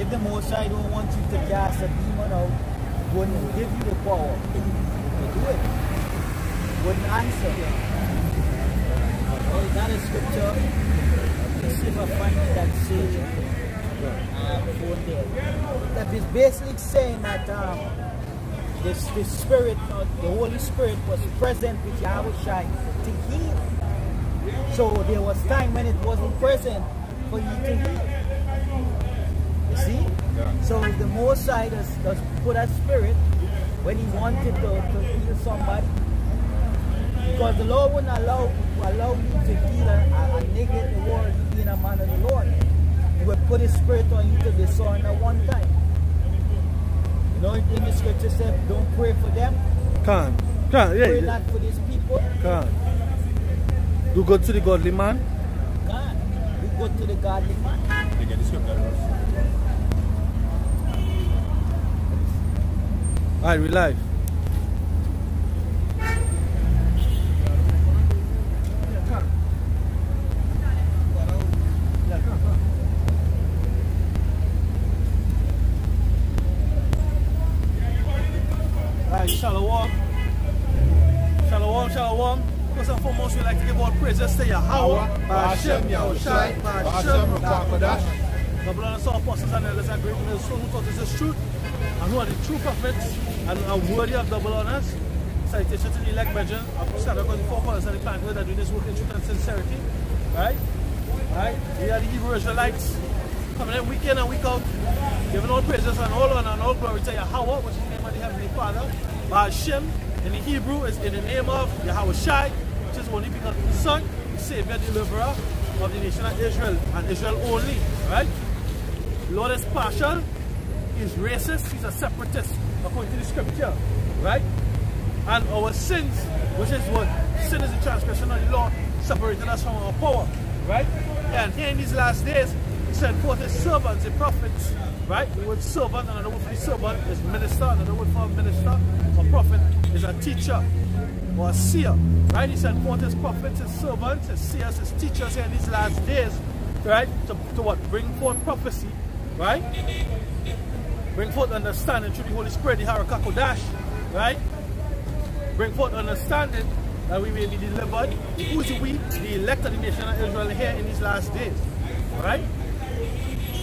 if the Most High don't want you to cast a demon out, wouldn't give you the power to do it. Wouldn't answer. Well, that is scripture. Let's see if I find it that say before there. That is basically saying that the Spirit, the Holy Spirit was present with Yahushua to heal. So there was time when it wasn't present for you to heal. You see? Yeah. So the Most High does put a spirit when he wanted to heal somebody. Because the Lord wouldn't allow you to heal a nigga in the world being a man of the Lord. He would put his spirit on you to discern at one time. You know, in the scripture said, don't pray for them. Can't. Pray not for these people. Can't. Do good to the godly man. Can't. Do good to the godly man. You get the scripture. Alright, we live. Shalom. Shalom, shalom. First and foremost, we like to give all praises to Yahweh, Ba'ashem, Yahushai, Ba'ashem, Rakakadash. The blood and soul apostles and elders are great men who taught us this truth and who are the true prophets and are worthy of double honors. Salutation to the elect brethren of Shadow God, the forefathers and the clan that are doing this work in truth and sincerity. Right? Right? We are the Hebrew Israelites coming in week in and week out, giving all praises and all honor and all glory to Yahweh, which is the name of the Heavenly Father. Ba'ashem in the Hebrew is in the name of Yahushai, which is only because of the Son, the Savior, deliverer of the nation of Israel, and Israel only. Right? The Lord is partial, he's racist, he's a separatist, according to the scripture. Right? And our sins, which is what? Sin is the transgression of the law, separating us from our power. Right? And here in these last days, he sent forth his servants, the prophets. Right? The word servant, another word for the servant is minister, another word for a minister or prophet is a teacher or a seer. Right? He sent forth his prophets, his servants, his seers, his teachers here in these last days. Right? To what? Bring forth prophecy. Right? Bring forth understanding through the Holy Spirit, the Harakakodash. Right? Bring forth understanding that we may be delivered. Who's we? The elect of the nation of Israel here in these last days. Right?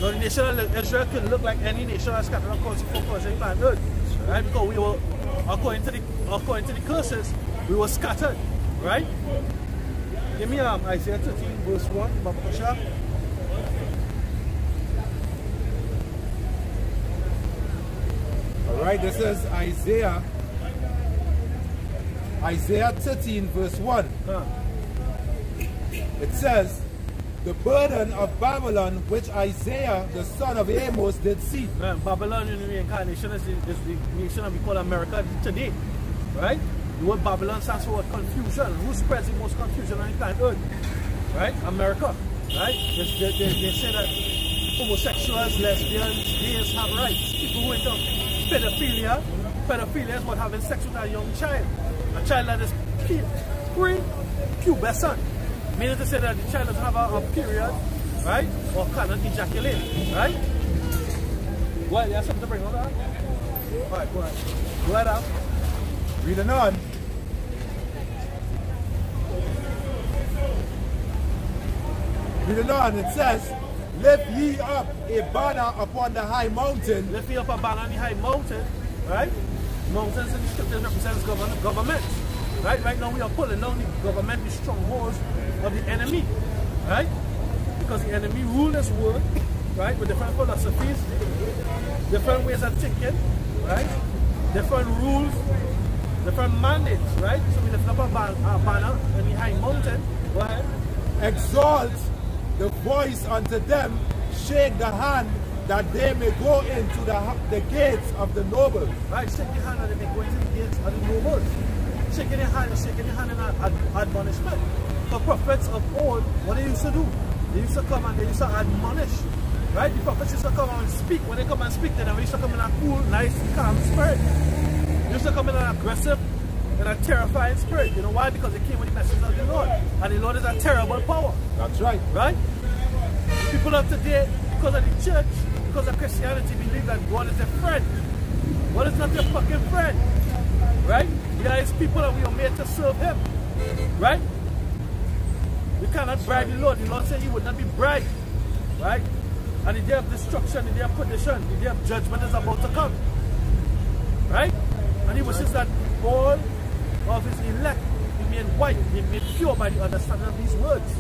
Now the nation of Israel could look like any nation that's scattered across the four corners of the planet Earth. Right? Because we were, according to the curses, we were scattered. Right? Give me Isaiah 13 verse 1, Babakasha. Alright, this is Isaiah 13 verse 1. It says, the burden of Babylon which Isaiah the son of Amos did see. Babylon in the reincarnation is the nation that we call America today. Right? The word Babylon stands for confusion. Who spreads the most confusion on the planet Earth? Right? America. Right? They say that homosexuals, lesbians, gays have rights. People who into pedophilia is what having sex with a young child. A child that is pre-pubescent. Meaning to say that the child doesn't have a period, right? Or cannot ejaculate, right? Well, you have something to bring on that? Alright, go ahead. Go ahead up. Reading on. Reading on, it says, lift ye up a banner upon the high mountain. Lift ye up a banner on the high mountain, right? Mountains in the scriptures represents government. Right now we are pulling down the government, the strongholds of the enemy. Right? Because the enemy rule this world, right, with different philosophies, different ways of thinking, right? Different rules, different mandates, right? So we lift up a banner on the high mountain. Go ahead. Exalt the voice unto them, shake the hand that they may go into the gates of the nobles. Right, shake the hand that they may go into the gates of the nobles. Shaking your hand in admonishment. The prophets of old, what they used to do? They used to come and they used to admonish. Right? The prophets used to come and speak. When they come and speak to them, they used to come in a cool, nice, calm spirit. They used to come in an aggressive and a terrifying spirit. You know why? Because they came with the message of the Lord. And the Lord is a terrible power. That's right. Right? People of today, because of the church, because of Christianity, believe that God is a friend. God is not your fucking friend. Right? We are his people and we are made to serve him. Right? We cannot bribe the Lord. The Lord said he would not be bribed. Right? And the day of destruction, the day of perdition, the day of judgment is about to come. Right? And he wishes that all of his elect be made white, be made pure by the understanding of these words.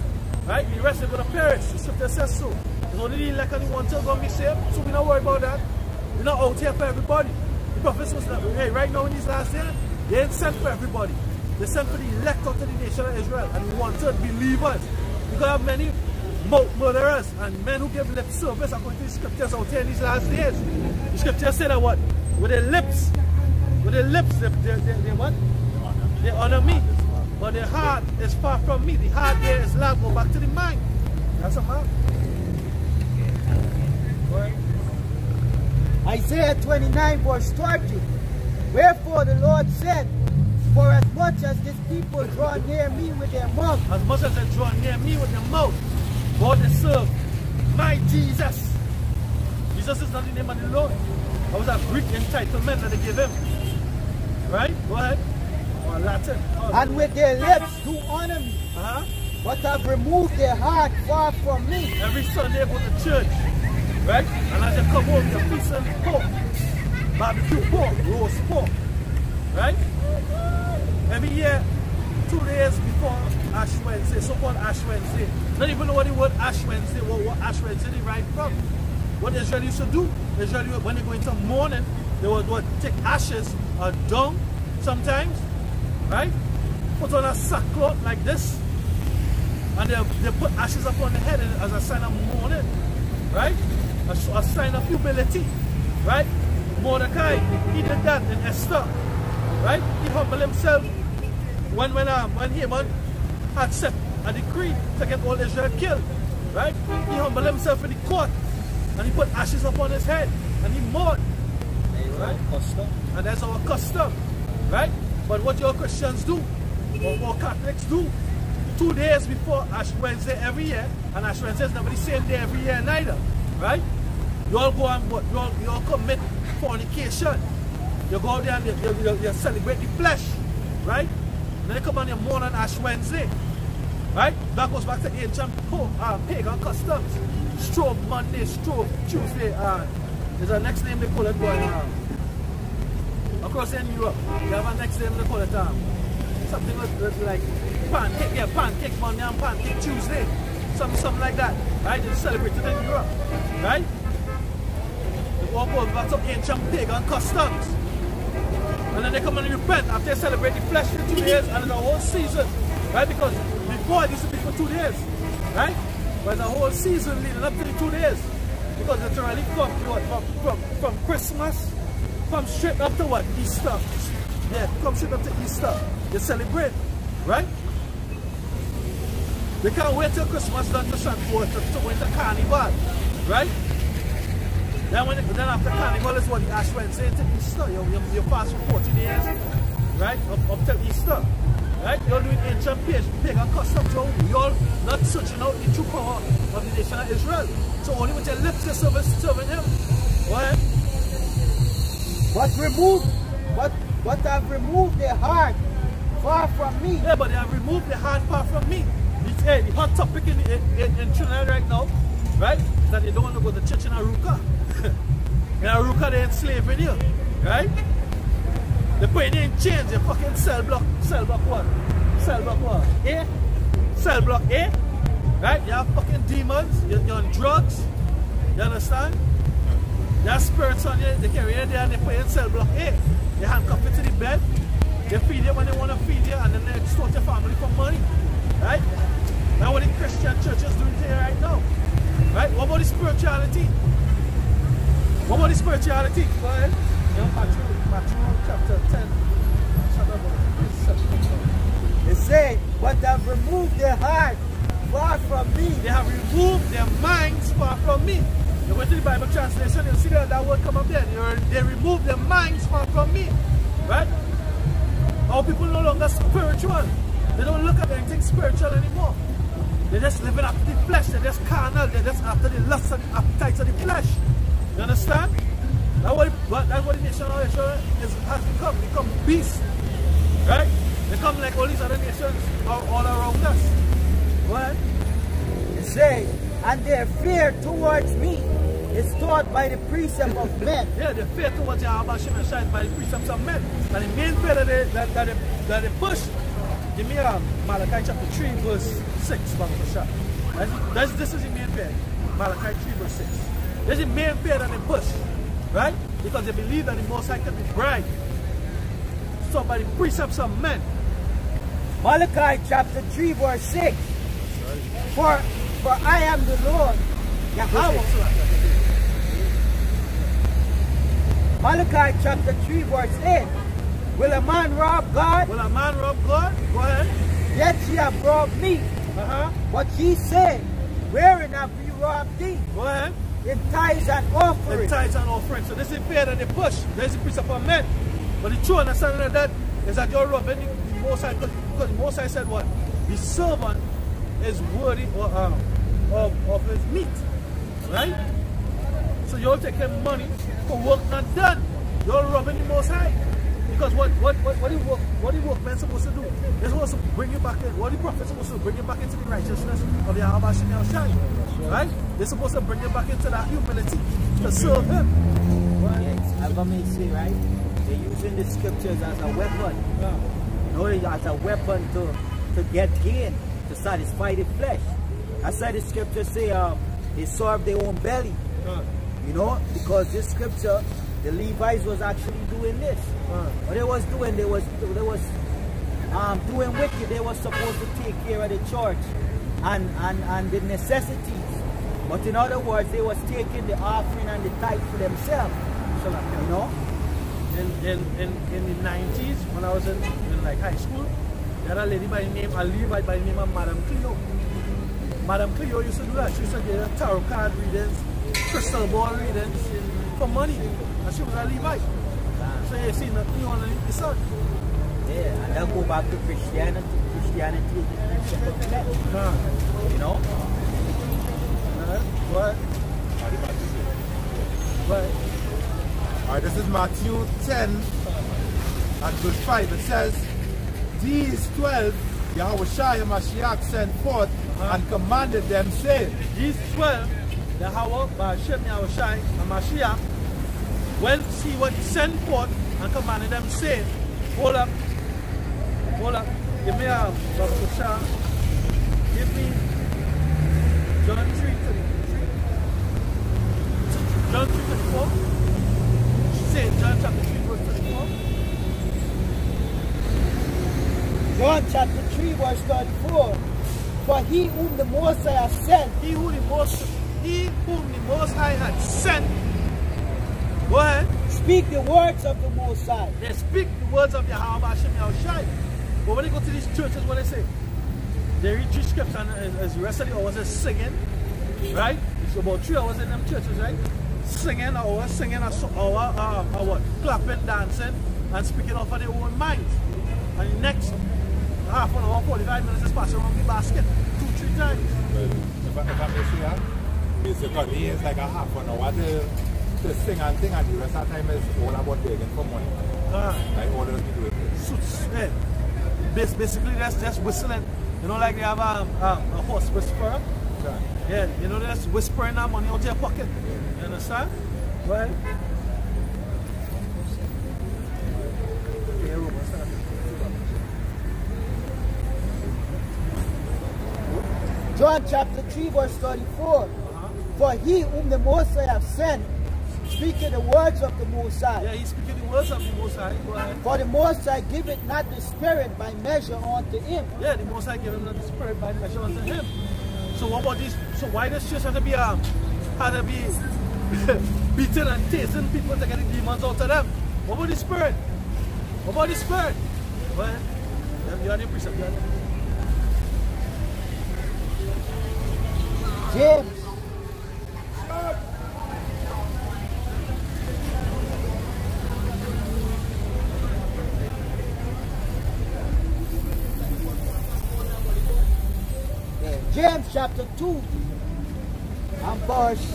Right? The rest are going to perish. The scripture says so. There's only the elect and the ones who are going to be saved. So we're not worried about that. We're not out here for everybody. The prophets was not, hey, right now in these last days, they ain't sent for everybody. They sent for the elect out of the nation of Israel and the wanted believers. You're going to have many murderers and men who give lip service according to the scriptures out here in these last days. The scriptures say that what? With their lips, they what? They honor me. But their heart is far from me. The heart there is love. Go back to the mind. That's a man. Isaiah 29 verse 30. Wherefore the Lord said, for as much as this people draw near me with their mouth, as much as they draw near me with their mouth, God they serve my Jesus. Jesus is not the name of the Lord. That was a Greek entitlement that they gave him. Right? Go ahead. Or Latin. And with their lips do honor me, but have removed their heart far from me. Every Sunday they go to church. Right? And as they come home, they're feasting pork. Barbecue pork, roast pork. Right? Every year, 2 days before Ash Wednesday, so-called Ash Wednesday. Not even know what the word Ash Wednesday, what Ash Wednesday they write from. What Israel used to do, Israel, when they go into mourning, they would take ashes or dung sometimes, right? Put on a sackcloth like this, and they put ashes upon the head as a sign of mourning, right? A sign of humility, right? Mordecai, he did that in Esther, right? He humbled himself when Haman had set a decree to get all Israel killed, right? He humbled himself in the court and he put ashes upon his head and he mourned, right? And that's our custom, right? But what your Christians do, or Catholics do, 2 days before Ash Wednesday every year, and Ash Wednesday is never the same day every year neither, right? You all go and you all commit fornication. You go out there and you celebrate the flesh, right? And then you come on your mourn on Ash Wednesday, right? That goes back to ancient pagan customs. Strobe Monday, Strobe Tuesday, there's a next name they call it going across in Europe. They have a next name they call it something like pancake, yeah, pancake Monday and pancake Tuesday. Something like that, right? They celebrate it in Europe, right? They all go back to ancient pagan customs. And then they come and repent after they celebrate the flesh for 2 days and the whole season, right? Because before it used to be for 2 days, right? But the whole season leading up to the 2 days. Because it's already come from Christmas, come straight up to what? Easter. Yeah, come straight up to Easter. They celebrate, right? They can't wait till Christmas done to go into Carnival, right? Then after Carnival is what the Ash Wednesday to Easter. You fast for 40 days, right? Up till Easter. Right? You're doing ancient pagan customs. You're not searching out the true power of the nation of Israel. So only with your lips you're serving him. Go ahead. But have removed their heart far from me. Yeah, but they have removed their heart far from me. The hot topic in Trinidad right now, right, is that they don't want to go to church in Aruka. In Aruka they enslaving you, right? They put you in chains, you fucking cell block what? Cell block what? A? Cell block A? Right? You have fucking demons, you're on drugs, you understand? You have spirits on you, they carry you there and they put you in cell block A. They handcuff you to the bed, they feed you when they want to feed you, and then they extort your family for money. Right? That's what the Christian church is doing here right now. Right? What about the spirituality? What about the spirituality? Go ahead. Matthew chapter 10. They say, but have removed their heart far from me. They have removed their minds far from me. You go to the Bible translation, you'll see that word come up there. They removed their minds far from me. Right? Our people no longer spiritual. They don't look at anything spiritual anymore. They're just living after the flesh. They're just carnal. They're just after the lust and the appetites of the flesh. You understand? That's what the nation of Israel has become beasts. Right? They come like all these other nations all around us. Go ahead. It says, and their fear towards me is taught by the precept of men. Yeah, the fear towards Yahweh Shem Yahshai by the precepts of men. And the main fear that they push, give me Malachi chapter 3 verse 6. This is the main fear. Malachi 3 verse 6. This is the main fear that they push. Right? Because they believe that the Most High can be bribed. So by the precepts of men. Malachi chapter 3 verse 6. For I am the Lord, Yahweh. Malachi chapter 3 verse 8. Will a man rob God? Will a man rob God? Go ahead. Yet ye have robbed me. But ye say, wherein have we robbed thee? Go ahead. In tithes and offerings. In tithes and offerings. So this is fear that they push. This is the precept of men. But the true understanding of that is that you're robbing the Most High, because the Most High said what? The servant is worthy of his meat. Right? So you're taking money for work not done. You're robbing the Most High. Because what the workmen supposed to do? They're supposed to bring you back in. What the prophet supposed to bring you back into the righteousness of Yahweh Shem Yahshai. Right? They're supposed to bring you back into that humility to serve him. Yes, as I may say, right? They're using the scriptures as a weapon. You know, as a weapon to get gain, to satisfy the flesh. That's why the scriptures say they serve their own belly. You know, because this scripture, the Levites was actually doing this. What they was doing, they was doing wicked. They was supposed to take care of the church and the necessities. But in other words, they was taking the offering and the tithe for themselves. You know? In the 90s, when I was in like high school, there had a lady by the name, a Levite by the name of Madam Cleo. Madam Cleo used to do that. She used to get tarot card readings, crystal ball readings for money. And she was a Levite. So you see nothing underneath the sun. Yeah, and they'll go back to Christianity. Christianity is the precept of men. You know? What? Alright, this is Matthew 10 and verse 5. It says, these 12 Yahweh Mashiach sent forth and commanded them, saying, these 12 Yahweh Hashem Yahushai and Mashiach, when he was sent forth and commanded them, saying, hold up, give me a give me John 3:33. John 3:34. Say John chapter 3 verse 34. John chapter 3 verse 34. For he whom the Most High has sent. He whom the Most High had sent. Go ahead. Speak the words of the Most High. They speak the words of Yahweh Hashem Yahushai. But when they go to these churches, what they say? They read 3 scriptures and as the rest of the hours is singing. Right? It's about 3 hours in them churches, right? Singing an hour, what? Clapping, dancing, and speaking off of their own minds. And the next half an hour, 45 minutes is passing around the basket 2-3 times. Well, if I may say that, basically it's like a half an hour to sing and thing, and the rest of the time is all about begging for money. Like all those people. Yeah. Basically that's just whistling. You know, like they have a horse whisperer. Yeah, you know, that's whispering that money out of your pocket. You understand? Right? John chapter 3 verse 34. For he whom the Most High have sent, speaking the words of the Most High. Yeah, he's speaking the words of the Most High. Go ahead. For the Most High giveth not the Spirit by measure unto him. Yeah, the Most High giveth not the Spirit by measure unto him. So what about this? So why does church have to be beating and tasting people to get the demons out of them? What about the Spirit? What about the Spirit? Well, you are the precept. James. James chapter 2 and verse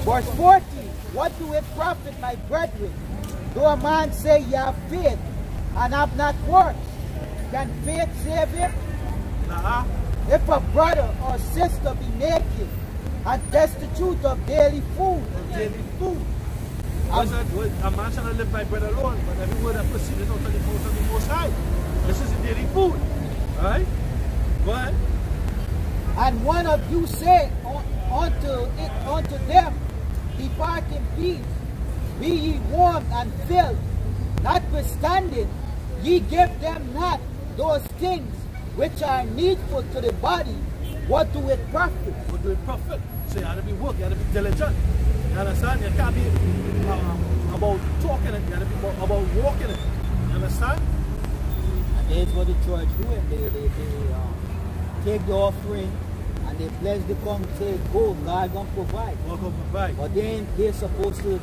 Verse 14. What do it profit, my brethren? Though a man say ye have faith and have not works, can faith save him? If a brother or sister be naked and destitute of daily food, a man shall not live by bread alone, but every word that proceedeth out of the mouth of the Most High. This is the daily food. Alright? Go ahead. And one of you say unto them, depart in peace, be ye warmed and filled. Notwithstanding, ye give them not those things which are needful to the body. What do it profit? What do it profit? So you have to be work, you have to be diligent. You understand? You can't be about talking it, you have to be about walking it. You understand? And that's what the church doing. They take the offering and they bless the come say, go, God gonna provide. God gonna provide. But then they're supposed to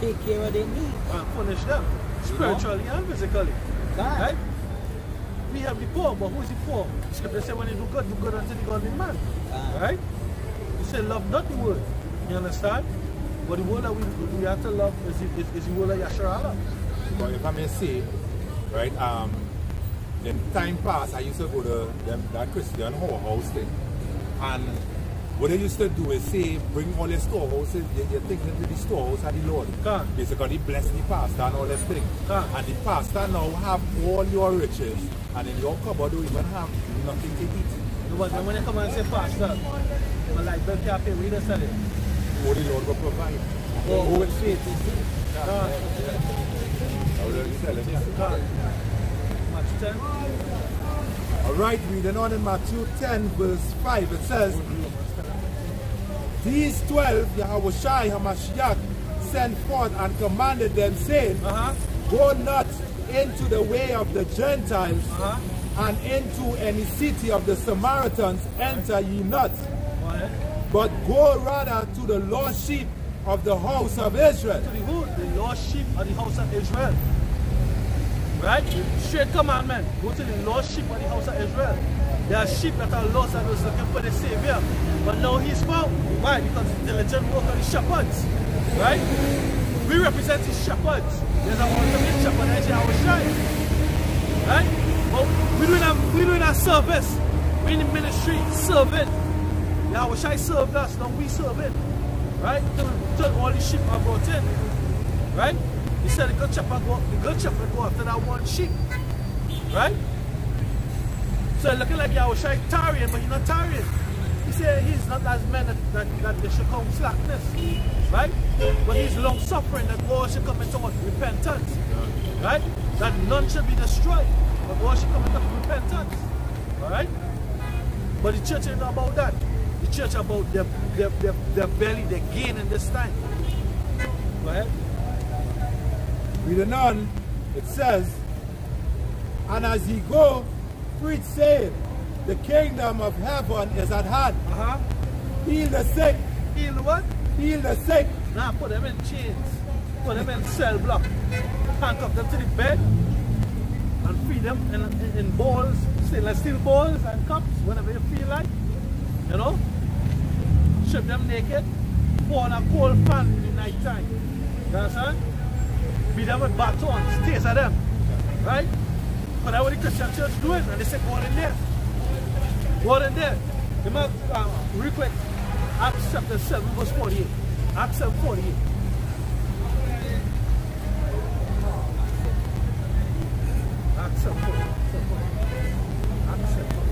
take care of their needs. And punish them. Spiritually and physically. God. Right? We have the poor, but who's the poor? Scripture say when you do good unto the godly man. Right? You say love not the world. You understand? But the word that we have to love is the word of Yashar Allah. But if I may say, right, in time past I used to go to that Christian house thing. And what they used to do is say, bring all your storehouses, your things into the storehouse of the Lord. Basically bless the pastor and all this thing. And the pastor now have all your riches, and in your cupboard you even have nothing to eat. No, but when they come and say, Pastor, I'm like, don't care, we don't sell it. Oh, the Lord will provide. Oh, with faith. Matthew 10. Alright, reading on in Matthew 10 verse 5, it says, these 12 Yahushai HaMashiach sent forth and commanded them, saying, go not into the way of the Gentiles, and into any city of the Samaritans enter ye not, but go rather to the lost sheep of the house of Israel. To the who? The lost sheep of the house of Israel. Right? Straight commandment. Go to the lost sheep of the house of Israel. There are sheep that are lost and was looking for the Savior. But now he's found. Why? Because the diligent work of the shepherds. Right? We represent the shepherds. There's a ultimate shepherd that is Yahushai. Right? But we're doing our service. We're in the ministry serving. Yahushai served us, now we serve him. Right? Till all the sheep are brought in. Right? He said the good shepherd go after that one sheep. Right? So looking like Yahushai tarrying, but he's not tarrying. He said he's not as men that they should come slackness. Right? But he's long suffering, that all should come into repentance. Right? That none should be destroyed, but all should come into repentance. Alright? But the church ain't about that. The church about their belly, their gain in this time. Go ahead. Reading on, it says, and as ye go, preach saying, the kingdom of heaven is at hand. Heal the sick. Heal the what? Heal the sick. Now put them in chains. Put them in cell block. Handcuff them to the bed. And feed them in balls, stainless steel balls and cups, whenever you feel like. You know? Strip them naked. Pour on a cold pan in the night time. You understand? Beat them with batons, taste of them. Right? But that's what the Christian church doing, and they say go in there. Go in there. Remember, real quick, Acts chapter 7 verse 48. Acts 7 48. Acts 7 48. Acts 7 48.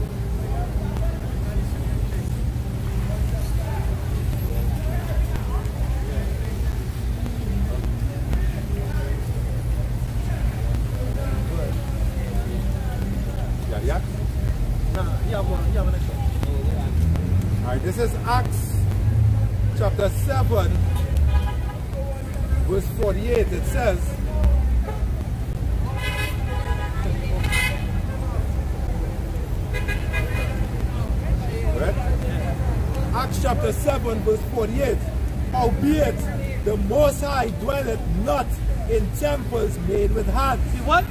Alright, this is Acts chapter 7 verse 48. It says, right? Acts chapter 7 verse 48. Howbeit the Most High dwelleth not in temples made with hands. See what?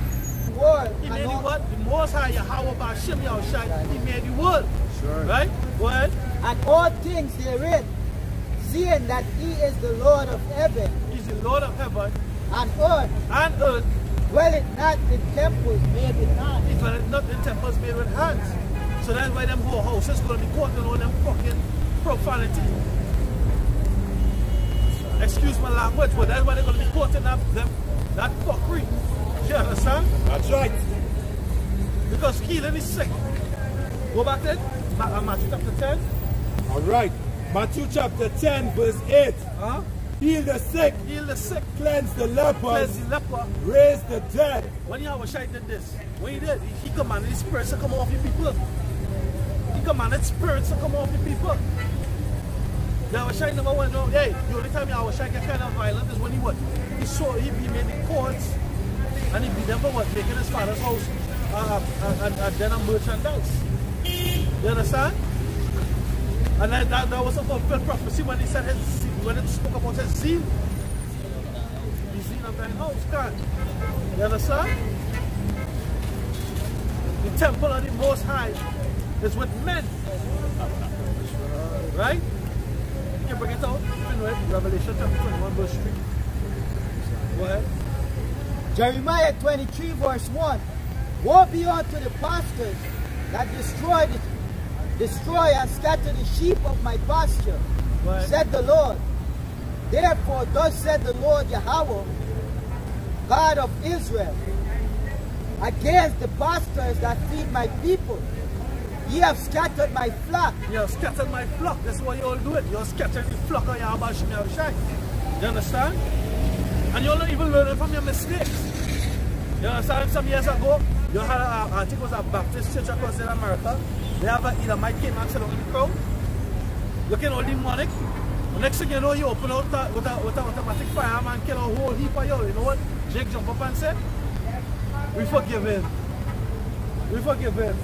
World. He made the what? The Most High Yahweh Ba'Shem Yahushai. He made the world. Sure. Right? Go ahead. And all things therein, seeing saying that he is the Lord of heaven He's the Lord of heaven and earth, and earth. dwelleth not in temples made with hands. He dwelleth not in temples made with hands. So that's why them whole houses going to be caught in all them fucking profanity. Excuse my language, but that's why they're going to be caught in that fuckery. Do you understand? That's right. Because healing is sick. Go back then. Matthew chapter 10. All right. Matthew chapter 10, verse 8. Huh? Heal the sick, Heal the sick. cleanse the lepers, Cleanse the leper. raise the dead. When Yahushua did this, when he did, he commanded the spirits to come off the people. He commanded spirits to come off the people. Yahushua never went no, hey, the only time Yahushua get kind of violent is when he what? He made the courts and he beat them for what? Making his father's house and then a merchandise. You understand? And that was a fulfilled prophecy when he said when it spoke about his zeal. The zeal of that house, God. You understand? The temple of the Most High is with men. Right? You can bring it out. Revelation chapter 21 verse 3. Go ahead. Jeremiah 23 verse 1. Woe be unto the pastors that destroy and scatter the sheep of my pasture, said the Lord. Therefore thus said the Lord Yahweh, God of Israel, against the pastors that feed my people. Ye have scattered my flock. You have scattered my flock. That's what you all do it. You have scattered the flock of Yahweh Shai. You understand? And you're not even learning from your mistakes. You understand? Some years ago, you had I think it was a Baptist church across in America. They have an Edomite came and sit on the crowd, looking all demonic. The next thing you know, you open out with a automatic fireman, kill a whole heap of you. You know what? Jake jump up and said, we forgive him. We forgive him.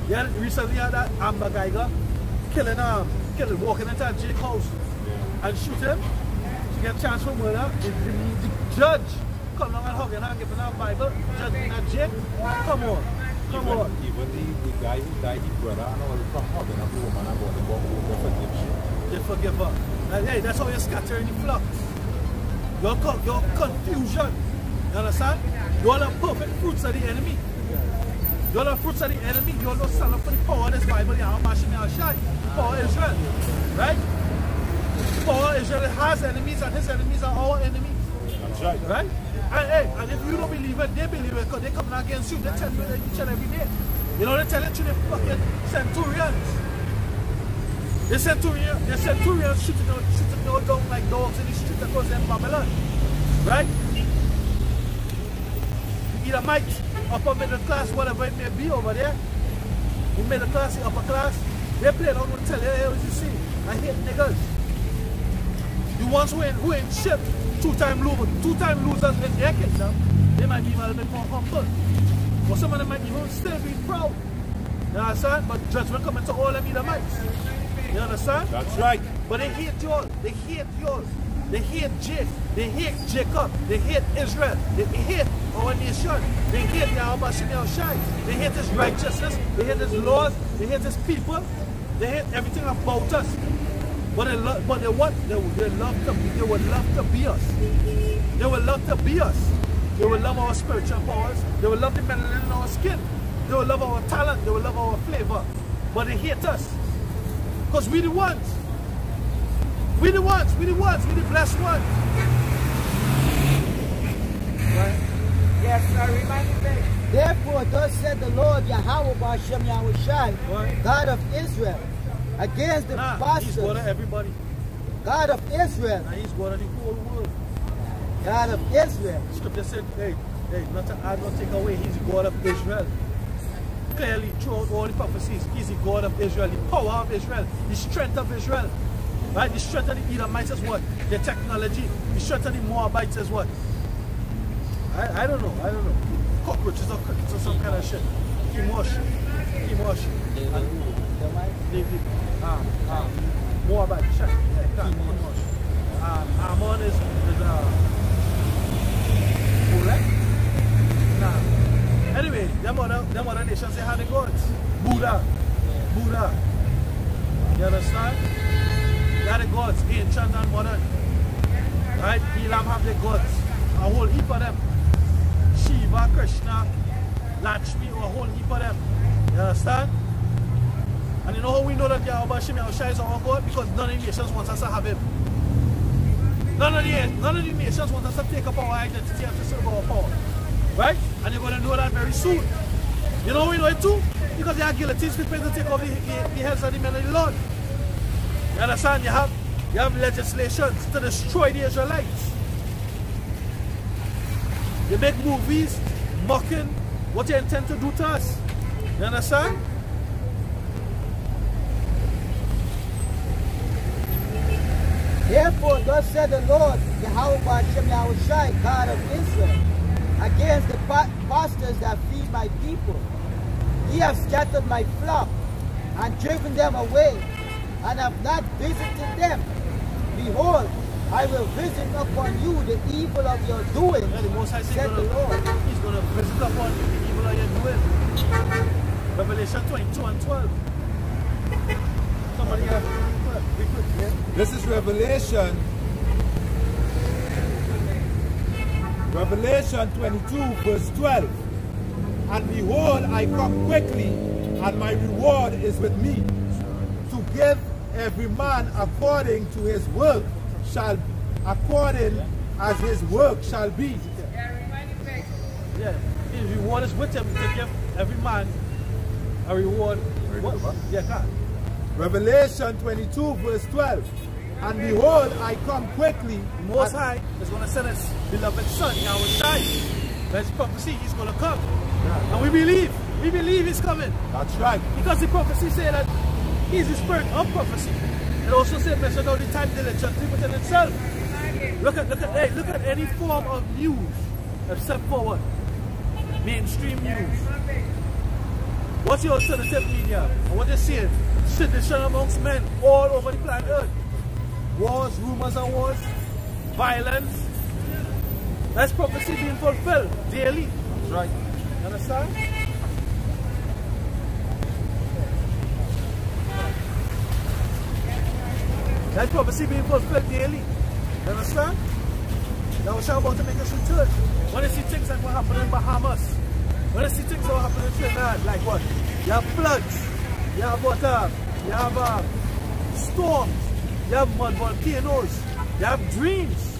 Yeah, recently had that Amber Geiger walking into Jake's house and shoot him. She get a chance for murder. The judge come along and hug her and give her a Bible. Judge being a Jake. Come on. Come on. Even the guy who died, his brother, and all come hugging up the woman and going to go home, they forgive you. They forgive her. And hey, that's how you're scattering the flocks. Your confusion. You understand? You're the perfect fruits of the enemy. You're the fruits of the enemy. You're not standing for the power of this Bible. The power of Israel. Right? The power of Israel has enemies and his enemies are our enemies. That's right. Right? And hey, and if you don't believe it, they believe it because they come against you. They tell you each and every day. You know, they tell it to the fucking centurions. The centurions shooting down like dogs in the street across in Babylon. Right? The Edomites, upper middle class, whatever it may be over there. The middle class, the upper class, they play around and tell you, hey, what you see? I hate niggas. The ones who ain't shit, two-time losers in their kingdom, they might be a little bit more humble. Or some of them might even still be proud. You understand? But judgment coming to all them Edomites. You understand? That's right. But they hate y'all. They hate yours. They hate Jake. They hate Jacob. They hate Israel. They hate our nation. They hate Yahweh Shai. They hate his righteousness. They hate his laws. They hate his people. They hate everything about us. But they would love to be us. They would love to be us. They would love our spiritual powers. They would love the melanin in our skin. They would love our talent. They would love our flavor. But they hate us. Because we the ones. We the ones. We the blessed ones. Right? Yes, sir. Remind me. Therefore, thus said the Lord Yahweh B'Hashem Yahushai, God of Israel, against the pastors. He's God of everybody. God of Israel. He's God of the whole world. God of Israel. Scripture said, hey, not to add, not take away, he's the God of Israel. Clearly, throughout all the prophecies, he's the God of Israel, the power of Israel, the strength of Israel. Right? The strength of the Edomites is what? The technology. The strength of the Moabites is what? I don't know. Cockroaches or crickets or some kind of shit. Kimosh. Moabite shit. Kimosh. Ammon is Molech? Nah. Anyway, them other nations, they had the gods. Buddha. You understand? They have the gods, ancient and modern. Right? Elam have the gods. A whole heap of them. Shiva, Krishna, Lakshmi, or a whole heap of them. You understand? And you know how we know that Yahweh Hashem Yahushua is our God? Because none of the nations want us to have him. None of the nations want us to take up our identity and to serve our power. Right? And you're going to know that very soon. You know how we know it too? Because they are guillotines prepared to take off the heads of the men of the Lord. You understand? You have legislations to destroy the Israelites. You make movies mocking what you intend to do to us. You understand? Therefore, thus said the Lord, Yahweh Hashem Yahushua, God of Israel, against the pastors that feed my people. Ye have scattered my flock, and driven them away, and have not visited them. Behold, I will visit upon you the evil of your doing, said the Lord. He's going to visit upon you the evil of your doing. Revelation 22 and 12. Somebody have yeah. This is Revelation 22 verse 12. And behold, I come quickly, and my reward is with me, to give every man according to his work according as his work shall be. Yeah, his reward is with him to give every man a reward. Yeah, God. Revelation 22 verse 12. And behold, I come quickly. The Most High is going to send his beloved Son, Yahushua. That's prophecy, he's going to come. Yeah. And we believe he's coming. That's right. Because the prophecy said that he's the spirit of prophecy. It also said, measure out the time diligently within itself. Look at any form of news except for what? Mainstream news. What's your alternative media? And what they're saying? Sedition amongst men all over the planet Earth. Wars, rumors of wars, violence. That's prophecy being fulfilled daily. That's right. You understand? That's prophecy being fulfilled daily. You understand? Now we're about to make us return. When you see things like what happened in Bahamas, when you see things that happen in Trinidad, like what? You have floods, you have water, you have storms, you have mud volcanoes, you have dreams,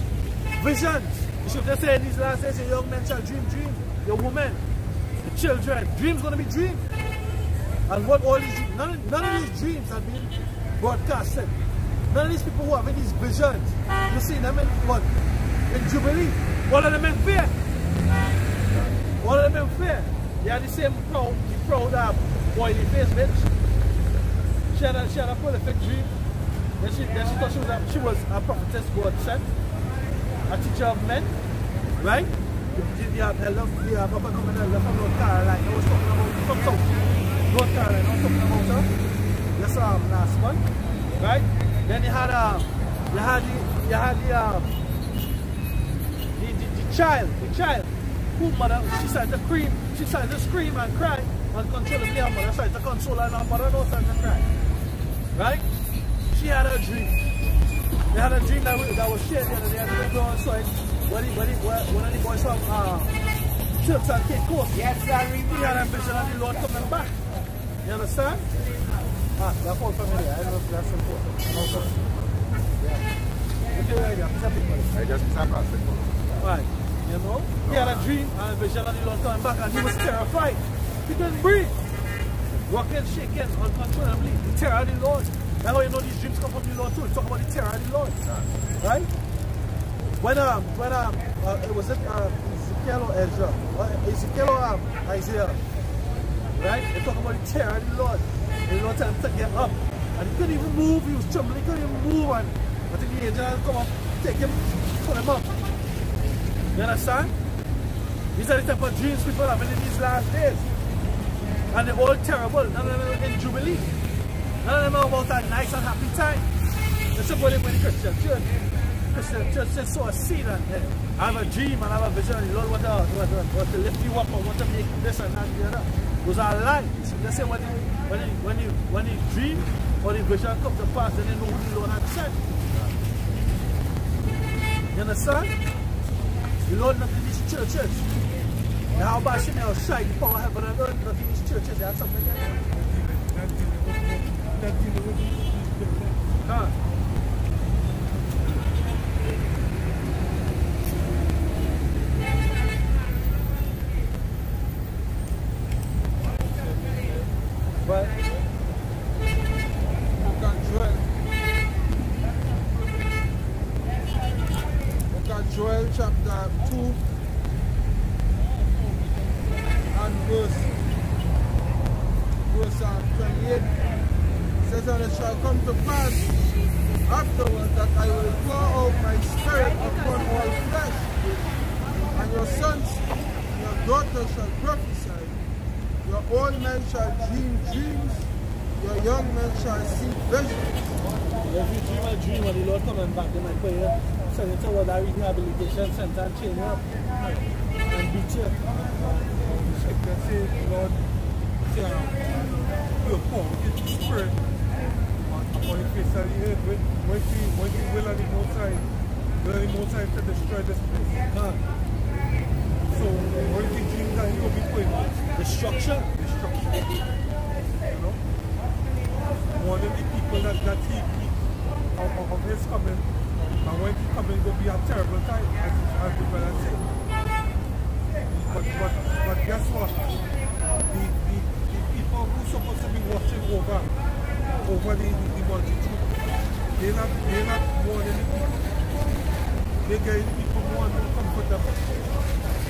visions. You should just say in these last days, your young men shall dream dreams, your women, the children, dreams going to be dreams. And what all these dreams, none of these dreams have been broadcasted. None of these people who have these visions, you see them in what? In Jubilee. All of them in fear. All of them in fear. They had the same proud oily face bitch. She had a prolific dream. Then she thought she was a prophetess God sent. A teacher of men. Right? The up and coming elder from North Carolina. I was talking about from South. North Carolina, I was talking about her. Yes, last month. Right? Then you had the child, who mother, she started to scream and cry uncontrollably. Her mother started to console her, and her mother also started to cry. Right? She had a dream. They had a dream that was shared the other day, and they go on side. One of the boys from Turks and Cape Coast. Yes, sir. He had a vision of the Lord coming back. You understand? That's all familiar. I don't know if that's important. Okay. Yeah. Okay, right there. I just passed. Right. You know? He had a dream and a vision of the Lord coming back, and he was terrified. He couldn't breathe. Rocking, shaking, uncontrollably. The terror of the Lord. That's how you know these dreams come from the Lord too. We talk about the terror of the Lord. Right? When it was Ezekiel or Ezra, Ezekiel or Isaiah, right? They talk about the terror of the Lord. And the Lord told him to get up, and he couldn't even move. He was trembling. He couldn't even move, and I think the angel had to come up, take him, pull him up. You understand? These are the type of dreams people have in these last days, and they're all terrible. None of them in Jubilee. None of them are about a nice and happy time. That's about it when the Christian church. Christian church just saw a seed and I have a dream and I have a vision, and the Lord want to lift you up and want to make this and that and the other. Those are lies. They say when you dream, Or the vision come to pass and they know who the Lord had sent. You understand? The Lord not in these churches. Now about Shimei or Shai, the power of heaven and earth, not in these churches. They have something like that. Huh? But look at Joel chapter 2 and verse 28. Says, and it shall come to pass afterwards that I will pour out my spirit upon all flesh, and your sons and your daughters shall prophesy, your old men shall dream dreams, your young men shall see visions. Every dream I dream when the Lord coming back, they might put you, send it toward that rehabilitation center and chain you up and beat you. They say, Lord, we'll pour His spirit upon the face of the earth. When we will on the Most High, to destroy this place. So, what is the dream that He will be putting? Destruction. You know? More than the people that He of His coming, and when He coming, it will be a terrible time, as the brother said. But guess what? The people who are supposed to be watching over the multitude, they're not more than the people. They're getting the people more comfortable.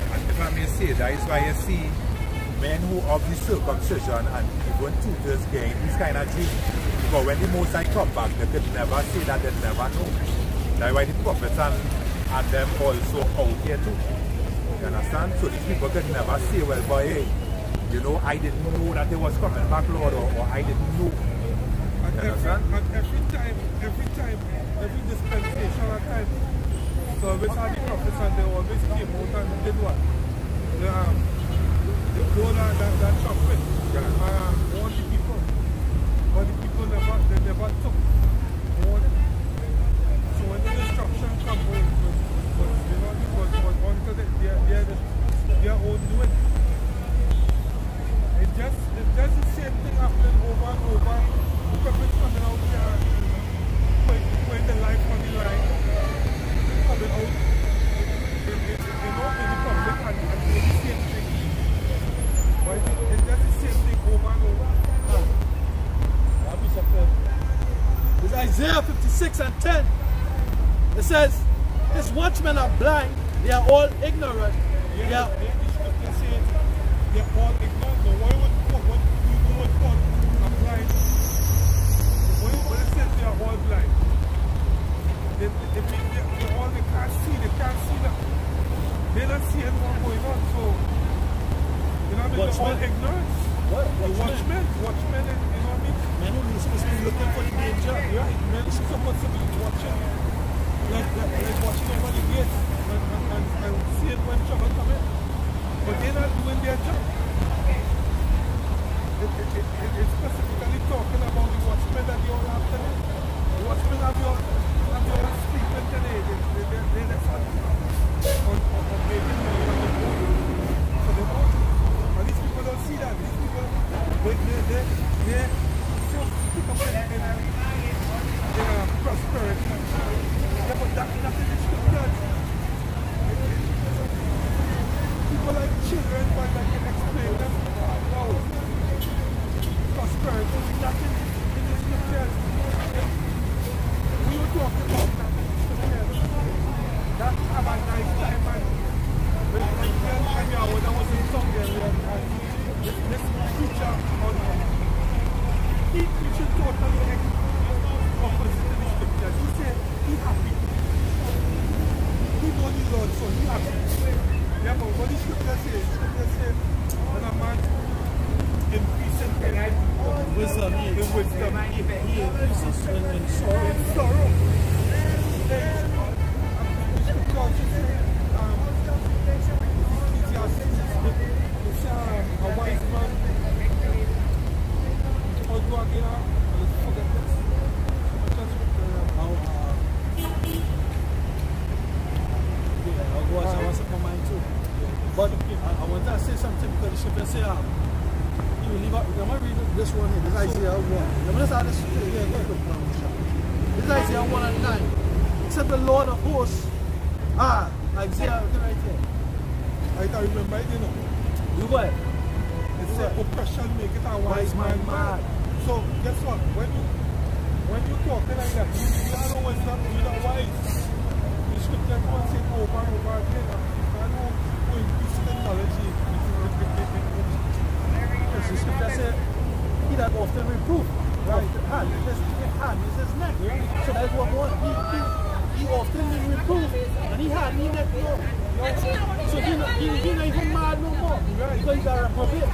And if I may say, that is why you see men who of the circumcision and even tutors getting these kind of dreams. Because when the Most High come back, they could never say that they never know. That's why the prophets and them also out here too. You understand? So these people could never say, well, boy, hey, you know, I didn't know that they was coming back, Lord, or I didn't know. And every every dispensational time, so always had the prophets and they always came out and did what? They blow that trumpet, warn the people. But the people never took warning. So when the destruction comes, was until their own doing. It's just the same thing happening over and over. The prophets coming out here, putting the life on the line, coming out, in the public and doing the same thing. But it's just the same thing over and over. That'll be something. It's Isaiah 56 and 10. It says, his watchmen are blind, they are all ignorant. They are all ignorant. So what you would call a blind? When it says they are all blind, they can't see. They can't see that. They're not seeing what's going on. So you know what I mean? They're all ignorant. What? The watchmen, you know what I mean? Men who are supposed to be looking for the danger. Right. Men are supposed to be watching, like watching over the gates and seeing when trouble comes in. But they're not doing their job. It's specifically talking about the watchmen that you all have today. The watchmen have you all sleeping today. They're just on making money on the board. So they don't. And these people don't see that. These people, they're so stuck up in prosperity. Yeah, but that's in the scriptures. People like children, but I can explain them. No. Prosperity is nothing in the scriptures. We were talking about that in the scriptures. That have a nice time, man. When I was in somewhere, this preacher he preached totally opposite to the scriptures. He said he happy. He knows the Lord, so he happy. Yeah, but what the scripture says, when a man increases in wisdom, he increases in sorrow. A wise man, scripture say, you will leave out. I'm going to read this one here. This is Isaiah 1. I'm going to start this. This is Isaiah 1 and 9. It said the Lord of hosts. Isaiah, look right here. I can't remember it, you know. You go ahead. It said oppression make it a wise man mad. So guess what? When you talk like that, you don't know what's not, you're not wise. The scripture can't say over and over again. I know when you see technology. The scripture said, he that often reproof. Right. Hand is his neck. So that's what one. He often been reproved and he had me neck no. So he not even mad no more. Because he got reprobate.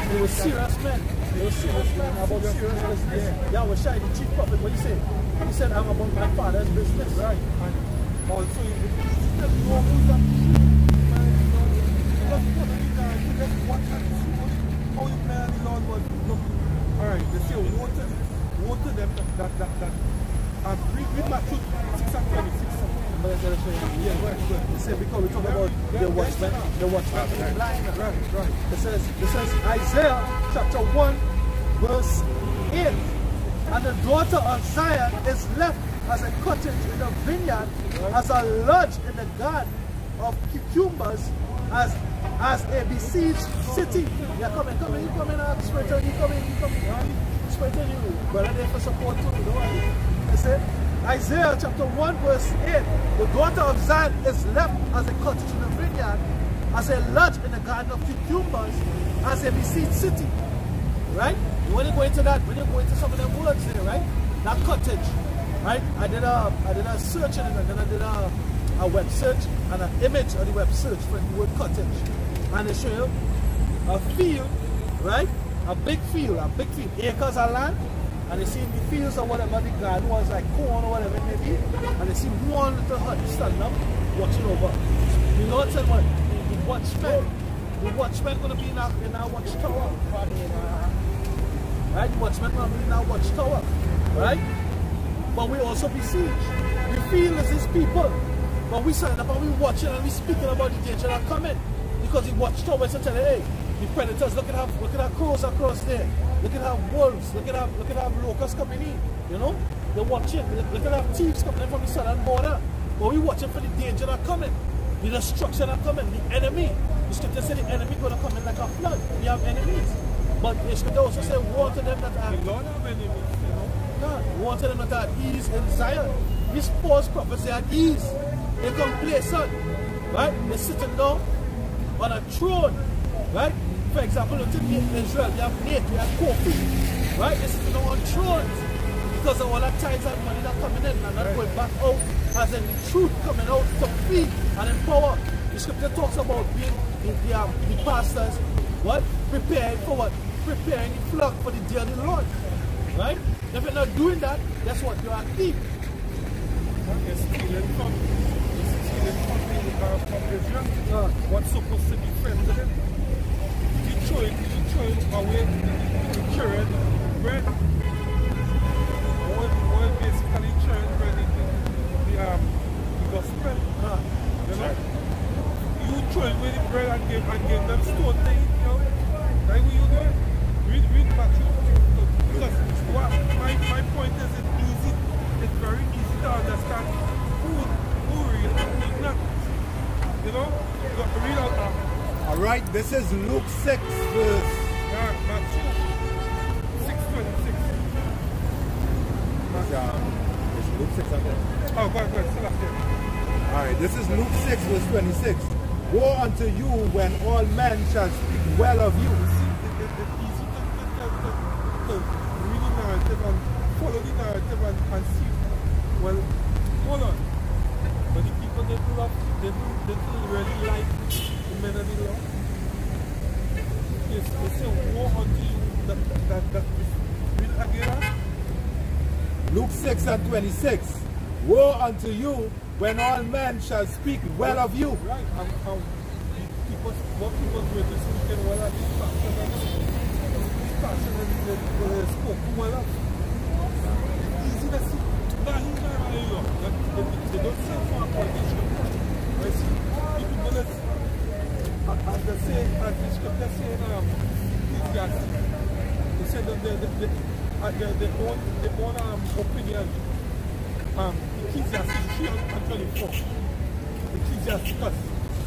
They were serious men. They were serious men about serious business. Yeah, was shy the chief prophet. What he said? He said, I'm about my father's business. Right. And also, alright, they say woe to them that read Matthew 6 and 26. Yeah, right. They say because we talk about the watchman blind. Right. It says Isaiah chapter 1 verse 8. And the daughter of Zion is left as a cottage in a vineyard, as a lodge in the garden of cucumbers, as a besieged city. Yeah, come in, Spirital, you come in. Spirital, you. Brother, there for support too, don't worry. They say, Isaiah chapter 1 verse 8, the daughter of Zion is left as a cottage in a vineyard, as a lodge in the garden of cucumbers, as a besieged city. Right? When you go into that, when you go into some of them words there, right? That cottage, right? I did a search in it, and then I did a web search and an image of the web search for the word cottage. And they show you a field, right? A big field, acres of land, and they see the fields or whatever the garden was, like corn or whatever it may be, and they see one little hut standing up, watching over. The Lord said what? The watchman gonna be in our watchtower. Right? The watchman gonna be in our watchtower. Right? But we also besiege. We feel as these people. But we stand up and we watching and we speaking about the danger that coming. Because the watchtower is telling, hey, the predators, look at how crows across there. Look at how wolves, look at how locusts coming in. You know? They're watching. Look at how thieves coming in from the southern border. But we watching for the danger that coming. The destruction that coming. The enemy. The scripture said the enemy going to come in like a flood. We have enemies. But the scripture also said, woe to them that are... We don't have enemies, you know? No, woe to them that are at ease in Zion. These false prophets are at ease. They complacent. Right? They're sitting down on a throne. Right? For example, look at Israel. They have Nate, they have Kofi. Right? They're sitting down on thrones. Because of all that tithes and money that coming in and not going back out. As in the truth coming out to feed and empower. The scripture talks about being the pastors, what? Preparing for what? Preparing the flock for the day of the Lord. Right? If you're not doing that, guess what? You're a thief. You're stealing from Israel. What's supposed to be friends to them? You throw it away, you current bread. What basically churn bread into the gospel. You know? You throw away the bread and give them stone to eat, you know? That's what you do. Read Matthew. Because my point is it's very easy to understand who real and who not. You know? You got to read out. Alright, this is Luke 6 verse. Matthew 6:26. It's Luke 6 up there. Oh, go ahead, still up there. Alright, this is Luke 6 verse 26. Woe unto you when all men shall speak well of you. It's easy to read the narrative and follow the narrative and see. Well, hold on. But the people they don't really like the men of the law. Yes, they say woe unto you that read again. Luke 6 and 26. Woe unto you when all men shall speak well of you. Right, what people do is speaking well of these pastors. passion and the spoke well up. Easy to see. They don't say for a politician. I see. People bullets, as they say, as the scripture say in Ecclesiastes, they say that their own opinion. Ecclesiastes 3:24. Ecclesiastes,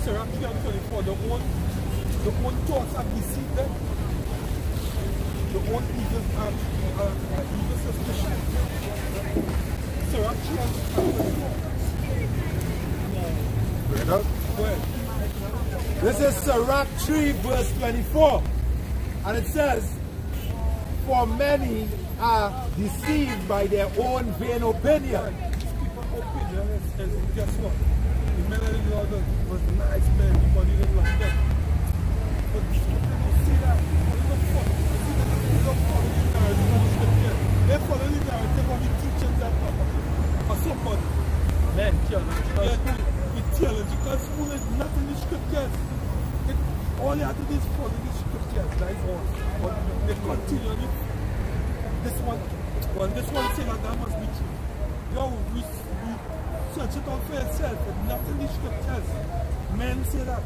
Sirach 3:24. The own thoughts are deceived them. The own evil suspicion. Sirach 3:24. Bring it up. This is Sirach 3 verse 24. And it says, for many are deceived by their own vain opinion. People's opinion is guess what? The men of the Lord was nice men, but he didn't like them. But you see that, they follow the narrative of the teachings of somebody. Men, The theological school is not in the scriptures. All you have to do is follow the scriptures, that is all. But they continue it. This one say that must be true. Yo, we search it out for yourself. It's not in the scriptures. Men say that.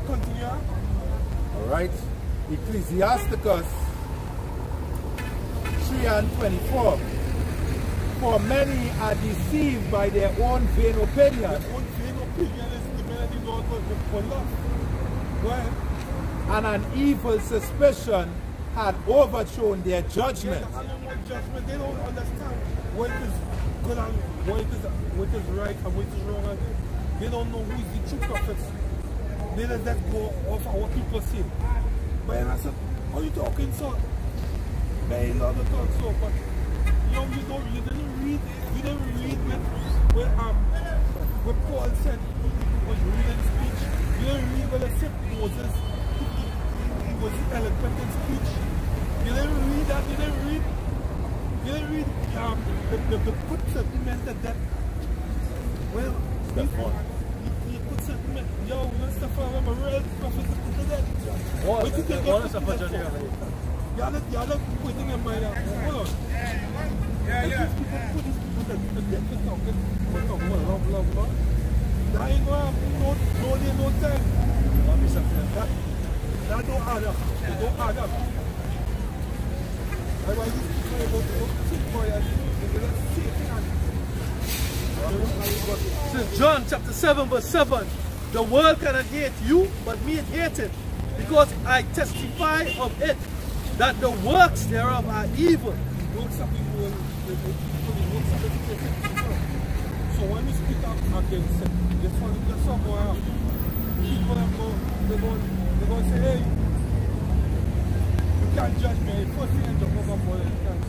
Continue. Alright. Ecclesiasticus 3:24. For many are deceived by their own vain opinion. Their own vain opinion is the men of the Lord for love. Go ahead. And an evil suspicion had overthrown their judgment. Judgment. They don't understand what is good and what is right and what is wrong. They don't know who is the true prophets. They let that go off of what people say. But I said, are you talking so? They love to talk so, but you didn't read when Paul said he was reading speech. You didn't read when they said Moses he was eloquent in speech. You didn't read that. You didn't read the put sentiment that well he put sentiment. Yo, let's stuff I'm a real prophet to that. What you think of stuff for Johnny? Y'all putting in mind. Hold on. Yeah. Put these people that talking love. That ain't gonna have no time. That don't add up. It don't add up. I want these people to think for you. St. John chapter 7 verse 7. The world cannot hate you, but me it hate it, because I testify of it, that the works thereof are evil. Works of evil. So when we speak up against it, just somewhere else, people they're going to say, hey, you can't judge me. First thing I jump overboard, you can't.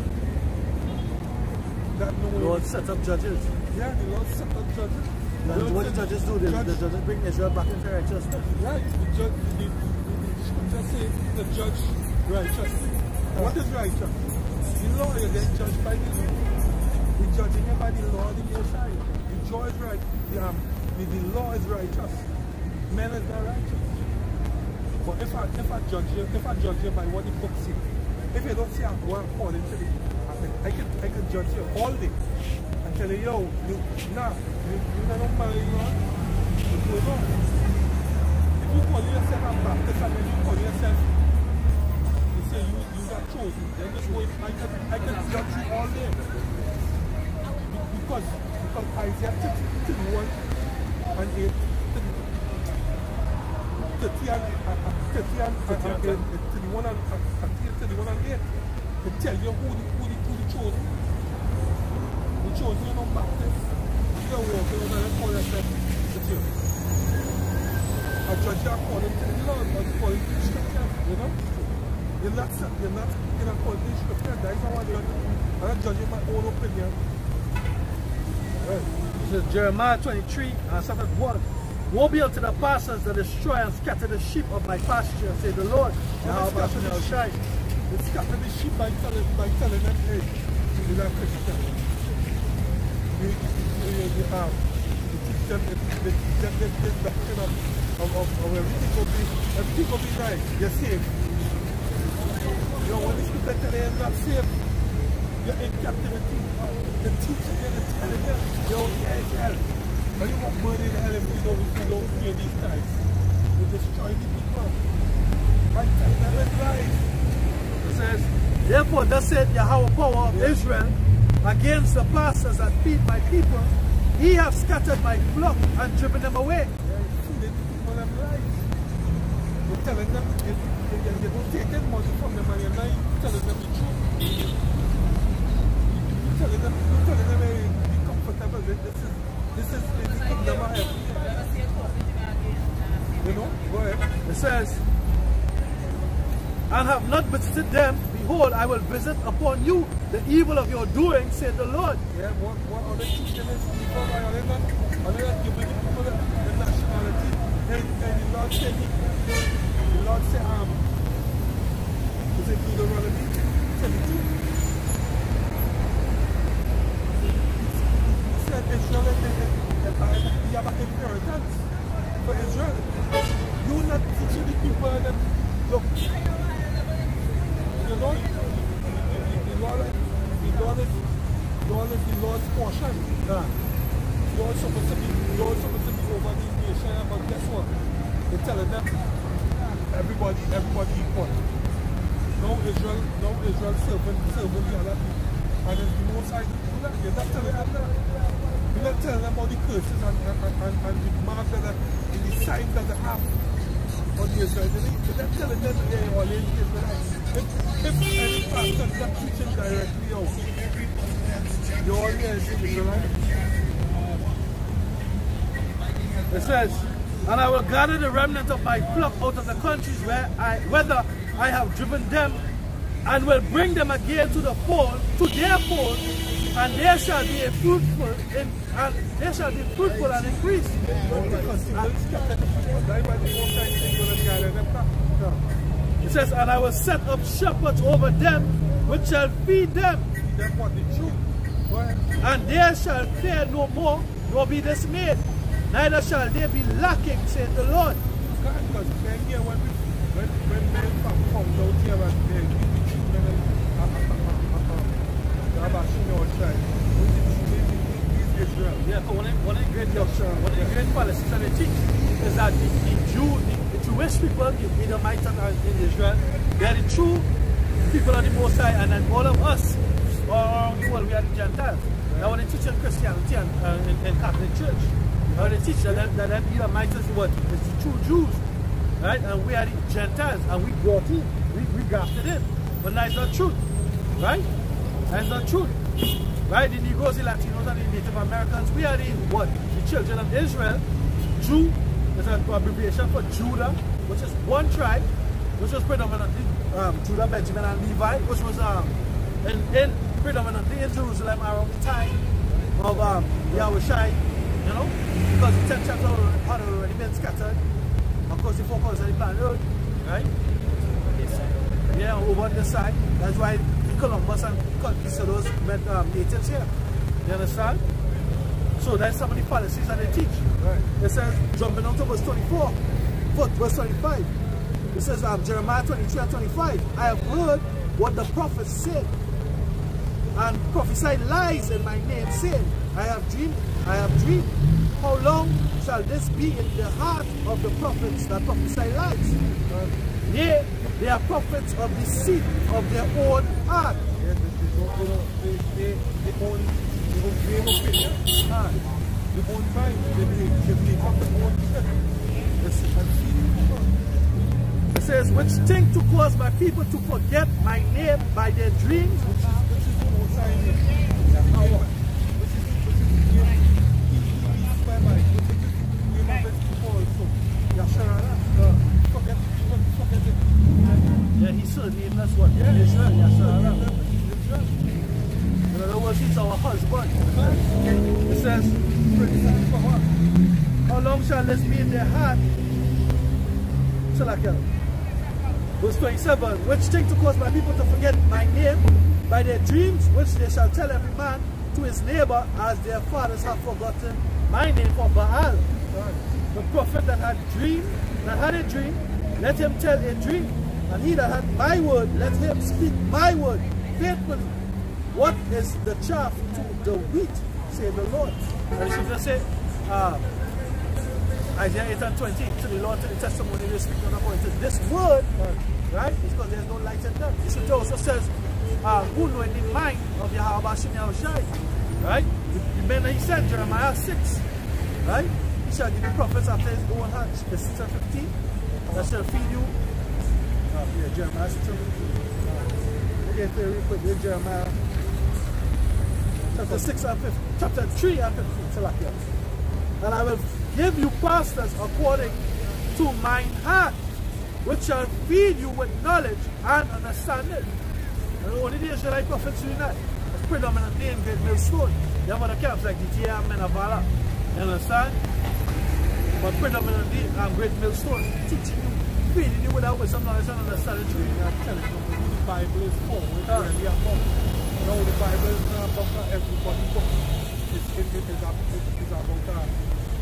That no way. The Lord set up judges. Yeah, the Lord set up judges. And what the judges do? The judges bring Israel back into righteousness. Right. The scripture says the judge righteous. What is righteous? The law, you get judged by the law. The judging by the law of the nation. The law is right. The law is righteous. Men is not righteous. But if I judge you by what the book says, if you don't say I'm going according to it, I can judge you all day and tell you, yo, you don't marry God, you do it wrong. If you call yourself a Baptist and then you call yourself, you say you got chosen, then just go, I can judge you all day. Because Isaiah 31 and 8, 31 and 8, it tells you who the chosen. The chosen are not Baptist. You're walking over and call yourself the Jew. I judge you according to the law, not according to the scripture, you know? You're not in according to the scripture. That is how I judge you. I'm not judging my own opinion. Right. This is Jeremiah 23 and 7:1. Woe be unto the pastors that destroy and scatter the sheep of my pasture, say the Lord. How about you shine? They scatter the sheep by telling them, hey, you're not Christian. They teach them this doctrine of everything will be nice. You're safe. know, when the scripture tell you not saved, you're in captivity. The teacher is telling them, yo, yeah, it's hell. But you won't burn in hell if you don't fear these guys. You destroy the people. Right? That is lies. It says, therefore, thus said Yahweh power of Israel against the pastors that feed my people. He have scattered my flock and driven them away. You're telling them, if you don't take that money from them and you're not telling them the truth. You're telling them, hey, be comfortable. This is the kingdom of heaven. You know? Go ahead. It says, and have not visited them, behold, I will visit upon you the evil of your doing, said the Lord. Yeah, what other teaching is before I other than giving people the nationality. And the Lord said, is it Deuteronomy 22? He said Israel you have an inheritance for Israel. You're not teaching the people that, look, the Lord is the Lord's portion. Lord's supposed to be over these nations, but guess what? They're telling them everybody equal. No Israel serving the other people. And it's the most I do that. You're not telling them that. You're not telling them about the curses and the mark that the signs that they have on the Israelites. You're not telling them that they're all Israelites. If any pastor is not teaching directly out, you're all Israelites. It says, and I will gather the remnant of my flock out of the countries whether I have driven them, and will bring them again to the fold, to their fold, and they shall be fruitful and increase. It says, and I will set up shepherds over them, which shall feed them. And they shall fear no more, nor be dismayed. Neither shall they be lacking, said the Lord. Because when men come out here and they yeah, but one of the great policies that they teach is that the Jewish people, the Edomites in Israel, they are the true people of the Most High, and then all of us around the world, we are the Gentiles. Now when they teach in Christianity and in Catholic Church, now they teach that Edomites is what? It's the true Jews. Right? And we are the Gentiles, and we brought in, we grafted in. But that's not true. Right? That's not true. Right? The Negroes, the Latinos, and the Native Americans, we are the what? The children of Israel. Jew is an abbreviation for Judah, which is one tribe, which was predominantly Judah, Benjamin, and Levi, which was predominantly in Jerusalem around the time of Yahushai, you know, because the 10th chapter had already been scattered. Of course, the 4 colors of the planet Earth, right? Yeah, over the side. That's why Columbus and Conquistadors met natives here. You understand? So that's some of the policies that they teach. Right. It says, jumping on to verse 24, verse 25. It says, Jeremiah 23 and 25. I have heard what the prophets said, and prophesied lies in my name, saying, I have dreamed. How long shall this be in the heart of the prophets that prophesy lies? Yea, they are prophets of the seed of their own heart. They own opinion. They own mind. They make up their own It says, which think to cause my people to forget my name by their dreams, which is the most sign. Yeah, he certainly in us what? Israel, Yasharah. In other words, he's our husband. It says, how long shall this be in their heart? Verse 27, which think to cause my people to forget my name by their dreams, which they shall tell every man to his neighbor, as their fathers have forgotten my name for Baal. The prophet that had a dream, let him tell a dream, And he that hath my word, let him speak my word faithfully. What is the chaff to the wheat, saith the Lord? And the scripture say, Isaiah 8:20, to the Lord, to the testimony they speak on according to this word, right? It's because there's no light in them. The scripture also says, who know in the mind of Yahweh Hashem Yahushai, right? Remember he said, Jeremiah 6, right? He shall give you prophets after his own heart. The 6:15, that shall feed you. Yeah, Jeremiah 6:15. Okay, very quick, Jeremiah chapter 6 and 15, chapter 3 and 15, and I will give you pastors according to mine heart, which shall feed you with knowledge and understanding. And the only the Israelite prophets doing that is predominantly in Great Millstone. You have other camps like the GM and Avala, you understand? But predominantly Great Millstone, teaching you, feeding you without wisdom, knowledge and understanding. Telling you who the Bible is for, really about. You know, the Bible is not about everybody, but it is about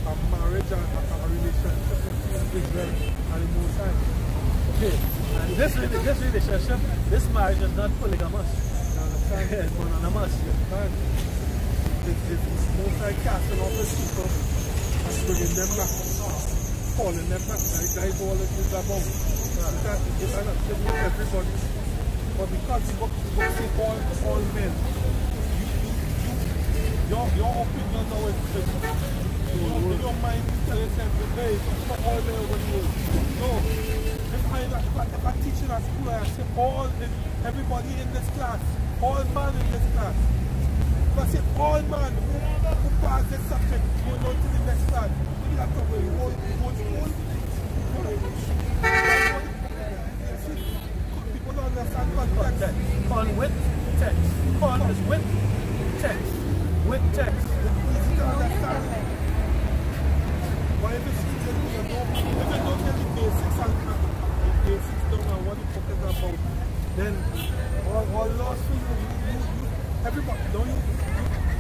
a marriage and a relationship between Israel and the Most High. Okay, and this relationship, this marriage is not polygamous. You understand? It's monogamous. It's Most High casting off his people and bringing them back, calling them back. That is all it is about. You cannot give everybody. But because the book says all men, your opinion is always different. In your mind, you tell yourself, hey, it's not all men over the world. No. If I teach in a school, I say everybody in this class, all man in this class. If I say all man who pass this subject, going on to the next class, you have to go whole. People don't understand context. Con with text. Con is with text. With text. It's easy to understand. But if it's easy, if you don't get the basics and don't know what the book is about, then all lost for you. Everybody, don't you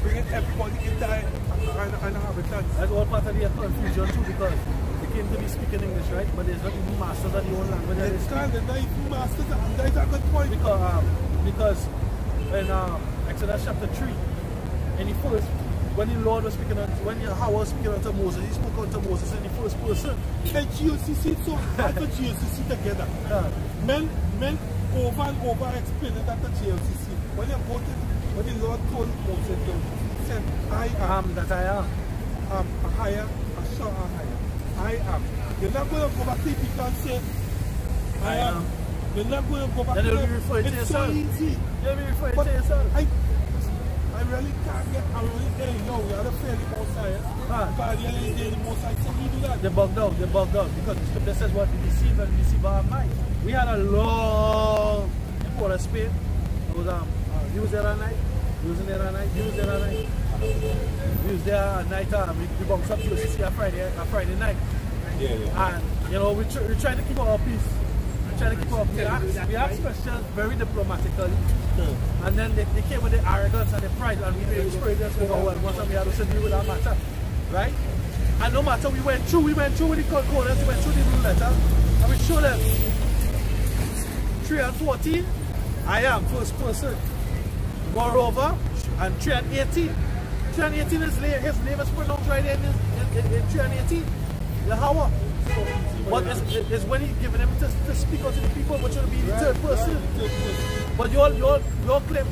bring everybody in there and have a chance. That's all part of the confusion too, because they came to be speaking English, right? But there's not even masters of the own language. They're not even masters, and that's a good point. Because in Exodus chapter 3, in the first, when the Lord was speaking, when Yahweh was speaking unto Moses, he spoke unto Moses in the first person. And GOCC, so after GOCC together, men over and over explaining that to GOCC. When the Lord told Moses, he said, I am that I am. A higher, a short, a higher. I am. You're not going to go back to people and say, I am. You're not going to go back to them. It's so easy. You'll be referring to yourself. I really can't get, I really can't know. We are the fairly most high. But the other day, the most high said, we do that. They bugged out. Because the scripture says what? The deceiver and the deceiver are mine. We had a long Port of Spain. It was, he was there at night. He was there at night. He was there at night. We was there at night. We bumped up to see a Friday night. Yeah. And, you know, we trying to keep our peace. We asked questions very diplomatically. And then they came with the arrogance and the pride, and we made us over once we had to deal with that matter. Right? And no matter we went through with the concordance, we went through the blue letter, and we showed them 3 and 14, I am first person. Moreover, and 3 and 18. 3 and 18 his name is pronounced right in 3 and 18. Yahweh. But it's when he's giving them to speak out to the people, but you'll be the third person. But your claim,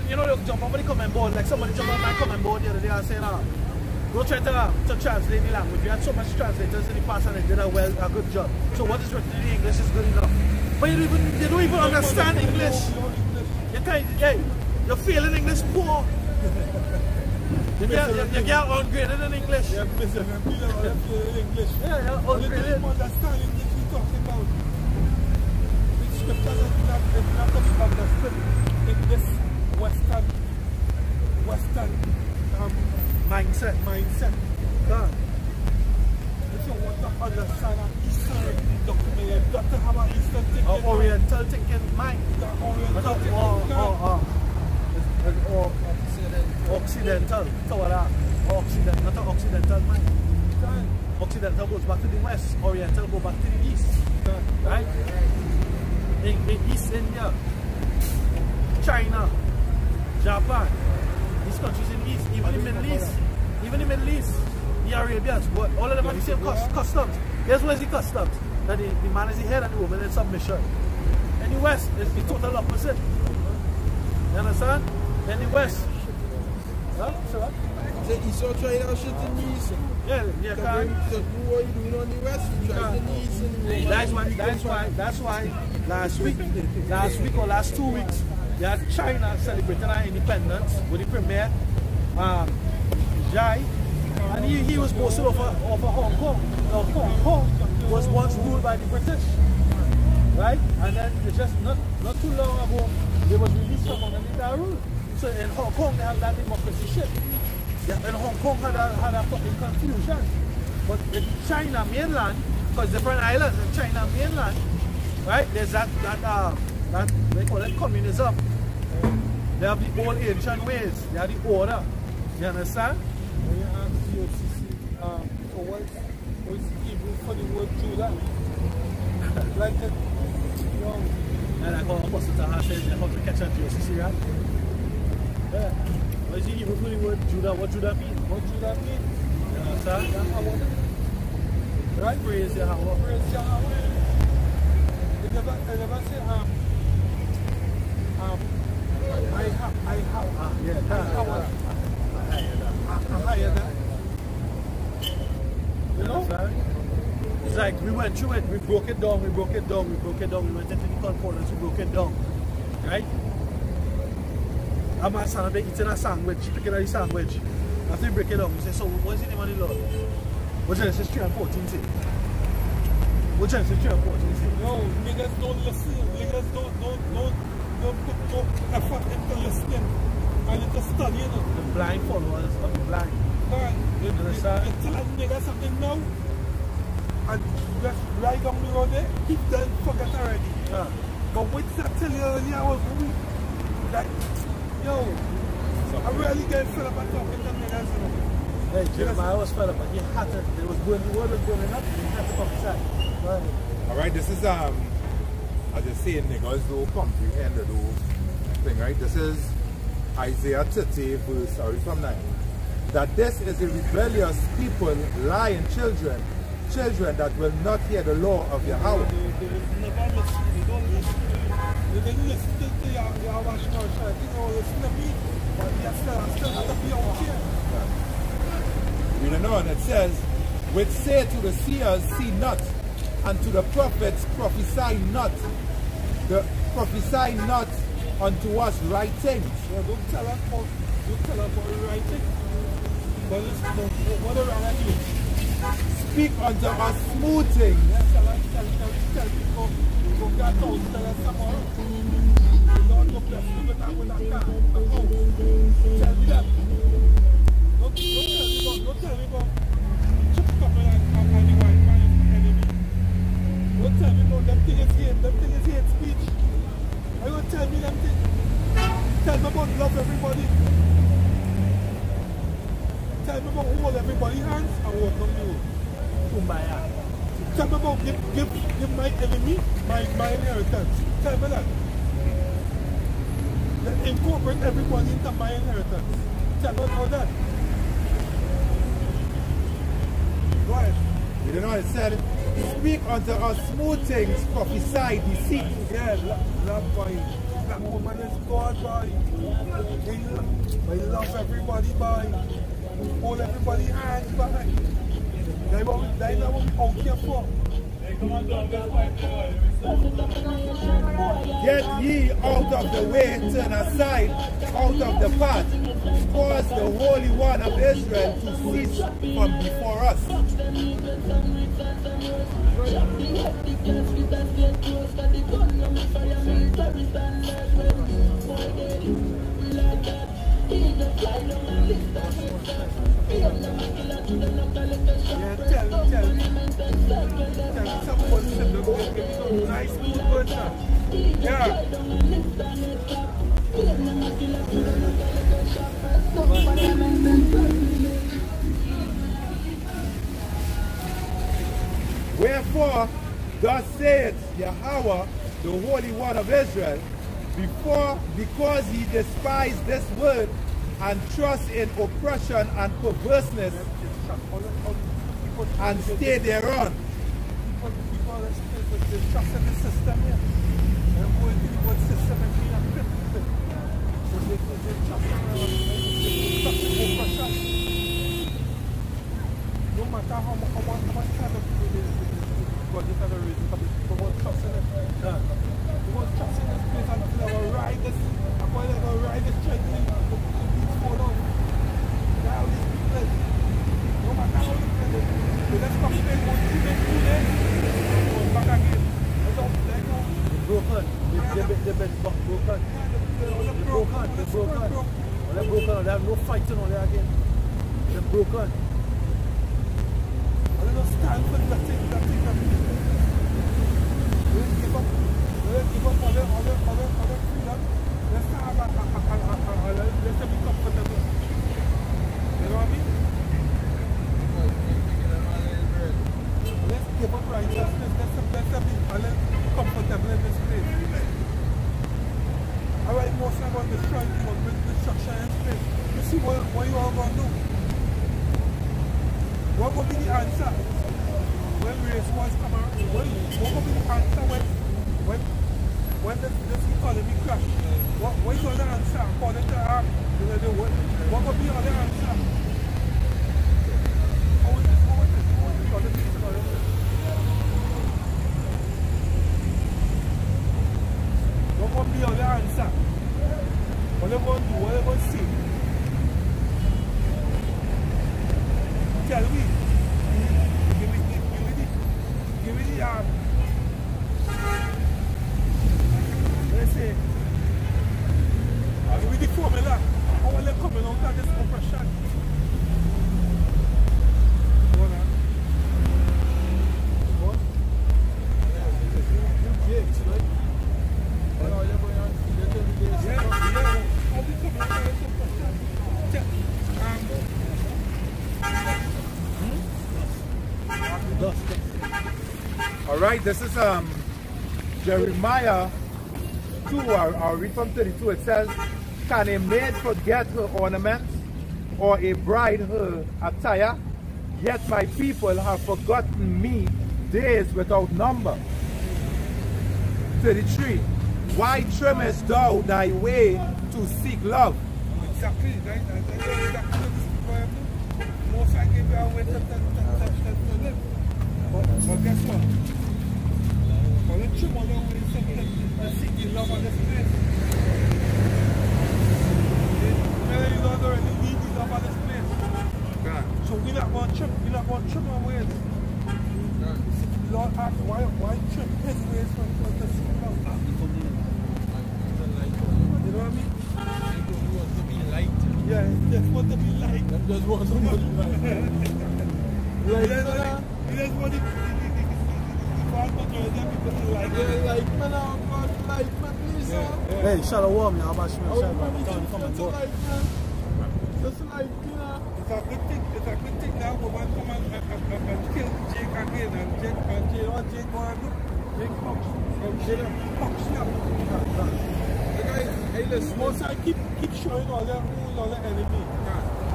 you know, you jump over the comment board, like somebody jumped on my comment board the other day and saying, go try to translate the language. You had so much translators in the past and they did a good job. So what is written in the English is good enough. But you don't even understand English. You're feeling English poor. You get ungraded in English. Yeah, English. Yeah, ungraded. You understand English you're talking about. The scripture is not to be understood in this Western mindset. God. If you want to understand an Eastern document, you've got to have an Eastern thinking. Oriental thinking mind. Oriental thinking. Or Occidental. Occidental, not an Occidental mind. Occidental goes back to the West. Oriental goes back to the East. Right? in East India, China, Japan, these countries in the East, even the Middle East, the Arabians, but all of them have the same customs. Guess where's the customs? That the man is the head and the woman is submission. In the West, it's the total opposite. You understand? In the West. Huh? Sure. The East are trying to shit in the East. Yeah, you can. So what are you doing on the West? You try in the East. That's why last week or last 2 weeks, they had China celebrating our independence with the premier, Jai, and he was posted over Hong Kong. Now Hong Kong was once ruled by the British, right? And then it's just not too long ago they was released from underneath that rule. So in Hong Kong they have that democracy shit. Yeah, and Hong Kong had a fucking confusion. But in China mainland, because different islands in China mainland, right? There's that they call it communism. They have the old ancient ways. They have the order. You understand? When you ask the OCC, so what's Hebrew for the word Judah? Like that, you know. And I call Apostle Taha says they have to catch up to OCC, right? Yeah. What is the Hebrew for the word Judah? What Judah mean? What Judah mean? You understand? Yahweh. Right? Praise Yahweh. Praise Yahweh. They never say, You know? It's like we went through it, we broke it down, we went into the concordance, we broke it down. Right? I'm eating a sandwich, picking a sandwich. After we break it down, we say, so what's the name of the Lord? What Genesis 3 and 14 say? What Genesis 3 and 14 say? no, niggas don't listen. Niggas don't put effort into listening and into studying it. The blind followers of the blind. Man, you understand? tell a nigga something now and just right down the road there, he done forget already. Yeah. But what I tell you earlier, I was like, yo, I really get fed up at talking to niggas. Hey, Jeremiah was fed up, but he had to, the word was going up, he had to come inside. Right. Alright, this is as I say, niggas don't comprehend the whole thing, right? This is Isaiah 30 verse from 9. That this is a rebellious people, lying children that will not hear the law of Yahweh. They never listen, they don't listen. They didn't listen to Yahweh Shemar. They don't listen to me, but they still have to be out here. Reading on, it says, which say to the seers, see not, and to the prophets, prophesy not. Prophesy not unto us right things. Yeah, don't tell us about the right thing. But listen, what the right thing? Speak unto us smooth things. Yeah, tell people, go get out, tell us tomorrow. The Lord will bless you with that car. Tell me that. Don't tell me about chip couple and the white man enemy. Don't tell me about them thing is hate speech. Are you going to tell me them things? Tell me about love everybody. Tell me about hold everybody hands and walk on you. Kumbaya. Tell me about give my enemy my inheritance. Tell me that. Then incorporate everybody into my inheritance. Tell me about that. Go ahead. You know what it said? Speak unto us smooth things, prophesy deceit. Yeah, love boy. That woman is God, boy. They love everybody, boy. Hold everybody hands, boy. They know what we out here for. Get ye out of the way, turn aside, out of the path. Cause the Holy One of Israel to cease from before us. Yeah, tell me someone said they're going to give me some nice good words now. Yeah. Wherefore, thus saith Yahweh, the Holy One of Israel, because he despised this word and trust in oppression and perverseness and stay thereon. People they trust in the system here. They're going to the word system and being a fit. So they trust in oppression. No matter how much kind of God is going to raise it, people won't trust in it. They won't trust in this place until they will ride this. I'm going to ride this train to these fall off. That's how these people is. No matter how they play it. So let's come play 1 2 days. Going back again. Let's all play now. Broken. They've been broken. They're broken. They have no fighting on there again. They're broken. I don't stand for nothing. Let's give up other freedom. Let's be comfortable. You know what I mean? Let's give up righteousness. Let's be comfortable in this place. Alright, most of them destroy people with destruction in space. You see what you all going to do? What will be the answer when race wars come around? What will be the answer when this economy crash? What is the answer according to what will be the answer? How is this? What will be the answer? What are they going to do? What are they going to say? Tell me. Give me the let's say, give me the formula. How are they coming out of this oppression? Go on. What? You James, right? How are they going on? Yeah. How they coming out of this oppression? All right, this is Jeremiah 2. I'll read from 32. It says, "Can a maid forget her ornaments, or a bride her attire? Yet my people have forgotten me days without number." 33. "Why trimmest thou thy way to seek love?" Exactly, right? That's exactly what this people do. Most I give you a way to live. But guess what? For the trim on the way to seek the love of this place. You don't already need the love of this place. So we're not going to trim our ways. The Lord asked, why trim his ways for to seek love? You know what I mean? They want to be light. Yeah, they just want to be light. They just want to be light. He just want to Hey, shalom, yeah, about just like, you know, it's a good thing now. Woman come and kill Jake again, and Jake going to Jake Fox now. Hey, listen, most I keep showing all the enemy.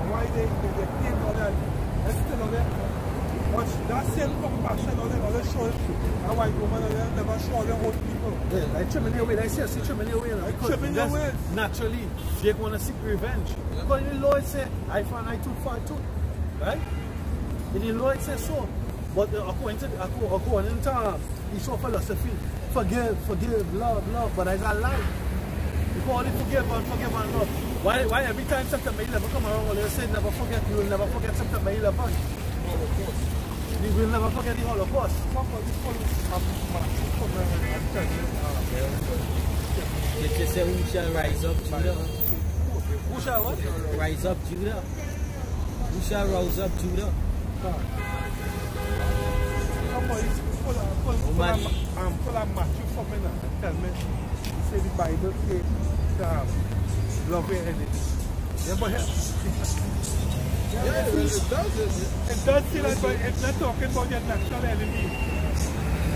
Why they kill all that? That's still all that. But that same compassion all they show it. That white woman never show their own people. Yeah, like trimming away, like seriously trimming away. Trimming away. Naturally, they want to seek revenge. Because the Lord said, "I for an eye, tooth for a tooth." Right? And the Lord says so. But according to his own philosophy, forgive, love. But that's a lie. You call it forgive and love. Why every time September 11 come around, they say never forget, you will never forget September 11. We will never forget the Holocaust. Did you say who shall rise up, Judah? Who shall what? Rise up, Judah. Who shall rise up, Judah? Pull a Matthew for me and tell me, say the Bible says, love your enemies. Yeah, but yeah, it does. It does say that, but it's not talking about your natural enemy.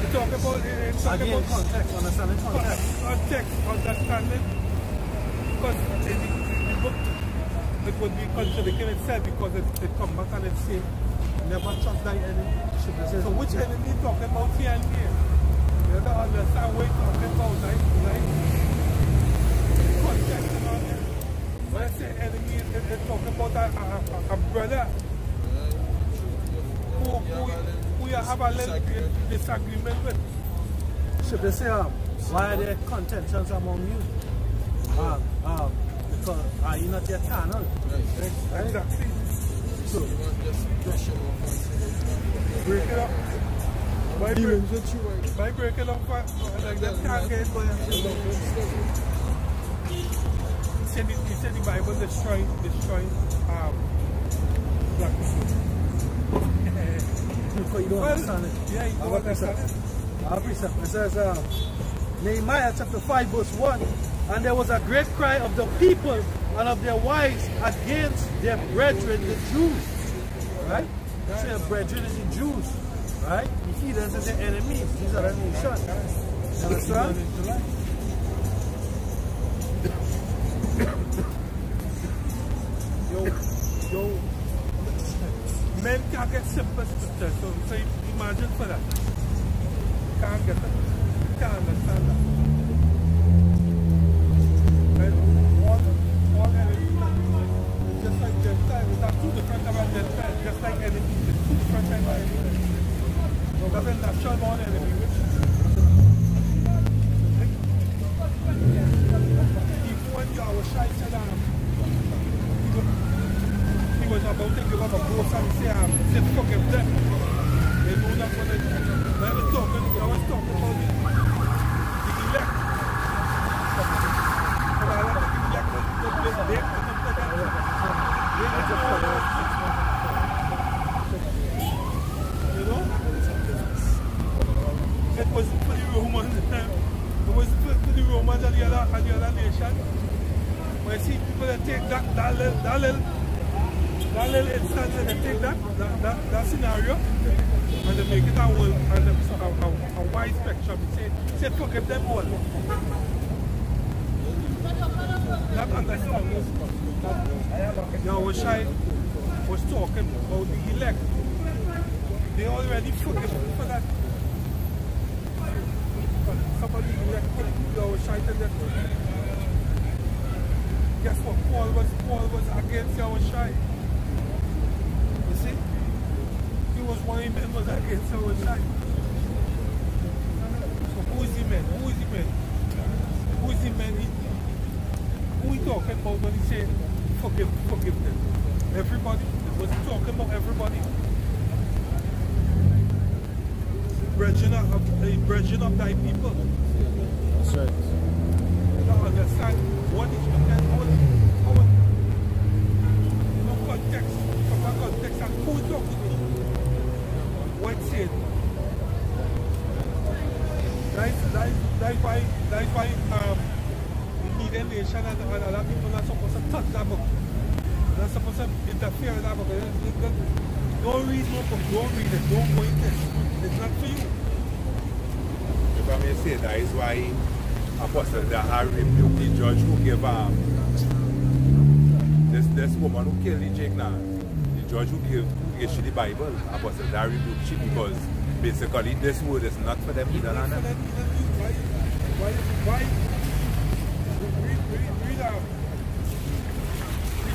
It's talk about Again, context, understanding context. Understanding. Because in the book, it would be contradicting itself because it come back and it say, never trust thy enemy. So which enemy talking about here and here? You don't understand what you're talking about, right? Context and all that. When I say enemy, it's talking about a brother who you have a little disagreement with. Should they say, why are there contentions among you? Because you're not yet carnal. Exactly. So, break it up. By breaking up, like that can't get going. He said the Bible destroying black people. because you don't understand it. Yeah, you don't understand it. It says, Nehemiah chapter 5 verse 1, and there was a great cry of the people and of their wives against their brethren, the Jews. Right? Say brethren is the Jews. Right? The heathens are the enemies. These are the nations. You understand? Yo, men can't get simple scripture, so imagine for that. Can't get it. Can't understand that. And one enemy, just like Gentiles, it's not two different about Gentiles, just like enemies, it's two different types of enemies. That's a natural born enemy, even when Yahweh Shai said he was about to give up a ghost and say forgive them. They know not what they do. I was talking about the elect. But I don't think the elect was big to come to that. You know? It was for the Romans. It was for the Romans and the other nation. But I see people that take that little instance and they take that scenario and they make it a wide spectrum. Say forgive them all. Not understand. Yahweh Shai was talking about the elect. They already forgive for that. Somebody elected Yahweh Shai to that. Guess what? Paul was against Yahweh Shai. You see? He was one of the men was against Yahweh Shai. So who is the man? Who is the man? Who is the man? Who he talking about when he said forgive them? Everybody? Was he talking about everybody? Brethren of thy people. That's right. You don't understand what is the context. From that context, and who is talking to you? What said? That's why the heathen nation and other people are supposed to touch that book. They're supposed to interfere in that book. Don't read no book, don't read it, don't go into it. It's not for you. If I may say, that is why Apostle Daha rebuked the judge who gave this woman who killed the Jake now. The judge who issued the Bible, Apostle Daha rebuked she because basically this word is not for them either. Why? Read out.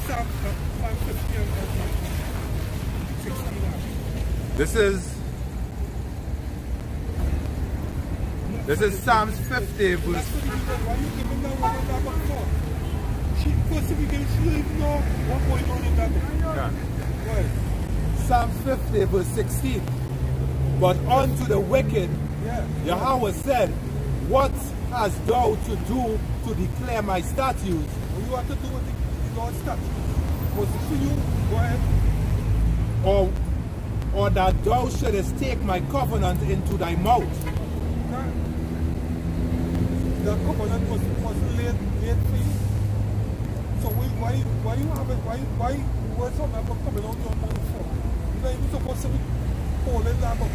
Psalm 50 and 16. This is Psalms 50 verse. Why you giving that woman that book for? She possibly she don't even know what's going on in that book. Yeah. Right. Psalms 50 verse 16. But unto the wicked, Yahweh said, what hast thou to do to declare my statutes? What you have to do with the Lord's statutes? Was it for you? Go ahead. Or that thou shouldest take my covenant into thy mouth. The covenant was laid for you. So why you have it? Why was some of them coming out your mouth for? You're not even supposed to be holding that book.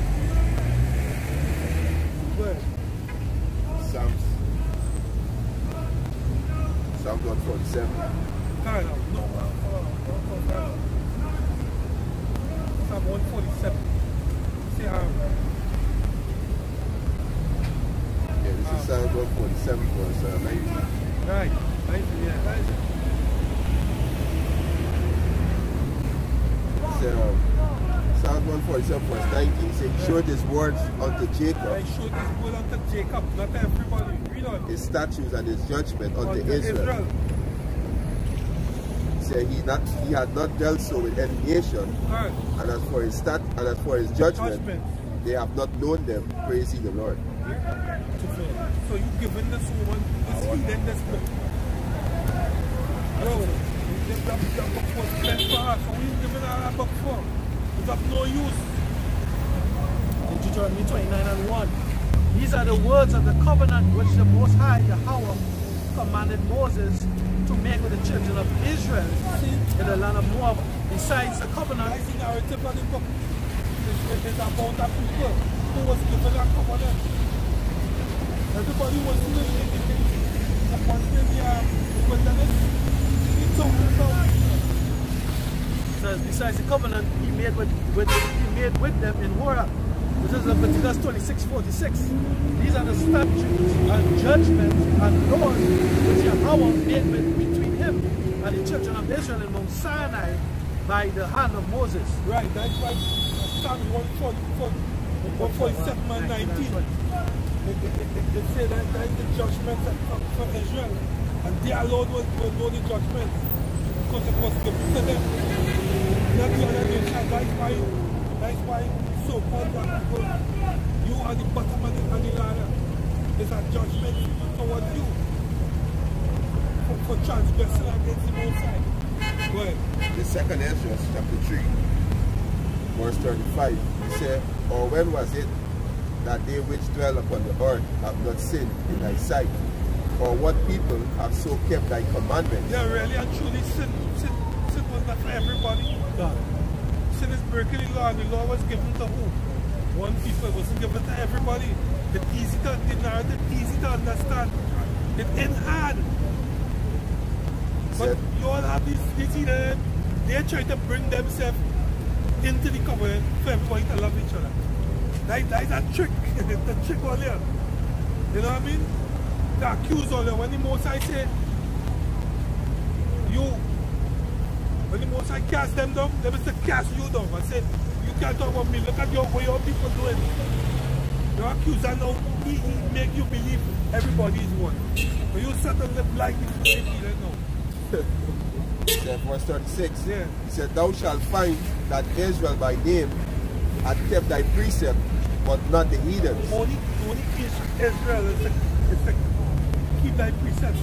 Psalms 147. Kind of. No, Psalm 147. See how. Yeah, this is Psalm 147 verse 19. Right. Yeah. Psalm 147 verse 19 says, he showed his words unto Jacob. I showed his word unto Jacob, not everybody. Read on. His statutes and his judgment unto Israel. He said he had not dealt so with any nation. Right. And as for his judgment, they have not known them. Praise ye the Lord. So you giving this woman this heathen this book. Bro, that book was meant for her. So what are you giving her that book for? It's of no use. Deuteronomy 29:1. These are the words of the covenant which the Most High, Yahweh, commanded Moses to make with the children of Israel in the land of Moab. Besides the covenant, I see narrative of the book. It's about that people who was given that covenant. Everybody was living upon the wilderness. It's talking about. says, besides the covenant he made with them in Horeb. This is Leviticus 26:46. These are the statutes and judgments and laws which Yahweh made between him and the children of Israel in Mount Sinai by the hand of Moses. Right, that's why Psalm 147 and 19. They say that is the judgment for Israel. And their Lord will know the judgment because it was given to them. Not the other nation. That's why so-called people, you are the bottom of the ladder. There's a judgment towards you for transgressing against the Most High. Go ahead. The second Ezra, chapter 3, verse 35, he said, or when was it that they which dwell upon the earth have not sinned in thy sight? Or what people have so kept thy commandments? Yeah, really and truly, sin was not for everybody. God. Sin is breaking the law, and the law was given to who? One people. It wasn't given to everybody. It's easy to easy to understand. It ain't hard. But you all have these either they're trying to bring themselves into the covenant for everybody to love each other. That is a trick. The trick on there. You know what I mean? The accuse on there. When the Most High say when the Most High cast them down, they will say cast you down. I say, you can't talk about me. Look at what your people doing. The accuser now, he make you believe everybody is one. But you sit and live like you don't know. He said, verse 36, yeah. He said, thou shalt find that Israel by name had kept thy precept, but not the heathens. Only Israel is to keep thy precepts.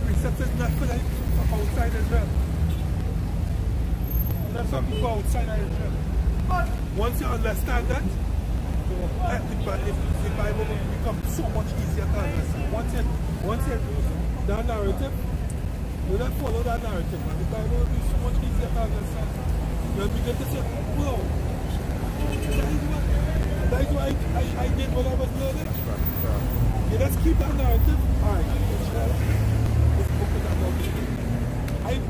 Precepts is not for outside Israel. Not some people outside Israel. Once you understand that, the Bible will become so much easier to understand. Once you that narrative, you don't follow that narrative, and the Bible will be so much easier to understand. You'll begin to say, whoa, that's why I did what I was learning. You just keep that narrative. Alright, this book is about it.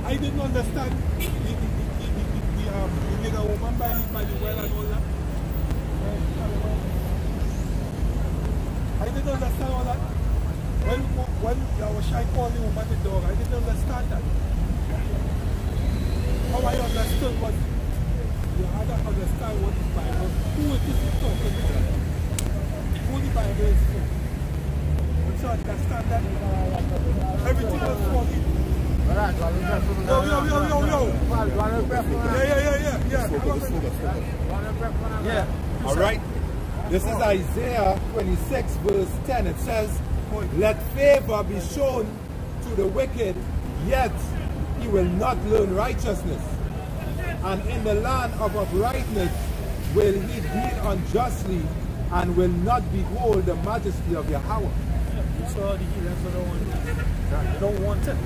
I didn't understand the nigger woman by the well and all that. I didn't understand all that. When I was shy calling the woman the dog, I didn't understand that. How I understood was you had to understand what the Bible, who it is talking about, who the Bible is for. Once you understand that, everything was falling. Yo. Yeah. All right. This is Isaiah 26 verse 10. It says, let favor be shown to the wicked, yet he will not learn righteousness. And in the land of uprightness will he deal unjustly, and will not behold the majesty of Yahweh. You saw the heat, that's what I want. They don't want it.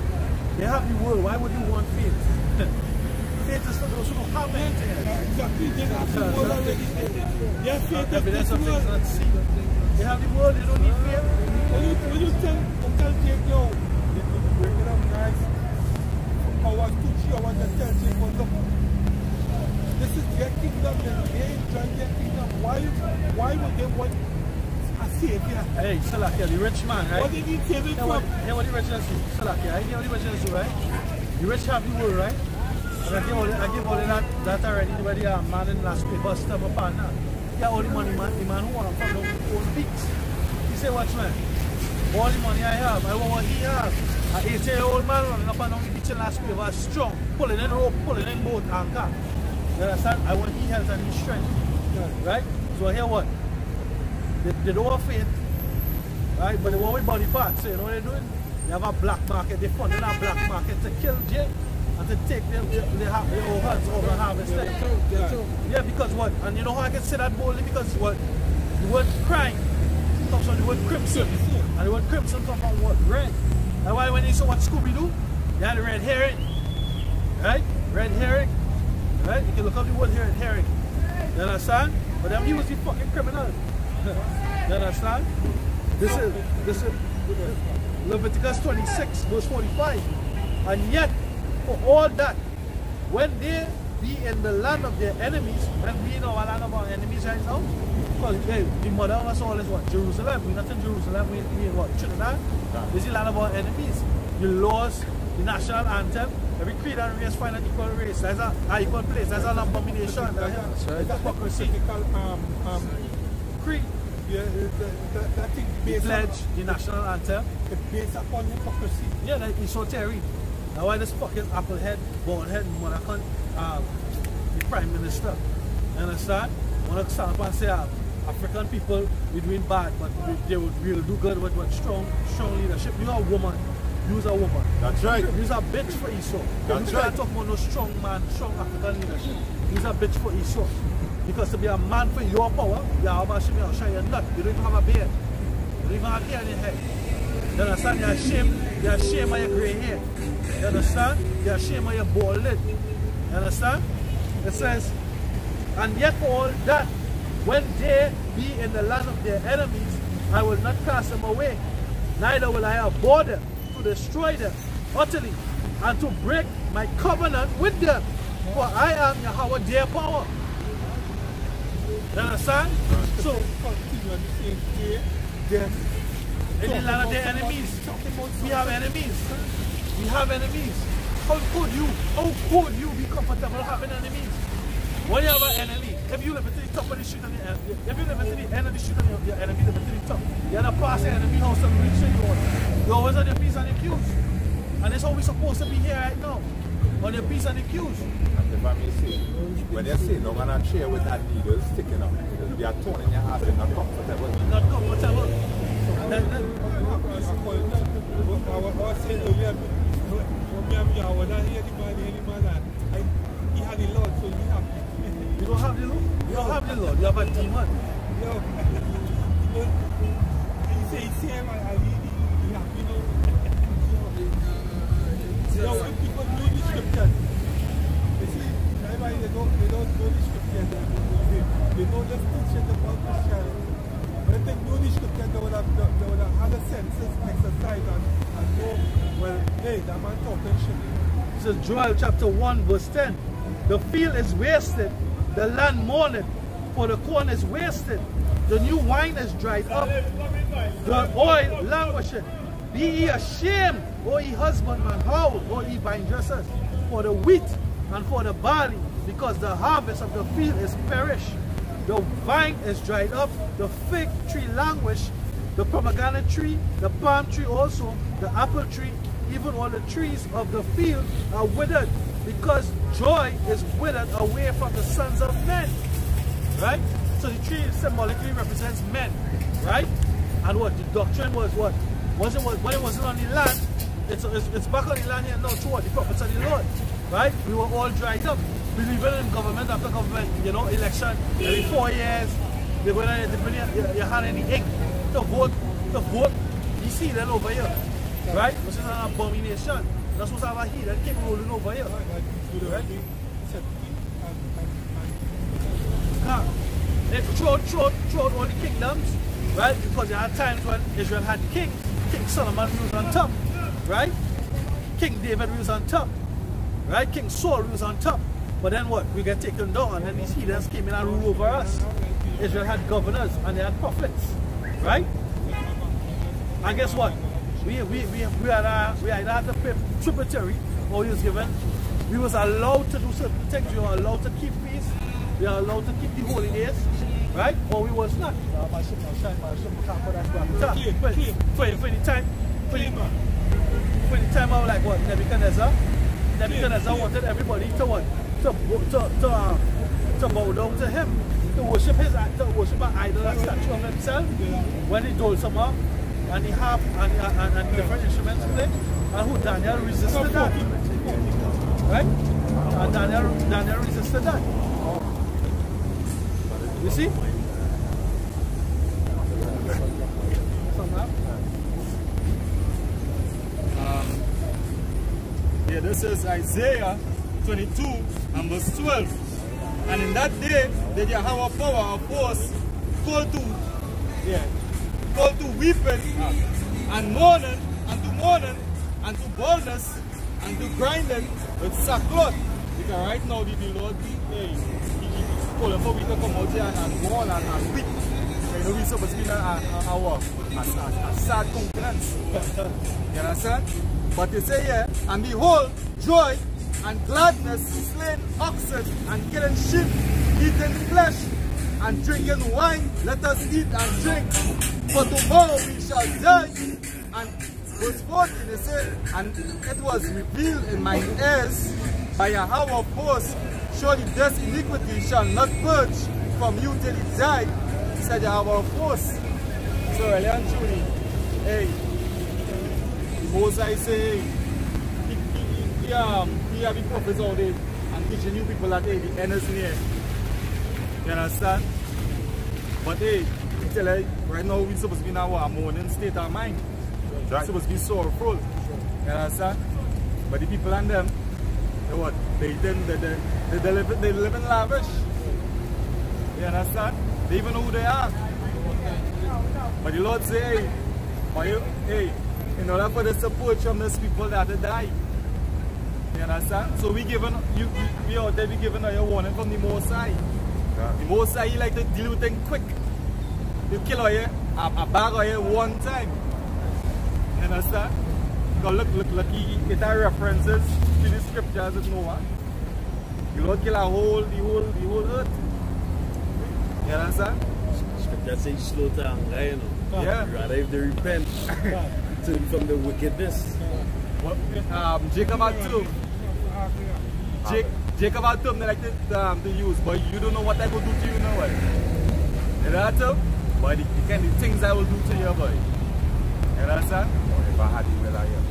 They have the word. Why would you want faith? Faith is for those who don't have anything. Exactly. They have the word already. Yes, faith is evidence of things not seen. They have the word, they don't need fear. When you tell Jake, yo, you break it up nice. For hours, 2-3 hours, and tell Jake, well, look, this is their kingdom, they enjoy their kingdom. Why would they want a savior? Hey, Salakia, the rich man, right? What did he saving from? Hear what the rich man do, Salakia, I hear what the rich man do, right? The rich have the word, right? And I give all of that already, where they are man in last paper, step up and that. Yeah, all the money, man, the man who want to follow all the beats. He say, watch man, all the money I have, I want what he has. An 18-year-old man running up and down the beach in last paper, strong, pulling in rope, pulling in boat, anchor. You understand? I want his health and his strength. Right? So here what? They don't have faith. Right? But they want with body parts. So you know what they're doing? They have a black market. They're funding a black market to kill Jake and to take their old hearts over and harvest them. Yeah, because what? And you know how I can say that boldly? Because what? The word crime comes from the word crimson. And the word crimson comes from what? Red. That's why when you saw what Scooby-Doo, they had the red herring. Right? Red herring. Right? You can look up the word herring. You understand? But then he was the fucking criminal. You understand? This is Leviticus 26, verse 45. And yet, for all that, when they be in the land of their enemies, when we in our land of our enemies right now, because hey, the mother of us all is what? Jerusalem. We're not in Jerusalem, we in what? Trinidad. This is the land of our enemies. The laws, the national anthem, every creed and race find an equal race. That's an equal place. That's an abomination. That's right. Hypocrisy. Creed. Yeah, that thing based pledge, the national anthem. It's based upon hypocrisy. Yeah, that is so terrible. Now why this fucking applehead, baldhead, motherfucker, the prime minister. You understand? Want to stand up and say African people we're doing bad, but they will do good with strong leadership. You're a woman. You're a woman. That's right. You're a bitch for Esau. That's you right. can't talk about no strong man, strong African leadership. You're a bitch for Esau. Because to be a man for your power, you're a nut. You don't even have a beard. You don't even have hair in your head. You understand? You're ashamed of your grey hair. You understand? You're ashamed of your bald lid. You understand? It says, and yet for all that, when they be in the land of their enemies, I will not cast them away, neither will I abhor them, to destroy them utterly, and to break my covenant with them. For I am Yahweh their power. You understand? So, in the land of their enemies, we have enemies. We have enemies. How could you be comfortable having enemies? When you have an enemy, if you live to the top of the street and if you live to the end of the street and your enemy live to the top, you're not passing enemy house and reach you on. You're always on your P's and your Q's. And that's how we're supposed to be here right now. On your P's and your Q's. And if I may say, when they say no man chair with that needle sticking up, they are turning your ass and not comfortable. Not comfortable. He had the Lord, so you have to. You don't have the Lord? You don't have the Lord, you have a demon. Yo, he say he's saying, he have, you know. Yo, when people know the scriptures, you see, everybody, they don't know the scriptures. They know just teaching about Christianity. But if they know the scriptures, they would have had a senses exercise and know, well, hey, that man talking shit. This is Joel chapter 1 verse 10. The field is wasted, the land mourneth, for the corn is wasted, the new wine is dried up, the oil languisheth. Be ye ashamed, O ye husbandmen, howl, O ye vine dressers, for the wheat and for the barley, because the harvest of the field is perished. The vine is dried up, the fig tree languished, the pomegranate tree, the palm tree also, the apple tree, even all the trees of the field are withered, because joy is withered away from the sons of men. Right? So the tree symbolically represents men. Right? And what? The doctrine was what? When it wasn't on the land, it's back on the land here now toward the prophets of the Lord. Right? We were all dried up. Believing in government after government, you know, election, every 4 years, they're going to put your hand in the ink to vote. You see that over here. Right? Which is an abomination. That's what's over here. That keep rolling over here. Right? throughout all the kingdoms, right? Because there are times when Israel had king. King Solomon was on top, right? King David was on top, right? King Saul was on top. But then what? We get taken down, and then these heathens came in and ruled over us. Israel had governors and they had prophets, right? And guess what? We either had to pay tributary, or we was allowed to do certain things. We were allowed to keep feasts. We are allowed to keep the holy days, right? Or we was not. For the time of like what? Nebuchadnezzar wanted everybody to what? To bow down to him, to worship an idol, a statue of himself. When he told someone, and the harp and different instruments play, and who Daniel resisted that, right? And Daniel resisted that. You see? Yeah, this is Isaiah 22 and verse 12. And in that day, they shall have a power of force, called to weeping and mourning, and to baldness, and to grinding with sackcloth. Because right now, the Lord, he calling for people to come out here and mourn and weep. You know, we're supposed to be a sad countenance. You understand? But they say here, and behold, joy and gladness, slain oxen and killing sheep, eating flesh and drinking wine. Let us eat and drink, for tomorrow we shall die. And verse 14, they say, and it was revealed in my ears by a hour of force, surely this iniquity shall not purge from you till it die, said the hour of force. So really and truly, hey, Moses say, he have the prophets all day and teaching you people that hey, the end is near. You understand? But hey, I tell you, right now we're supposed to be in our mourning state of mind. We're supposed to be sorrowful. You understand? But the people and them, they what? They live in lavish. You understand? They even know who they are. But the Lord say, hey, in order for the support from these people that they die. You understand? So we out there, we giving a warning from the Most High. Yeah. The Most High, he like to deal with things quick. You kill a bag of here one time. You understand? Because look, it are references to the scriptures of Noah. The Lord kill the whole earth. You understand? Scripture says slow to anger, you know. Yeah. Rather if they repent from the wickedness. Jacob had two. Jacob had two they like to use, but you don't know what I will do to you now. You know that too? But the kind of things I will do to you, boy. You understand? If I had you, well, I am.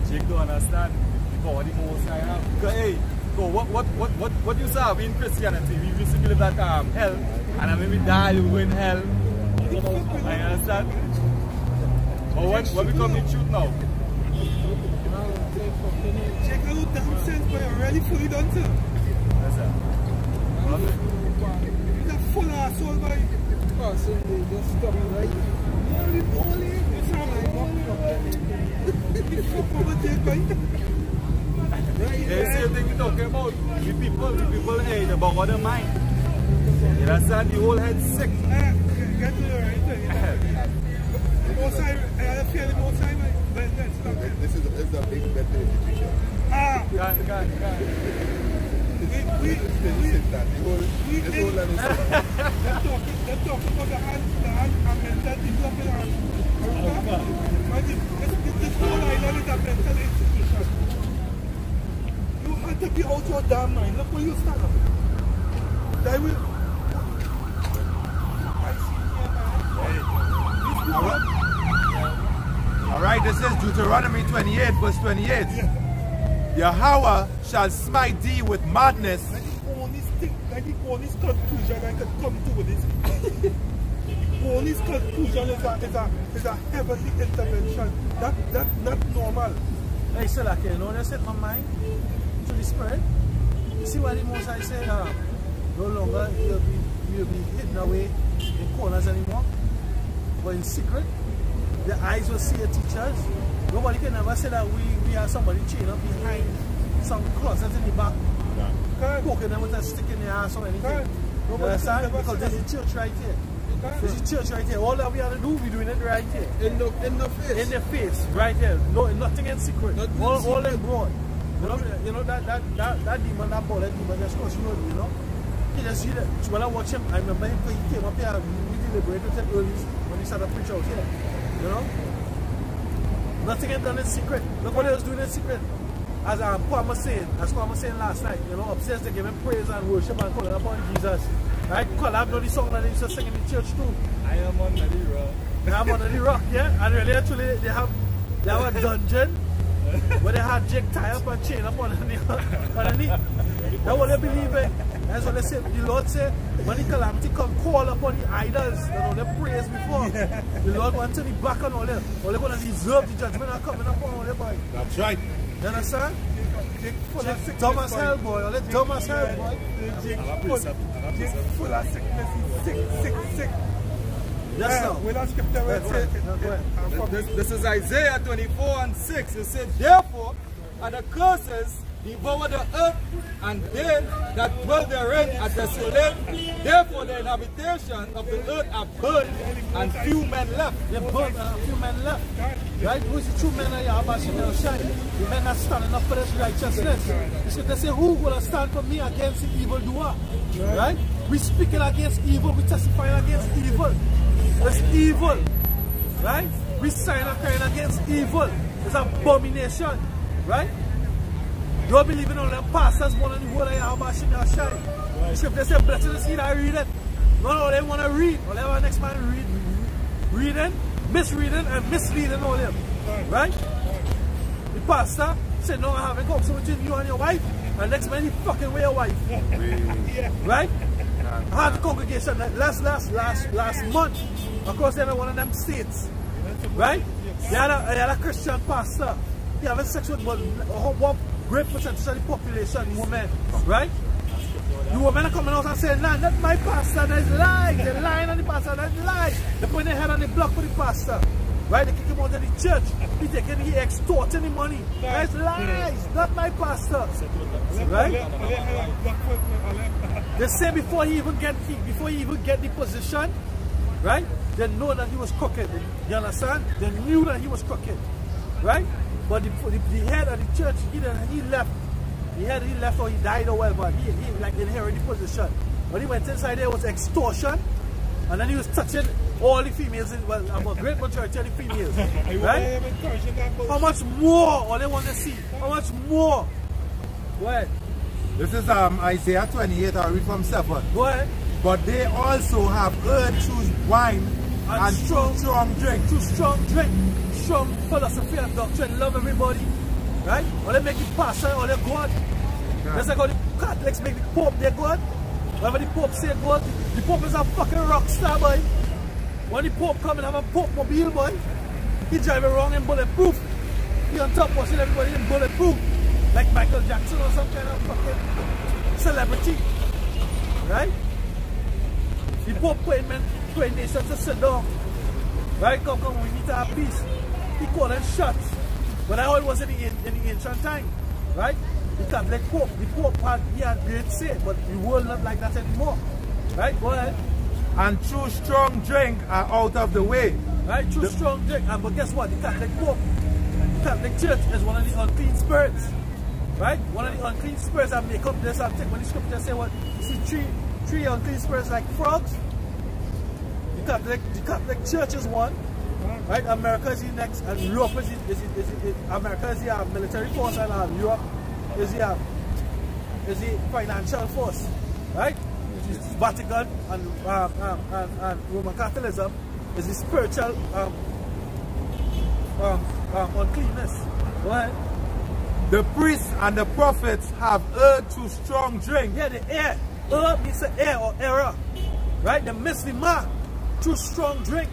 Jake don't understand because the most I have. Because hey, so what you say in Christianity, we used to believe that hell, and when we die, we go in hell. I understand? But what become the truth now? Check out damn sense, but you're really fully done, sir. Yes, sir. He's a full asshole, boy. Oh, so they just stop me, right? Only, it's all right, the fuck over there, boy. The same thing we're talking about. The people hate about what they mind. You understand? The whole head sick. Get to the right thing. Outside, I had a feeling outside, but let's stop it. This is a big better education. They're talking about the hand and mental development. This whole island is a mental institution. You have to be out your damn mind. Look where you stand up. They will. Alright, this is Deuteronomy 28, verse 28. Yeah. Yahweh shall smite thee with madness. The only conclusion I can come to with this. The only conclusion is a heavenly intervention. That's not normal. I said like, you know, I set my mind to the Spirit. You see what the Most High said? No longer you'll be hidden away in corners anymore. But in secret, the eyes will see the teachers. Nobody can ever say that we have somebody chained up behind some closets in the back, poking them with a stick in the ass or anything. You understand? Because there's a church right here. There's a church right here. All that we have to do, we're doing it right here. In the face. In the face, right here. No, nothing in secret. All in broad. You know that demon, that bullet demon, just crossing road, you know? He just see that. When I watch him, I remember him when he came up here, we deliberated him early when he started to preach out here. You know? Nothing is done in secret. Look what he was doing in secret. As Kwame was saying last night, you know, upstairs they give him praise and worship and calling upon Jesus. Right? Collab know the song that they used to sing in the church too. I am under the rock. I am under the rock, yeah? And really actually they have a dungeon where they had Jake tie up and chain up underneath. That's what they believe in. That's what they say. The Lord said, when the calamity come, call upon the idols that all they praised before. The Lord wants to be back on all them. All they're going to deserve the judgment are coming upon all them, boy. That's right. You understand? Jake dumb as hell, boy. All they dumb as hell, boy. Jake full of sickness. He's sick. Yes, sir. When that scripture will say, This is Isaiah 24:6. It said, therefore, are the curses devour the earth, and they that dwell therein are desolate. Therefore, the habitation of the earth are burned, and few men left. They burned and a few men left. Right? Who's the true men of Yahweh shall shine? The men are standing up for this righteousness. The scripture say, who will stand for me against the evildoer? Right? We speaking against evil, we testifying against evil. It's evil. Right? We sign a crying against evil. It's an abomination. Right? You don't believe in all them pastors more than the word of Yahweh shall shine. The scripture says, blessed is he that readeth. Not all they want to read. All they want next man read. Reading, misreading, and misleading all them. Right? The pastor said, no, I have a conversation between you and your wife. And next man, he fucking with your wife. Right? I had the congregation last month across one of them states. Right? They had a Christian pastor. He having sex with one great percentage of the population, women. Right? The women are coming out and saying, nah, not my pastor, that's lies. They're lying on the pastor, that's lies. They're putting their head on the block for the pastor. Right? They kick him out of the church. He extorting the money. That's lies. Not my pastor. Right? They say before he even get the position, right? They know that he was crooked. You understand? They knew that he was crooked. Right? But the head of the church, he left. He left or he died or whatever. He like inherited the position. When he went inside, there was extortion. And then he was touching all the females, well, a great majority of the females. Right? How much more? All they want to see. How much more? Go ahead. This is Isaiah 28, I'll read from 7. Go ahead. But they also have heard choose wine and strong drink. Too strong drink. Strong philosophy and doctrine. Love everybody. Right? Or they make the pastor or they God. That's like how the Catholics make the Pope their God. Whenever the Pope say God, the Pope is a fucking rock star, boy. When the Pope come and have a Pope mobile, boy, he driving around in bulletproof. He on top watching everybody in bulletproof. Like Michael Jackson or some kind of fucking celebrity. Right? The Pope putting nations to sit down. Right? Come, we need to have peace. He called them shots. But how it was in the ancient time. Right? The Catholic Pope, he had great say, but the world not like that anymore. Right? Go ahead. And true strong drink are out of the way. Right? True strong drink. But guess what? The Catholic Pope, the Catholic Church is one of the unclean spirits. Right? One of the unclean spirits that make up this thing. When the scripture say what? You see three unclean spirits like frogs. The Catholic Church is one. Right? America is the next, and Europe America is the military force, and Europe is the financial force. Right? Vatican and Roman Catholicism is the spiritual uncleanness. Go ahead. The priests and the prophets have heard to strong drink. Yeah, the air. Means the air or error. Right? They miss the mark. Too strong drink.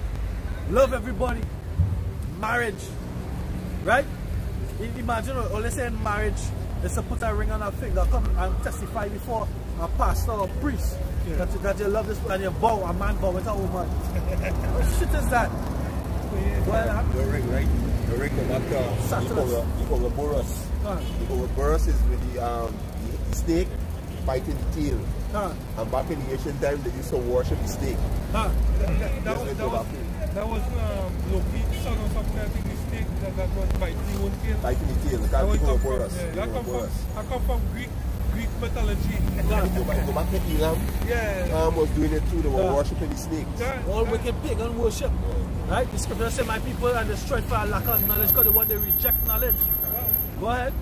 Love everybody. Marriage. Right? Imagine, or let's say in marriage, is to put a ring on our finger, come and testify before a pastor or priest. Yeah. That you love this and you bow, a man bow with a woman. What shit is that? Well, The ring, right? The ring of what you call the Boros. You call the Boros is with the snake biting the tail. And back in the ancient time, they used to worship the snake. That was Loki's son or something. I think the snake that was biting the own tail. Biting the tail. That come from Greek mythology. Go back to Elam. Yeah. Was doing it too. They were worshiping the snakes. all wicked pagan worship. Right? The scripture says my people are destroyed for a lack of knowledge because they want to reject knowledge. Go ahead.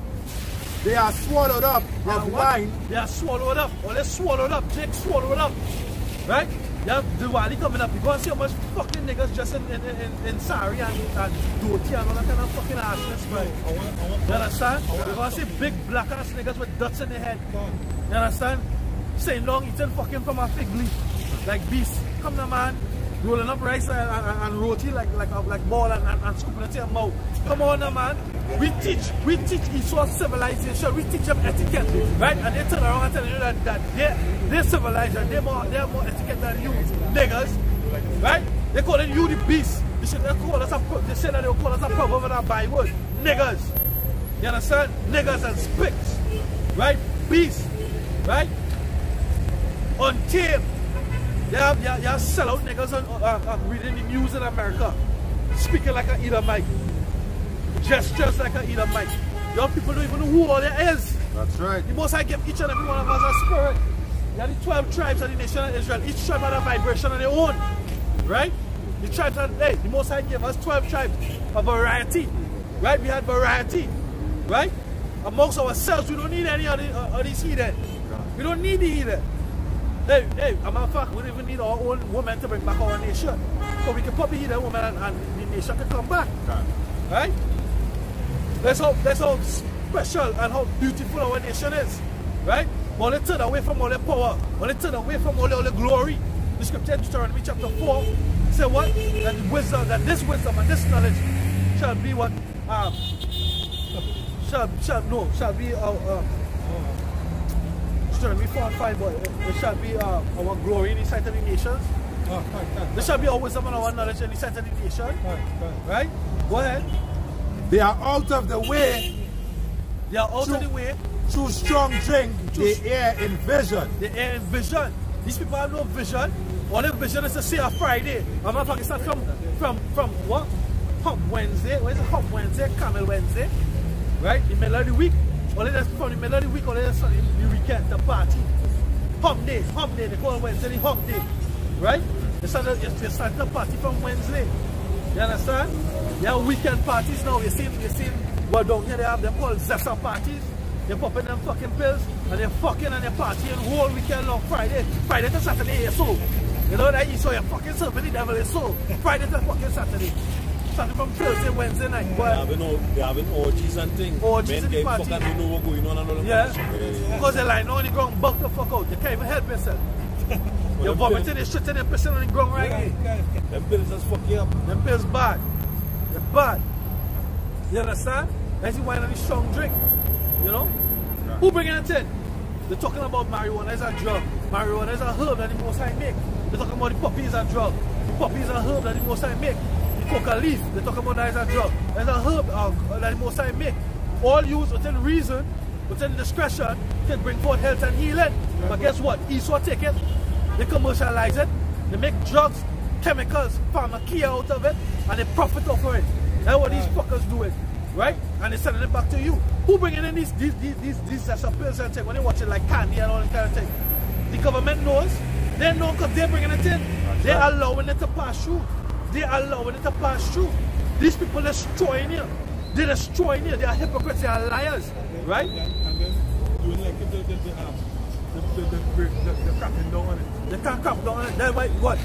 They are swallowed up of wine. They are swallowed up. Or they're swallowed up. Jake swallowed up. Right? You have Diwali coming up. You're going to see how much fucking niggas just in sari and dhoti and all that kind of fucking ashness, right? You understand? You're going to see big black ass niggas with dots in their head. You understand? Saying long eating fucking from a fig leaf. Like beasts. Come now, man. Rolling up rice and roti like ball and scooping it to your mouth. Come on now, man. We teach Esau civilization. We teach them etiquette, right? And they turn around and tell you that they're civilized and they're more etiquette than you, niggas, right? They're calling you the beast. They say that they'll call us a proverb in our Bible, niggas. You understand? Niggas and spicks, right? Beast, right? Untamed. You have sellout niggas on reading the news in America, speaking like an Edomite, gestures like an Edomite. Your people don't even know who all there is. That's right. The Most High give each and every one of us a spirit. You have the 12 tribes of the nation of Israel. Each tribe had a vibration of their own, right? The tribes had, hey, the Most High gave us 12 tribes, a variety, right? We had variety, right? Amongst ourselves, we don't need any of these heathen. We don't need the heathen. Hey, as a matter of fact, we don't even need our own women to bring back our nation. So we can probably hear the woman and the nation can come back. Right? That's how special and how beautiful our nation is. Right? When they turn away from all the power, when they turn away from all the glory, the scripture in Deuteronomy chapter 4 say what? That this wisdom and this knowledge shall be what? Shall be Deuteronomy 4 and 5, but it shall be our glory in the sight of the nations. There shall be our wisdom and our knowledge in the sight of the nation. Right? Go ahead. They are out of the way. They are out of the way. Through strong drink, they err in vision. They err in vision. These people have no vision. All their vision is to see a Friday. I'm not talking from what? Hump Wednesday. What is it? Hump Wednesday, Camel Wednesday. Right? In the middle of the week. Or they just from the middle of the week, or they just from the weekend, the party. Hump day, they call it Wednesday, the hump day. Right? They start the party from Wednesday. You understand? They have weekend parties now. You see, well down here they have them called Zessa parties. They're popping them fucking pills and they're fucking and they're partying whole weekend long. Friday to Saturday, so. You know that you saw your fucking serving the devil is so. Friday to fucking Saturday. Starting from Thursday, Wednesday night. They're having orgies and things. Orgies men in the party. Fucking don't know what's going on and all that. Yeah. Because they're lying on the ground, buck the fuck out. You can't even help yourself. You're vomiting and shitting and pissing on the ground right here. Them pills just fuck you up. Them pills bad. They're bad. You understand? That's the wine and the strong drink. You know? Yeah. Who bringing it in? They're talking about marijuana as a drug. Marijuana is a herb that the Most High make. They're talking about the poppy as a drug. The poppy is a herb that the Most High make. The coca leaf, they're talking about that as a drug. As a herb that the Most High make. All used within reason, within discretion, can bring forth health and healing. But guess what? Esau take it, they commercialize it, they make drugs, chemicals, pharmacia out of it, and they profit off of it. That's what these fuckers do it. Right? And they're sending it back to you. Who bringing in these pills and things when they watch it like candy and all that kind of thing? The government knows. They know because they're bringing it in. They're allowing it to pass through. They're allowing it to pass through. These people are destroying you. They're destroying you. They are hypocrites. They are liars. Right? And then doing like the cracking down on it. They can't crap down on it. That's why what?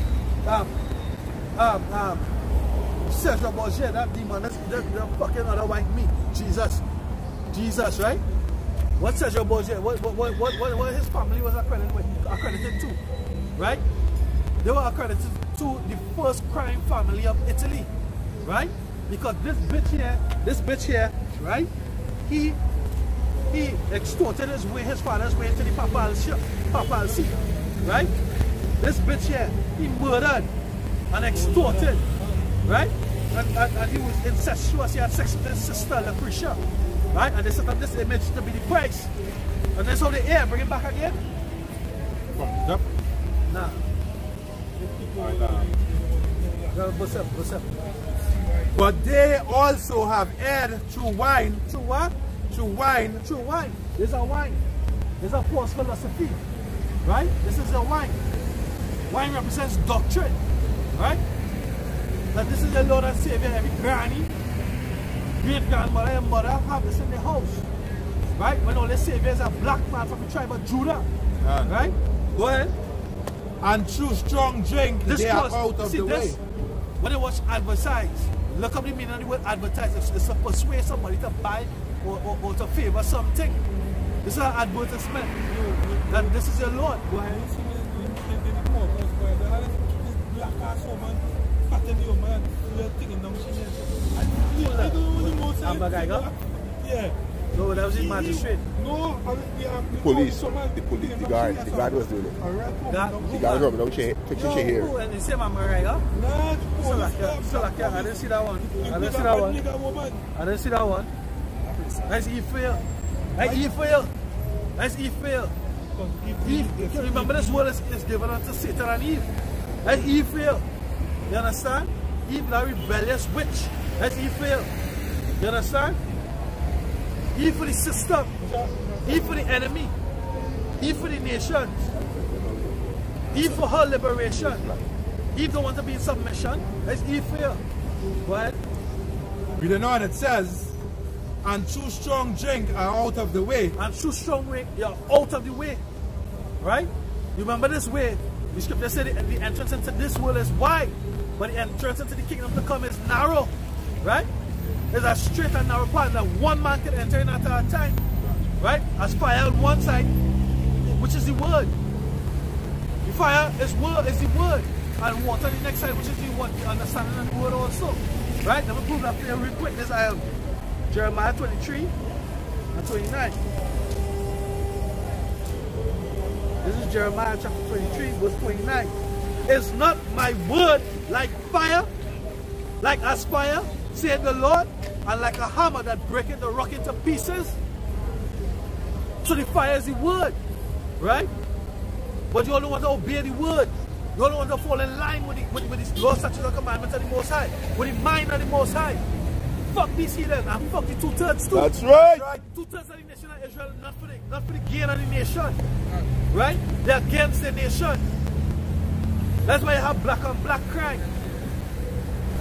Sergio Borgia, that demon, that's the fucking other white meat. Jesus, right? What Sergio Borgia, what his family was accredited to, right? They were accredited to the first crime family of Italy, right? Because this bitch here, right? He he extorted his father's way to the papal seat, right? This bitch here, he murdered and extorted, right? And he was incestuous, he had sex with his sister, Lucretia, right? And they set up this image to be the Christ. And that's how they bring him back again? Yep. Nah. What's up? But they also have erred through wine. Through what? Through wine. Through wine. There's a wine. There's a false philosophy. Right? This is a wine. Wine represents doctrine. Right? That this is the Lord and Savior. Every granny, great grandmother and mother have this in their house. Right? When all the Savior is a black man from the tribe of Judah. Right? Go ahead. And through strong drink, they are out of the way. When they watch advertise, look up the meaning of the word advertise. It's to persuade somebody to buy or to favor something. This is an advertisement. And this is your Lord. Go ahead. Yeah. No, that was his magistrate. No, the police, the guard was doing it. The guard was rubbing out fixing shit here. And they say my Mariah. I didn't see that one. I didn't see that one. That's Ephraim. That's Ephraim. Remember this word is given unto Satan and Eve. That's Ephraim. You understand? Eve, that rebellious witch. That's Ephraim. You understand? Eve for the system. Eve for the enemy. Eve for the nations. Eve for her liberation. Eve don't want to be in submission. That's Eve for you. Go ahead. We don't know what it says. And through strong drink are out of the way. And through strong drink, you're out of the way. Right? You remember this way? The scripture said the entrance into this world is wide, but the entrance into the kingdom to come is narrow. Right? There's a straight and narrow path that one man can enter in at a time. Right? As fire on one side, which is the word. The fire is the word. And water on the next side, which is the word, the understanding of the word also. Right? Let me prove that for you real quick. This I am Jeremiah 23 and 29. This is Jeremiah chapter 23, verse 29. Is not my word like fire, like as fire, saith the Lord, and like a hammer that breaketh the rock into pieces? So the fire is the word, right? But you all don't want to obey the word. You all don't want to fall in line with the law, statutes, and commandments of the Most High, with the mind of the Most High. Fuck these heathens and fuck the 2/3 too. That's right. 2/3 of the nation of Israel, not for the gain of the nation, right? They're against the nation. That's why you have black on black crime.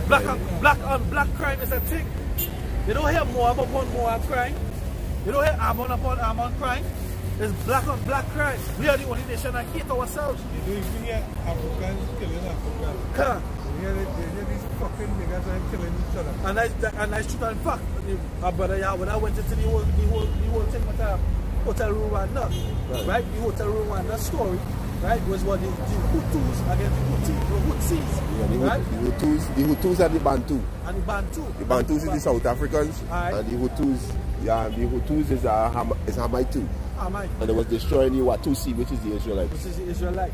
Black on black crime is a thing. You don't hear Moab upon Moab crime. You don't hear Ammon upon Ammon crime. It's black on black crime. We are the only nation that hate ourselves. You don't even hear Africans killing Africans. Huh. You hear these fucking niggas are killing each other. And that's true and fact. Our brother when I went into the whole thing with Hotel Rwanda, right? The Hotel Rwanda story, right, was what the Hutus against the Hutsis, yeah, right? The Hutus are the Bantu. And the Bantu. The Bantus is the South Africans, right. And the Hutus, is Hamite too. Hamite. And it was destroying the Watusi, which is the Israelites. Which is the Israelites.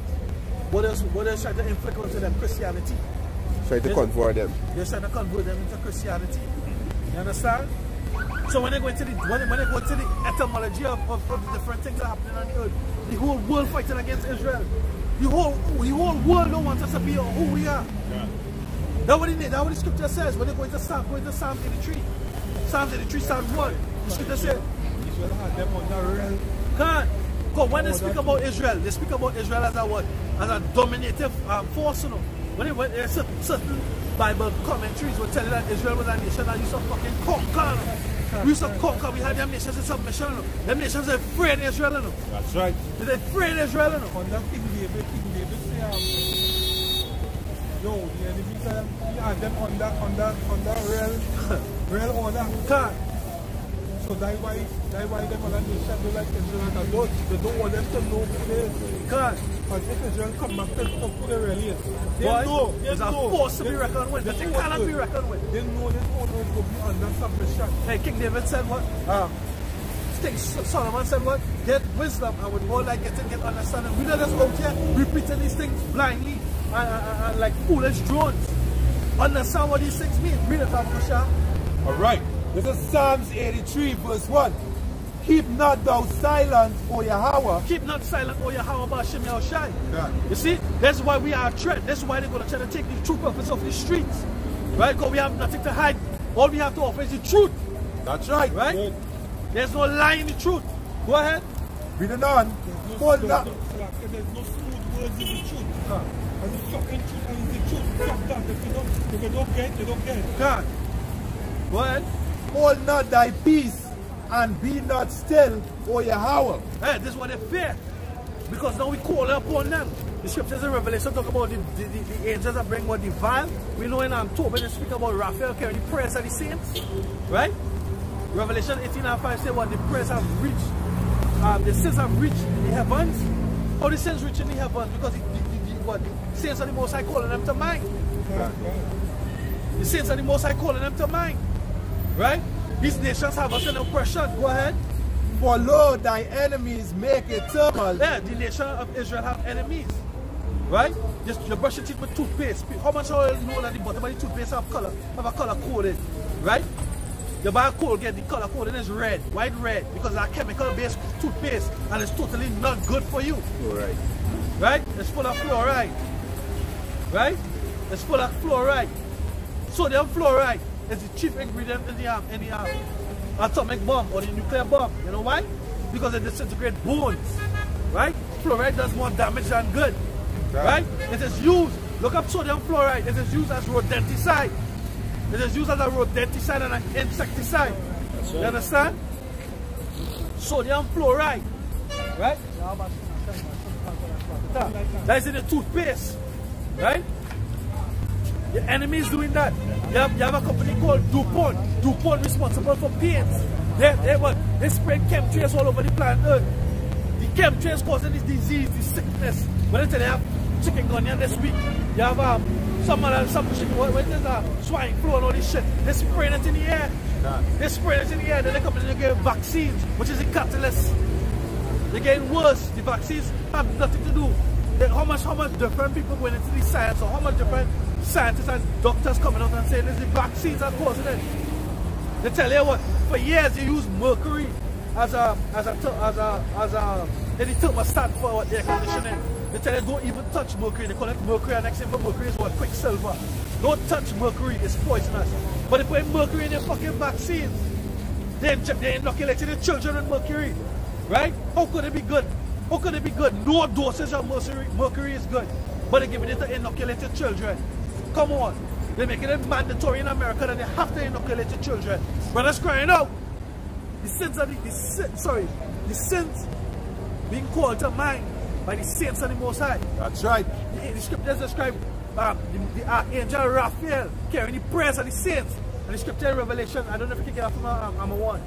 What else trying to inflict onto them? Christianity. Trying to convert them. They're trying to convert them into Christianity. You understand? So when they go into the etymology of the different things that are happening on the earth, the whole world fighting against Israel. The whole world don't want us to be who we are. Yeah. That's what the scripture says when they go into Psalm 83. Psalm 83, Psalm 1. The scripture says Israel had them on the real. Can't. Because when they speak about Israel, they speak about Israel as a what? As a dominative force, you know. When certain Bible commentaries will tell you that Israel was a nation that used to fucking conquer. We used to conquer. We had them nations in submission. You know. Them nations are afraid of Israel. You know. That's right. They're afraid of Israel. You know. On that King David say, yo, the enemy said he had them on that real order. Can't. So that's why them other nations don't like Israel. They don't want them to know who they is. Can't. But if Israel come back to who they really is, they Boy, know. There's a force to be reckoned with. They cannot be reckoned with. They know this owner will be under submission. Hey, King David said what? things. Solomon said what? Get wisdom, and with all that getting, get understanding. We don't just out here repeating these things blindly and like foolish drones. Understand what these things mean. Read it, Abakasha. Alright, this is Psalms 83 verse 1. Keep not thou silent, O Yahweh. Keep not silent, O Yahweh, Ba'ashem Yahushai. Yeah. You see, that's why we are a threat. That's why they're going to try to take the true purpose of the streets. Right? Because we have nothing to hide. All we have to offer is the truth. That's right. Right? Good. There's no lie in the truth. Go ahead. Reading on. Hold up. There's no smooth words in the truth. And the fucking truth and the truth. Fuck that. If you don't get, you don't get. God. Go ahead. Hold not thy peace and be not still, O Yahweh. Hey, this is what they fear. Because now we call upon them. The scriptures in Revelation talk about the angels that bring what the vial. We know in October they speak about Raphael carrying the prayers of the saints. Right? Revelation 18:5 says what the prayers have reached. The saints have reached the heavens. How the saints reach in the heavens? Because the saints of the Most High calling them to mind. The saints of the Most High calling them to mind. Right? These nations have us in oppression. Go ahead. For lo, thy enemies make a turmoil. Yeah, the nation of Israel have enemies. Right? Just you brush your teeth with toothpaste. How much oil you know that the bottom of the toothpaste have a color coded? Right? You buy a Colgate, the color coding is red, white red, because it's a chemical based toothpaste and it's totally not good for you. Alright. Right? It's full of fluoride. Right? It's full of fluoride. Sodium fluoride is the chief ingredient in the atomic bomb or the nuclear bomb. You know why? Because it disintegrates bones. Right? Fluoride does more damage than good. Right? It is used, look up sodium fluoride, it is used as rodenticide. It is used as a rodenticide and an insecticide. Right. You understand? Sodium fluoride. Right? That is in the toothpaste. Right? Your enemy is doing that. You have a company called DuPont. DuPont responsible for paints. They spread chemtrails all over the planet Earth. The chemtrails causing this disease, this sickness. When they have chikungunya this week, you have swine flu and all this shit. They spray it in the air. They spray it in the air. Then they come and they get vaccines, which is a catalyst. They're getting worse. The vaccines have nothing to do. How much different people going into the science, or how much different scientists and doctors coming out and saying this, the vaccines are causing it. They tell you what, for years they use mercury as a thermostat for what air conditioning. They tell you don't even touch mercury. They call it mercury, and next thing for mercury is what? Quicksilver. Don't touch mercury, it's poisonous. But they put mercury in their fucking vaccines. They inoculated the children with mercury. Right? How could it be good? How could it be good? No dosage of mercury is good. But they're giving it to inoculated children. Come on. They're making it mandatory in America that they have to inoculate the children. Brothers crying out. The sins being called to mind by the saints of the Most High. That's right. The scriptures describe the archangel Raphael carrying the prayers of the saints. And the scripture in Revelation, I don't know if you can get off from I'm a one,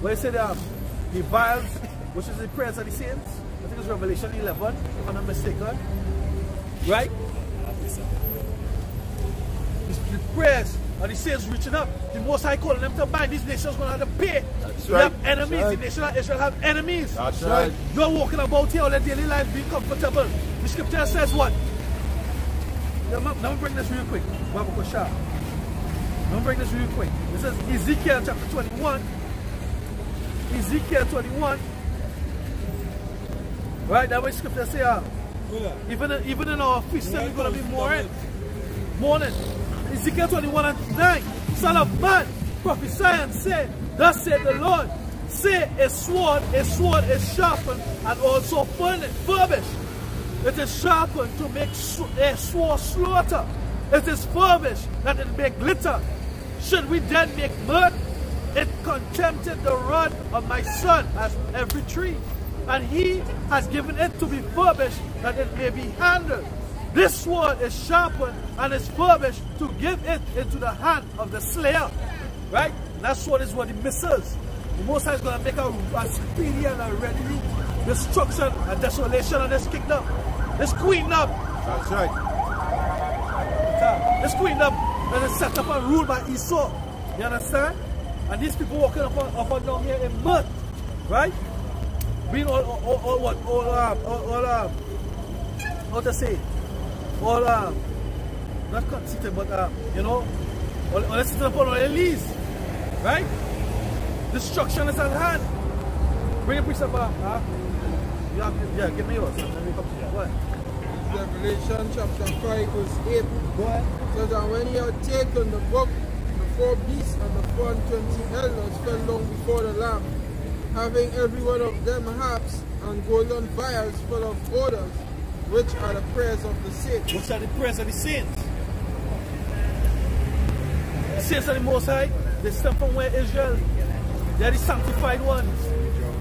where it said the vials, which is the prayers of the saints. I think it's Revelation 11, if I'm not mistaken. Right? The prayers of the saints reaching up. The Most High calling them to mind. These nations going to have to pay. That's We right. have enemies. That's right. The nation of Israel have enemies. That's right. You're walking about here, all their daily life being comfortable. The scripture says what? Let me bring this real quick. Let me bring this real quick. This is Ezekiel chapter 21. Ezekiel 21. Right, that way scripture say, even in our feast, we're going to be mourning. Ezekiel 21 and 9. Son of man, prophesy and say, thus said the Lord, say a sword is sharpened and also furbished. It is sharpened to make a sword slaughter. It is furbished that it may glitter. Should we then make mud? It contempted the rod of my son as every tree, and he has given it to be furbished that it may be handled. This sword is sharpened and is furbished to give it into the hand of the slayer. Right? And that sword is what the missiles. The Most High is going to make a speedy and a ready destruction and desolation of this kingdom. This queendom. That's right. This queendom that is set up and ruled by Esau. You understand? And these people walking up and down here in mud. Right? Being all how to say, all not conceited, but you know, all sitting upon all their leaves. Right? Destruction is at hand. Bring a priest up. Yeah, give me yours. Let me come to you. What? Revelation chapter 5 verse 8. Go ahead. Says that when he had taken the book, the 4 beasts and the 420 elders fell down before the Lamb, having every one of them harps and golden vials full of odors, which are the prayers of the saints. Which are the prayers of the saints? The saints of the Most High, they stem from where Israel. They are the sanctified ones.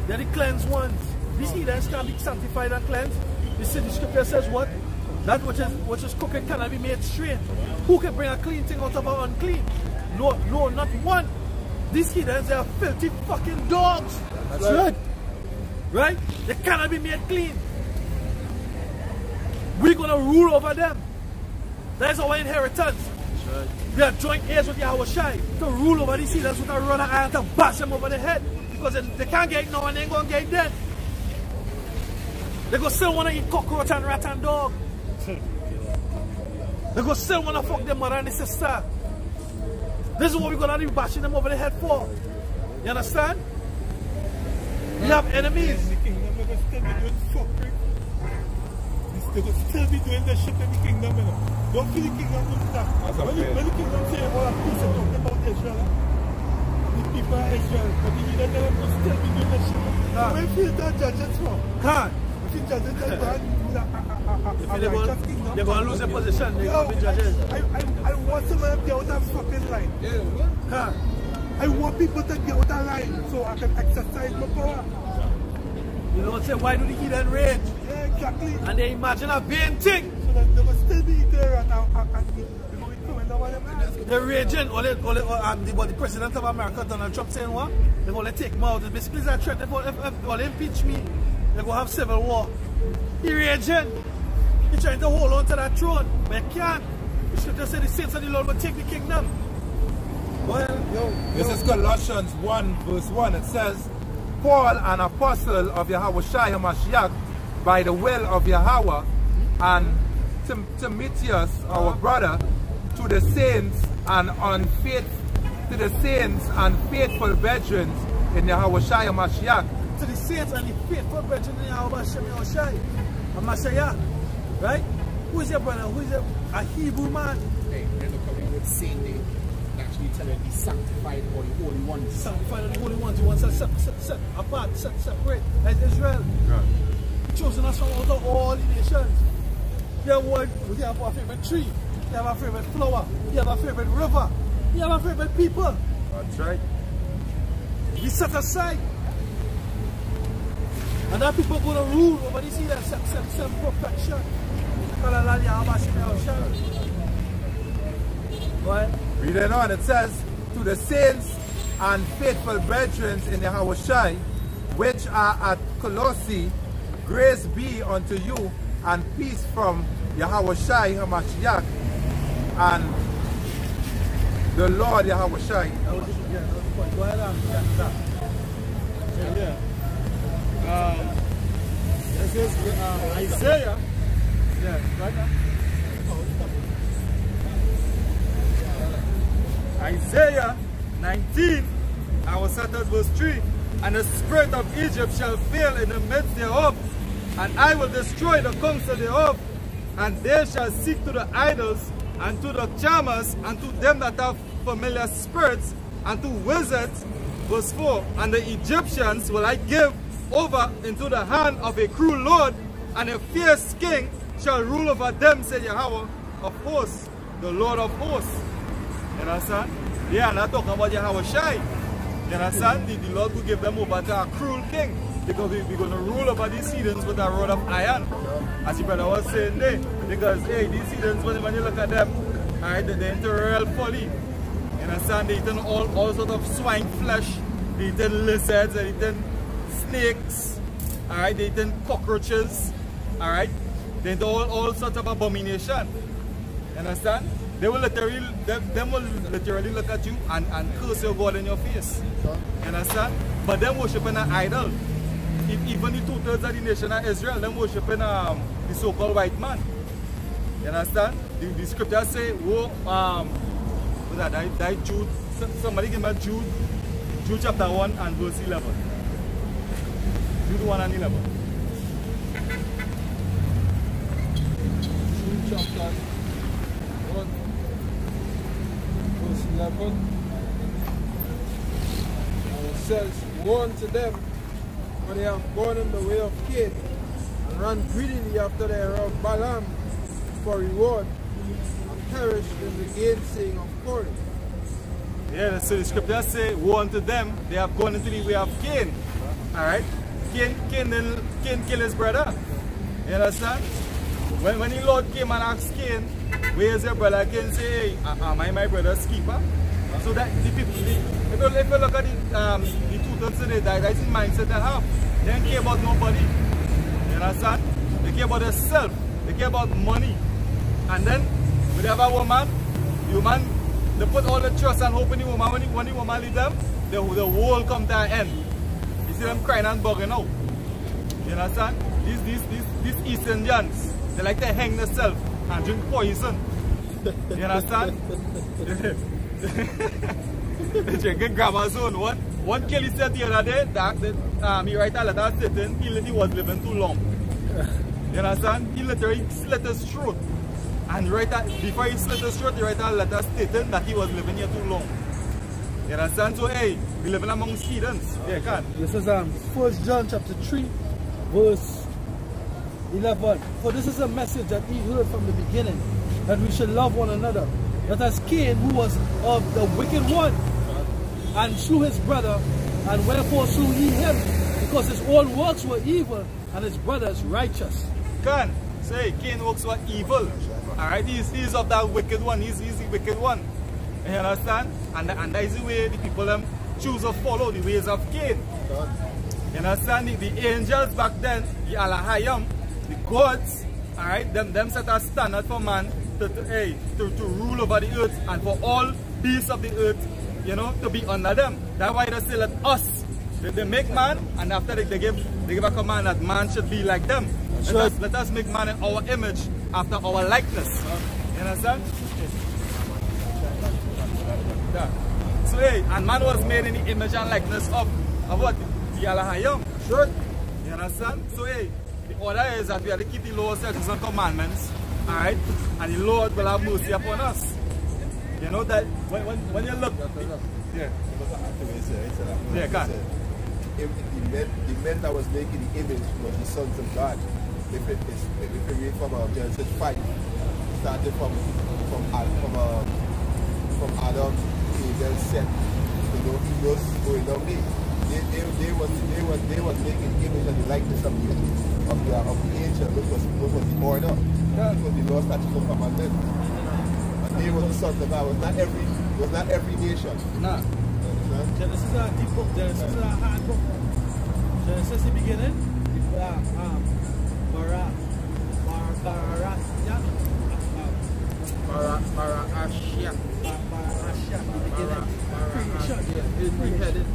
They are the cleansed ones. These heathens can't be sanctified and cleansed. You see, the scripture says what? That which is crooked cannot be made straight. Who can bring a clean thing out of an unclean? No, not one. These heathens, they are filthy fucking dogs. That's right. Right? They cannot be made clean. We're going to rule over them. That is our inheritance. Right. We are joint heirs with Yahushai to rule over these heathens with a rod of iron to bash them over the head. Because they can't get it now and they ain't going to get it then. They go still want to eat cockroach and rat and dog. They go still want to fuck their mother and their sister. This is what we're going to be bashing them over the head for. You understand? We have enemies. The kingdom will still be doing fuckery. They will still be doing the shit in the kingdom. You know. Don't feel the kingdom will stop. When the kingdom say all of peace and talking about Israel, the people of Israel, but the kingdom will still be doing the shit. When you feel that judges wrong. Can't. If you judges that God, they're going to lose their position. They're going to be judges. I want someone to get out of fucking line. Can't. I want people to get out of line so I can exercise my power. You know what I'm saying? Why do the heathen rage? Yeah, exactly. And they imagine a vain thing. So that they will still be there and they will be coming over them. They're raging. The president of America, Donald Trump, saying what? They're going to take him out. Basically, that threat. If they impeach me, they're going to have civil war. He's raging. He's trying to hold on to that throne. But he can't. The scripture said the saints of the Lord will take the kingdom. This is Colossians 1 verse 1. It says, Paul, an apostle of Yahushai HaMashiach, by the will of Yahweh, and Timotheus, our brother, to the saints and faithful brethren in Yahushai HaMashiach. To the saints and the faithful brethren in Yahushai HaMashiach. Right? Who is your brother? Who is a Hebrew man? Hey, they're not coming with saying they actually tell them be sanctified or the holy ones. Sanctified or the holy ones. You want to set apart, separate as Israel. Right. Chosen us from out of all the nations. You have a favorite tree. You have a favorite flower. You have a favorite river. You have a favorite people. That's right. We set aside. And that people are going to rule over this here self-perfection. Reading on, it says, to the saints and faithful brethren in Yahushai, which are at Colossae, grace be unto you and peace from Yahushai HaMashiach and the Lord Yahushai. This is Isaiah. Yeah, right now. Isaiah 19, I will start at verse 3. And the spirit of Egypt shall fail in the midst thereof, and I will destroy the counsel thereof, and they shall seek to the idols, and to the charmers, and to them that have familiar spirits, and to wizards. Verse 4, and the Egyptians will I give over into the hand of a cruel lord, and a fierce king shall rule over them, said Yahweh of hosts, the Lord of hosts. You understand? They are not talking about Yahushai. You understand? The Lord will give them over to a cruel king, because we're going to rule over these heathens with a rod of iron. As the brother was saying there, because hey, these heathens, when you look at them, alright, they're into real folly. You understand? They eating all sorts of swine flesh, they eating lizards, they eating snakes, alright, they eating cockroaches, alright, they eat all sorts of abomination. You understand? they will literally, them will literally look at you and curse your God in your face. You understand? But them worshiping an idol. Even the 2/3 of the nation of Israel, them worshiping the so-called white man. You understand? The scriptures say, what's that Jude, somebody give me Jude chapter 1 and verse 11. Jude 1 and 11. Jude chapter 1, verse 11. And it says, woe unto them, for they have gone in the way of Cain, and run greedily after their of Balaam for reward, and perished in the gainsaying of Korah. Yeah, so the scriptures say, woe unto them, they have gone into the way of Cain. Alright? Cain killed his brother. You understand? When the Lord came and asked Cain, where is your brother? Cain say, hey, am I my brother's keeper? So that the people, if you look at the 2/3 today, that's the mindset they have. They don't care about nobody. You understand? They care about themselves. They care about money. And then, when they have a woman, they put all the trust and hope in the woman. When the woman leave them, the world come to an end. You see them crying and bugging out. You understand? These East Indians, they like to hang themselves and drink poison. You understand? They drinking grandma's own. One Kelly said the other day that he write a letter stating he was living too long. You understand? He literally slit his throat. And before he slit his throat, he write a letter stating that he was living here too long. You understand? So hey, we living among heathens. Yeah, can. This is 1 John chapter 3, verse 11. For this is a message that we heard from the beginning, that we should love one another. That as Cain, who was of the wicked one, and slew his brother, and wherefore slew he him, because his own works were evil, and his brother's righteous. Can say Cain works were evil. Alright, he's of that wicked one, he's the wicked one. You understand? And that is the way the people choose to follow the ways of Cain. You understand? The angels back then, the Alahayam, the gods, alright, them set a standard for man to rule over the earth, and for all beasts of the earth, you know, to be under them. That's why they say let us. They make man, and after they give a command that man should be like them. Let us make man in our image, after our likeness. You understand? Yeah. So hey, and man was made in the image and likeness of what? The Alahayam. Sure. You understand? So hey, the order is that we have to keep the laws, statutes, and commandments. Alright? And the Lord will have mercy upon us. You know that when you look. Yeah. Yeah, God. The men that was making the image was the sons of God. If you read from Genesis 5, started from Adam, Abel, Seth, you know, he was going down there. They was making the image and the likeness of the angel, which was the order. That was the law, statutes, and commandments. And they were the sons of God. It was not every nation. Nah. Genesis is a deep book. Genesis is a hard book. Genesis the beginning. Barashia. Three-headed.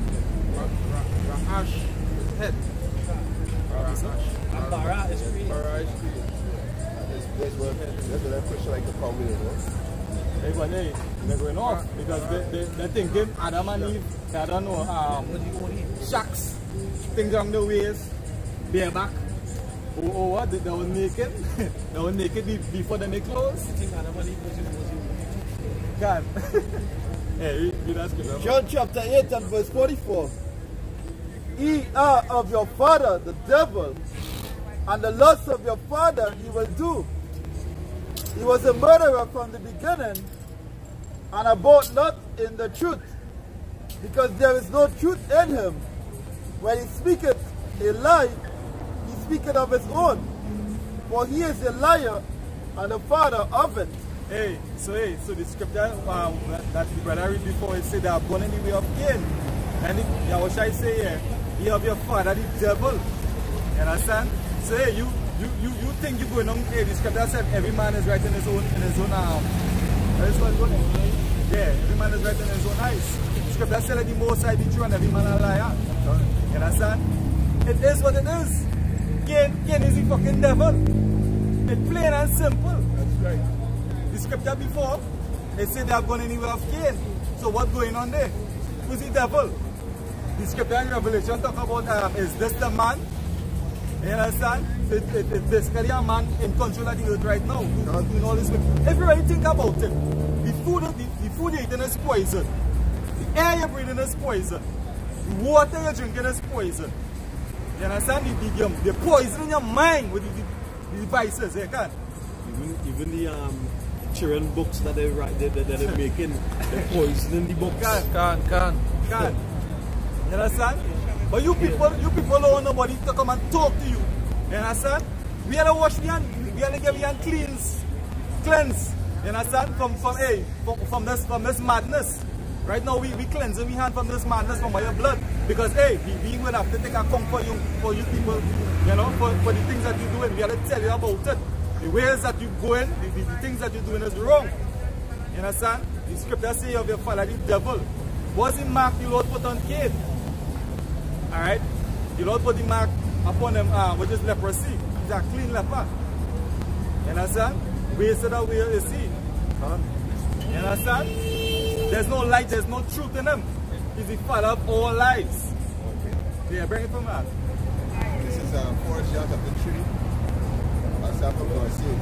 Ra'ash is head. Bara is created. Bara is created. That's what I'm pushing like the power, you know. They're going off because they're thinking Adam and Eve, I don't know, shacks, things on the waist, bareback. Or what? They were naked. They were naked before they make clothes. God. Hey, read that scripture. John chapter 8 and verse 44. Ye are of your father, the devil, and the lust of your father he will do. He was a murderer from the beginning, and abode not in the truth, because there is no truth in him. When he speaketh a lie, he speaketh of his own, for he is a liar and the father of it. Hey, so the scripture that the brother read before, it said they are born in the way of Cain. And what should I say here? You have your father, the devil. You understand? So hey, you think you're going on, hey, the scripture said every man is right in his own That is what's going on. Yeah, every man is right in his own eyes. Scripture says that the Most High be true and every man a liar. You understand? It is what it is. Cain is the fucking devil. It's plain and simple. That's right. The scripture before, they say they have gone anywhere of Cain. So what's going on there? Who's the devil? The scripture in Revelation talk about is this the man? You understand? It's basically a man in control of the earth right now. Doing all this. If you really think about it, the food you're eating is poison. The air you're breathing is poison. The water you're drinking is poison. You understand? The poison in your mind with the devices. You can't. Even the children books that they write, they're making, they're poisoning the books. Can't. You understand? But you people don't want nobody to come and talk to you. You understand? We have to wash the hand, we have to get the hand cleanse. You understand? From this madness. Right now we cleansing we hand from this madness from your blood. Because hey, we will have to take account for you people, you know, for the things that you're doing. We have to tell you about it. The ways that you're going, the things that you're doing is wrong. You understand? The scripture says of your father the devil. What's the mark the Lord put on Cain? Alright? The Lord put the mark upon him, which is leprosy. He's a clean leper. You understand? Wasted away you see. You understand? There's no light, there's no truth in him. He's the father of all lies. Yeah, bring it from that. This is 4 John chapter 3. As I'm going to say.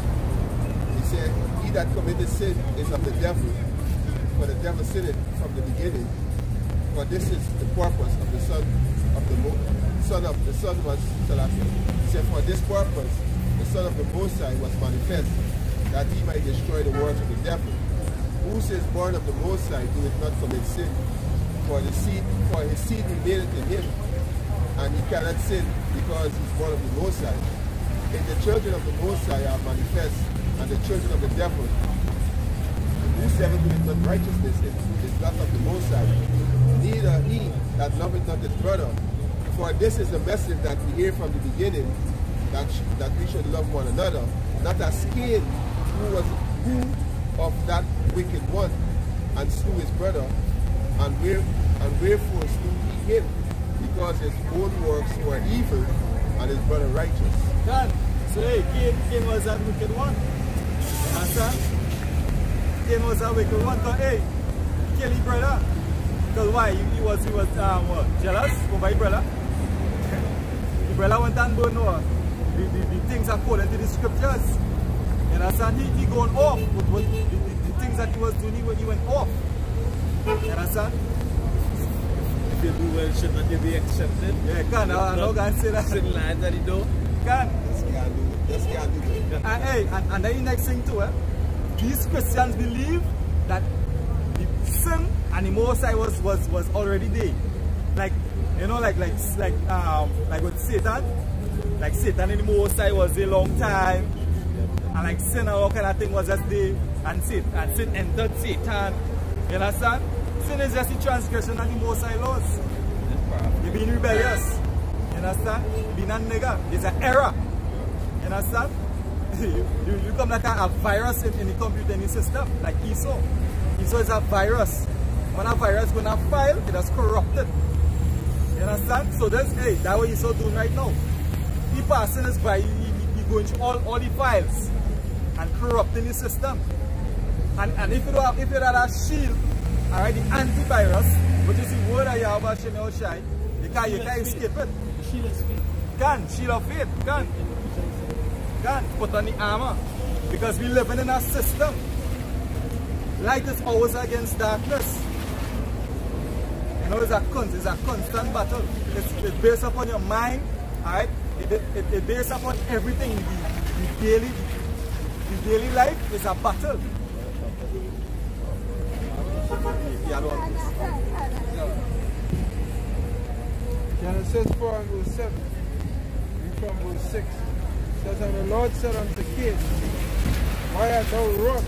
He said, he that committed sin is of the devil, for the devil sinned from the beginning. For this is the purpose of the Son was Selassie. He said, for this purpose the Son of the Most High was manifest, that he might destroy the works of the devil. Who is born of the Most High doeth not commit sin, for his seed remaineth in him, and he cannot sin because he is born of the Most High. And the children of the Most High are manifest, and the children of the devil. Whosoever doeth not righteousness is not of the Most High, neither he that loveth not his brother. For this is the message that we hear from the beginning, that we should love one another, not as Cain, who of that wicked one, and slew his brother, and wherefore slew he him, because his own works were evil, and his brother righteous. God, so hey, Cain was that wicked one. Understand? Cain was that wicked one, but hey, he killed his brother. Because why? He was what, jealous over his brother. The brother went and burned the things according to the scriptures. You understand? He going off with the things that he was doing. He went off. You understand? If you do well, should not you be accepted? Yeah, can. I'm not going to say that. Certain lines that he do. Can. Just can't do it. And hey, and then the next thing too, these Christians believe that the sin and the Most High was already there. Like, you know, like with Satan. Like Satan and the Most High was there a long time. And like sin and all kind of thing was just there. And sin entered Satan. You understand? Sin is just the transgression of the Most High laws. You're being rebellious. You understand? You're being a nigger. It's an error. You understand? you come like a virus in the computer system. Like Esau. Esau is a virus. When a virus goes on a file, it is corrupted. You understand? So that's what Esau doing right now. He passing his by, he going through all the files and corrupting the system. And if you have a shield, alright, the antivirus, which is the word of Yahweh Shem Yahushai, you can't escape it. Shield of faith. Shield of faith. Can't put on the armor. Because we living in a system. Light is always against darkness. You know, it's a constant battle. It's based upon your mind, alright? It's based upon everything. The daily life is a battle. Genesis 4 and verse 7. And from verse 6. It says, and the Lord said unto Cain, why art thou wroth?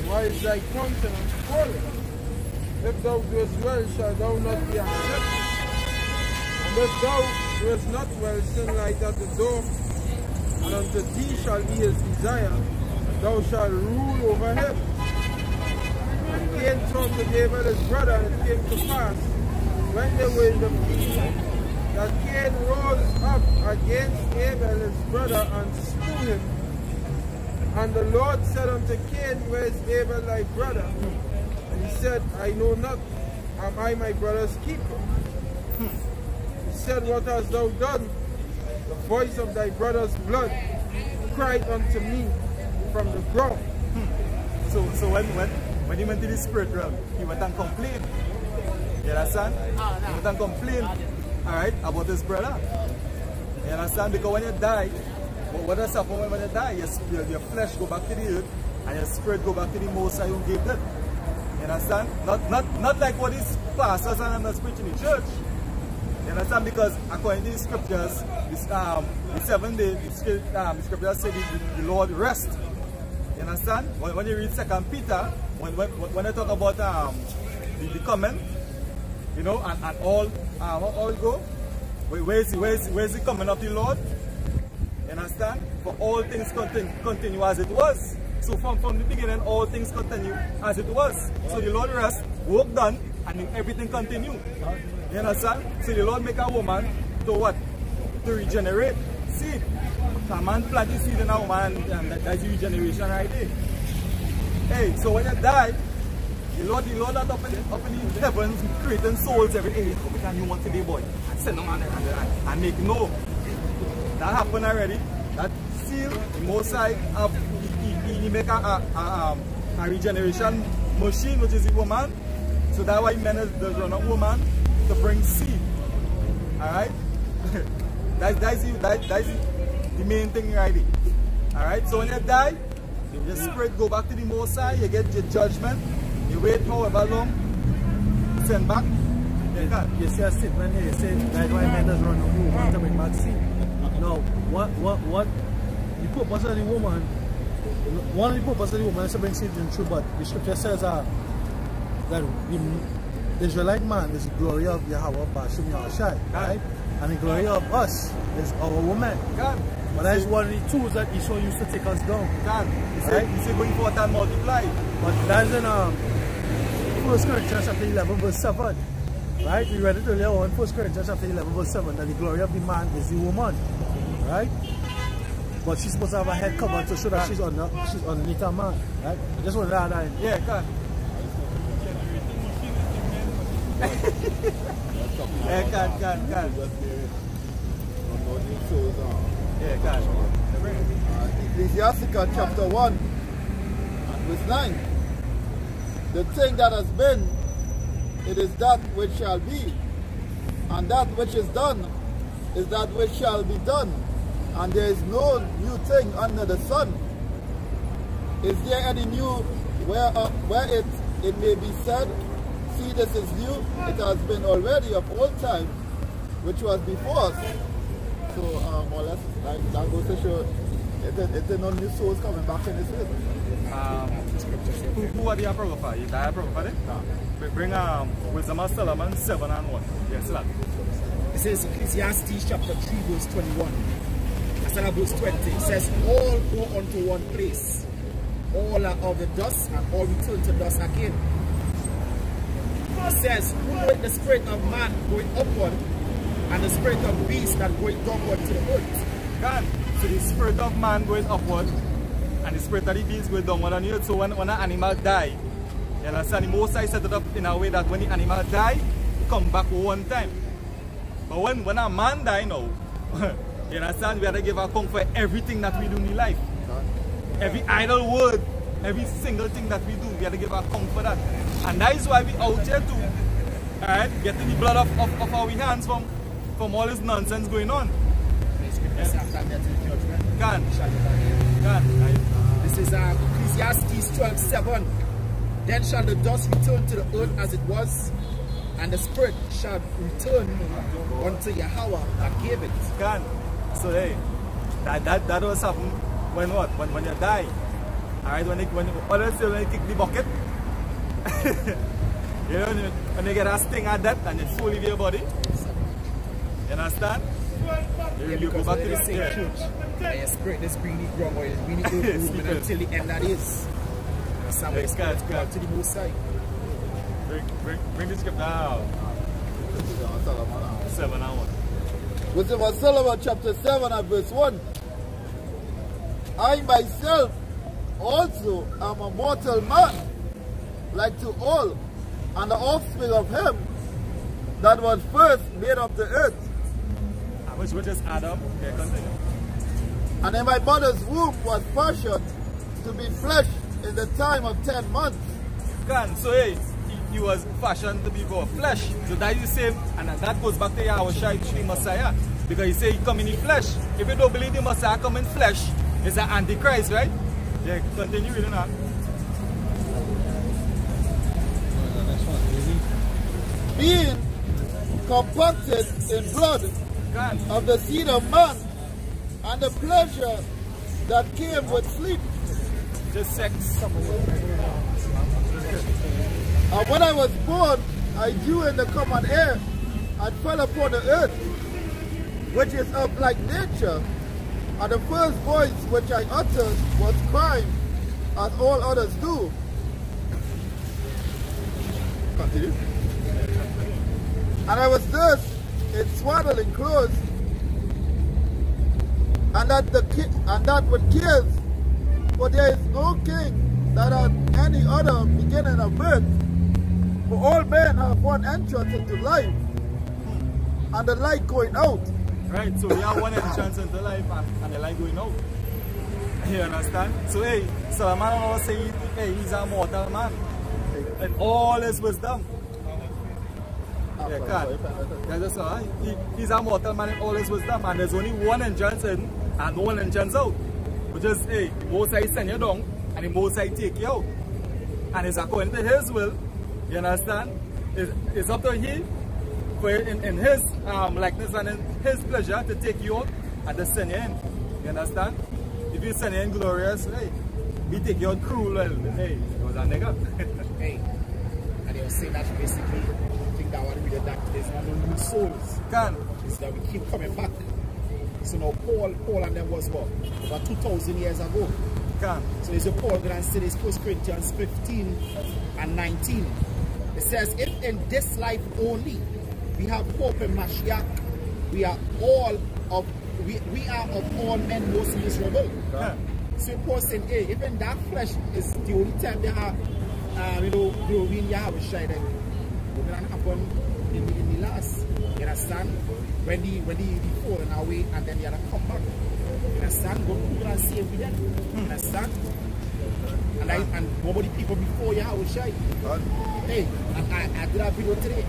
Why is thy countenance fallen? If thou doest well, shall thou not be accepted? And if thou doest not well, sin light at the door, and unto thee shall be his desire, and thou shalt rule over him. unto Abel his brother, and it came to pass, when they were in the field, that Cain rose up against Abel his brother, and slew him. And the Lord said unto Cain, Where is Abel thy brother? And he said, I know not. Am I my brother's keeper? He said, What hast thou done? The voice of thy brother's blood cried unto me from the ground. So when he went to the spirit realm, he went and complained. You understand? He went and complained, alright, about his brother. You understand? Because when you die, what does happen when you die? Your flesh go back to the earth and your spirit go back to the Most High who gave it. You understand? Not like what these pastors and them preaching in the church. You understand? Because according to the scriptures, the 7 days, the scriptures say the Lord rest. You understand? When you read 2 Peter, when they talk about the comment, you know, and all go, where's the coming of the Lord? You understand? For all things continue as it was. So from the beginning, all things continue as it was. So the Lord rest, work done, and everything continue. You understand? So the Lord make a woman to what? To regenerate seed. A man plant the seed in a woman, and that's the regeneration right there. Hey, so when you die, the Lord not up in the heavens creating souls every day. What can you want today, boy? And send them on and make no. That happened already. That seal, the Most High, he make a regeneration machine, which is the woman. So that's why he managed to run a woman to bring seed. Alright? that's the main thing right there. Alright? So when you die, your spirit go back to the Most High, you get your judgment, you wait however long, send back. You see a statement here, you say that's why men does run a woman to bring back seed. Now, what the purpose of the woman, one of the purpose of the woman is to bring seed in true, but the scripture says that the Israelite man is the glory of Yahweh Bashim Yahushai, right? And the glory of us is our woman. God. But that's one of the tools that Esau used to take us down. God. He said going forth and multiply. But that's in 1 Corinthians chapter 11 verse 7. Right? We read it earlier on, 1 Corinthians chapter 11 verse 7, that the glory of the man is the woman. Right? But she's supposed to have a head cover to show that she's underneath a man. Right? I just want to add that in. Yeah, God. Yeah, God. Yeah, God. Ecclesiasticus chapter 1, verse 9. The thing that has been, it is that which shall be, and that which is done is that which shall be done, and there is no new thing under the sun. Is there any new where it may be said, see, this is new? It has been already of old time, which was before us. So more or less, that goes to show it's no new souls coming back in this way. Who are the apocrypha? Is that apocrypha there? No. Bring Wisdom of Solomon 7 and 1. Yes, lad. It says Ecclesiastes chapter 3 verse 21. I said verse 20. It says, all go unto one place. All are of the dust, and all return to dust again. It says, who knoweth the spirit of man going upward, and the spirit of beast that going downward to the earth? God. So the spirit of man going upward, and the spirit of the beast going downward on the earth. So when an animal die, you understand, the Most High set it up in a way that when the animal die, come back one time. But when a man die now, you understand, we have to give account for everything that we do in life. Every idle word, every single thing that we do, we have to give account for that. And that is why we out here too, alright, getting the blood of our hands from all this nonsense going on. God. This is Ecclesiastes 12:7. Then shall the dust return to the earth as it was, and the spirit shall return unto Yahweh that gave it. God. So hey, that was something when what? When you die. Alright, when you kick the bucket. You know, when you get a sting at that and it fully leave your body. You understand? You go back to the same church, and your spirit is being the ground, or it's being the old movement until the end that is. Somewhere it's back to the Most High. Bring the script down. 7 and 1. Which is Solomon chapter 7 and verse 1. I myself also am a mortal man, like to all, and the offspring of him that was first made of the earth. Which will just add up. Okay, continue. And in my mother's womb was fashioned to be flesh in the time of 10 months. So hey, he was fashioned to be for flesh. So that is the same, and that goes back to Yahushua, the Messiah. Because he said he come in the flesh. If you don't believe the Messiah come in flesh, it's an antichrist, right? Yeah, continue reading that. Being compacted in blood of the seed of man, and the pleasure that came with sleep. Just sex. And when I was born, I drew in the common air and fell upon the earth, which is of like nature. And the first voice which I uttered was crying, as all others do. Continue. And I was thus in swaddling clothes, and that with cares, for there is no king that had any other beginning of birth. For all men have one entrance into life, and the light going out. Right, so we have one entrance into life and the light going out. You understand? So hey, Solomon always say hey, he's a mortal man. And all his wisdom. Yeah, God. That's all. He's a mortal man in all his wisdom, and there's only one entrance in and no one entrance out. Which is hey, both sides send you down and the both sides take you out. And it's according to his will. You understand? It's up to him for in his likeness and in his pleasure to take you out and to send you in. You understand? If you send you in glorious, hey, we take you out cruel, well, hey, it was a nigga. Hey, and they were saying that basically, I think that one really that there's no new souls. It's that we keep coming back. So now Paul and them was what? About 2,000 years ago. So there's a Paul going to say this 1 Corinthians 15 and 19. It says, if in this life only we have hope in Mashiach, we are of all men most miserable. So Paul saying, hey, even that flesh is the only time they have glory in Yahushua, then we're going to happen in the last. You understand? When the fallen away and then you have to come back. You understand? Go and save them. You understand? And nobody people before Yahushua. Hey, and I did a video today.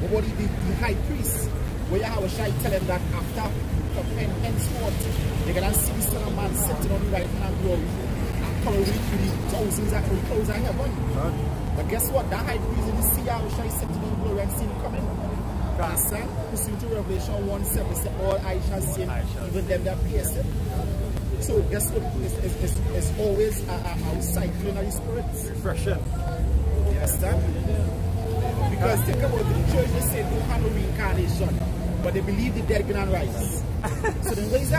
Nobody the high priest, where Yahushua tell them that after from henceforth, they're gonna see the Son of Man sitting on the right hand of glory and coming with the thousands of heaven. But guess what? That high priest didn't see Yahushua sitting on glory and see him coming. Understand? Listen to Revelation 1:7 says, all eyes shall see him, even them that pierce him. So guess what? It's always a cycling of the spirits. Refreshing. You understand? Because think about the church, they say don't have no reincarnation, but they believe the dead can rise. So then where is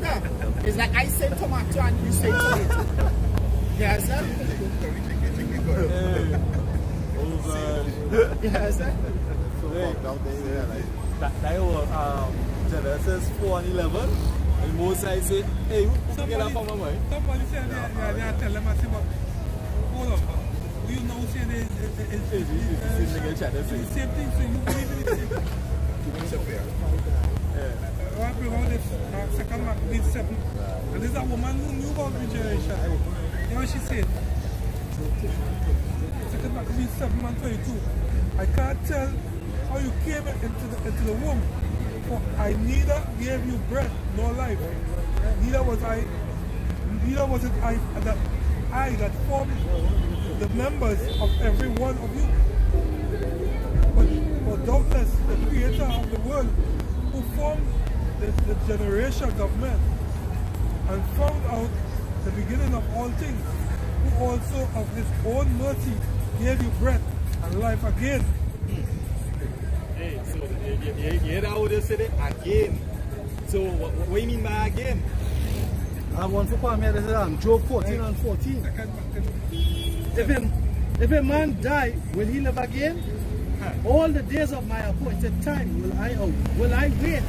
that? It's like I say tomato and you say tomato. You understand? You understand? That was Genesis 4:11. And Moses said, hey, who get up on my way? Somebody said they tell them, I said, but hold on. You know, say the same thing, so you believe in it. I bring out this second Mark 7. And there's a woman who knew about regeneration. You know what she said? Second Mark 7:22. I can't tell how you came into the womb, for I neither gave you breath nor life, neither was it I that formed the members of every one of you. But doubtless the creator of the world, who formed the generations of men and found out the beginning of all things, who also of his own mercy gave you breath and life again. Hey, so you hear how they said it? Again. So what do you mean by again? I have one for Palmer, this is Job 14 and 14. If a man die, will he live again? All the days of my appointed time will I wait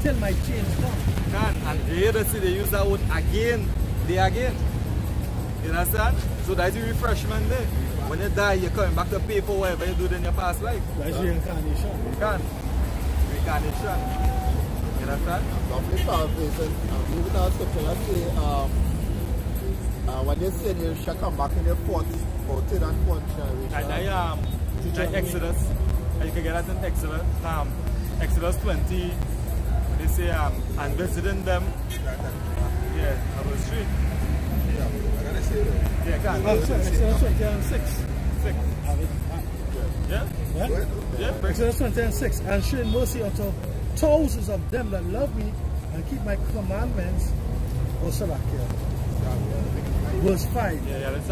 till my change come. And here they use that word again, again. You understand? So that's the refreshment there. When you die, you're coming back to pay for whatever you did in your past life. That's reincarnation. Reincarnation. You understand? Lovely conversation. Even our scripture say, when they say you shall come back in the fourth or third and fourth generation. Like Exodus, you can get that in Exodus. Exodus 20, they say, and visiting them. Yeah, that was 3. Yeah, can. Exodus 20 and 6. Yeah? Yeah? Exodus 20 and 6. And showing mercy unto thousands of them that love me and keep my commandments. Verse 5.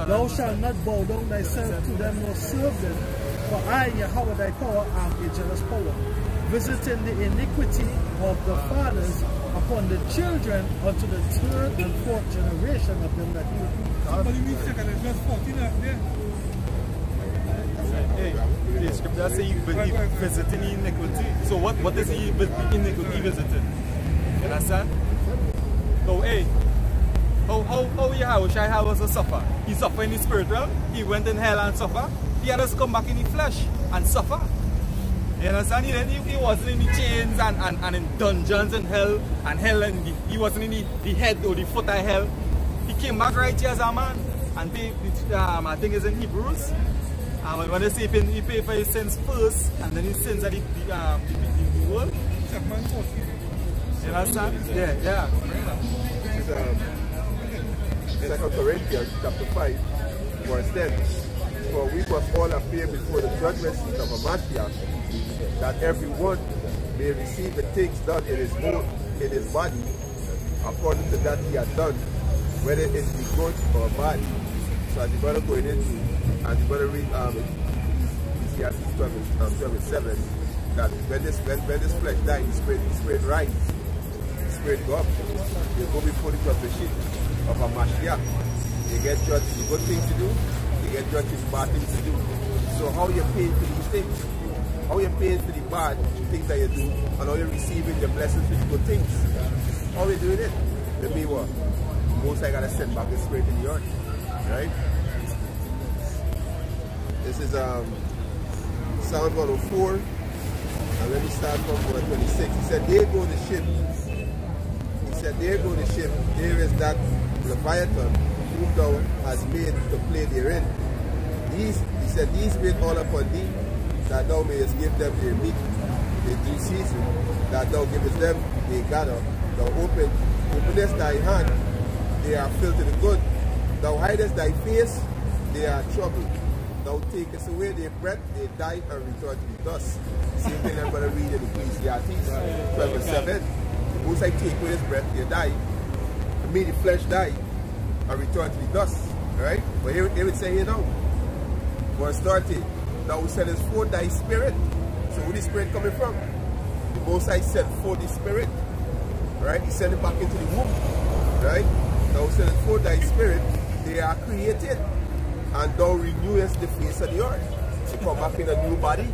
Thou shalt not bow down thyself to them nor serve them. For I, Yahweh thy power, am a jealous power, visiting the iniquity of the fathers upon the children unto the third and fourth generation of them that hate me. Somebody read 2nd verse 14 there. Hey, the scripture says he visiting iniquity. So what is he iniquity visiting? You understand? So hey, how Yahweh was a suffer? He suffered in the spirit realm, he went in hell and suffered. He had to come back in the flesh and suffer. You understand? He wasn't in the chains and in dungeons and hell and he wasn't in the head or the foot of hell. He came back right here as a man. And I think it's in Hebrews. When they say he paid for his sins first and then his sins are the world. You understand? Yeah. It's 2 Corinthians chapter 5, verse 10. For we must all appear before the judgment seat of a Mashiach, that everyone may receive the things done in his body, according to that he had done, whether it be good or bad. So as you're going to go into, and you're going to read Ecclesiastes 12:7, that when this flesh dies, the spirit rise, the spirit go up. You go before the judgment seat of a Mashiach. You get judged for good things to do, you get judged for bad things to do. So how you paying for these things? How you paying for the bad things that you do, and how you receiving the blessings for the good things? How you doing it? Let me what? Most I gotta send back the spirit in the earth. Right? This is Psalm 104. And let me start from verse 26. He said, there go the ship. He said, there go the ship. There is that Leviathan whom thou hast made to play therein. He said, these wait all upon thee, that thou mayest give them their meat in due season, that thou givest them they gather. Thou openest thy hand, they are filled to the good. Thou hidest thy face, they are troubled. Thou takest away their breath, they die and return to the dust. Same thing I'm going to read in Ecclesiastes 12:7. Most I take away his breath, they die. And may the flesh die and return to the dust. Right? But here it say here now. Verse 30. Thou sendest forth thy spirit. So where the spirit coming from? The Most High sent forth the spirit. Right? He sent it back into the womb. Right? Thou sendest forth thy spirit. They are created. And thou renewest the face of the earth. To come back in a new body.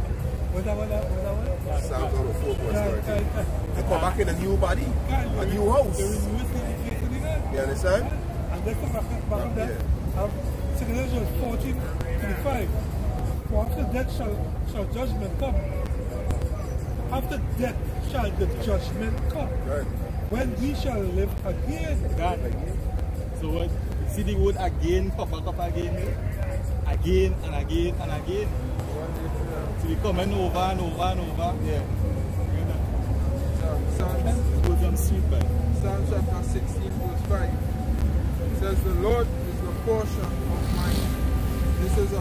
Psalm 104 verse 30. To come back in a new body. A new house. You understand? And then come back on that. 2 Corinthians 14:25. For after death shall judgment come. After death shall the judgment come. Right. When we shall live again. So what? See the word again, pop back up again. Again and again and again. So we coming over and over and over. Yeah. Psalm chapter 16 verse 5. It says, the Lord is the portion of mine. This is a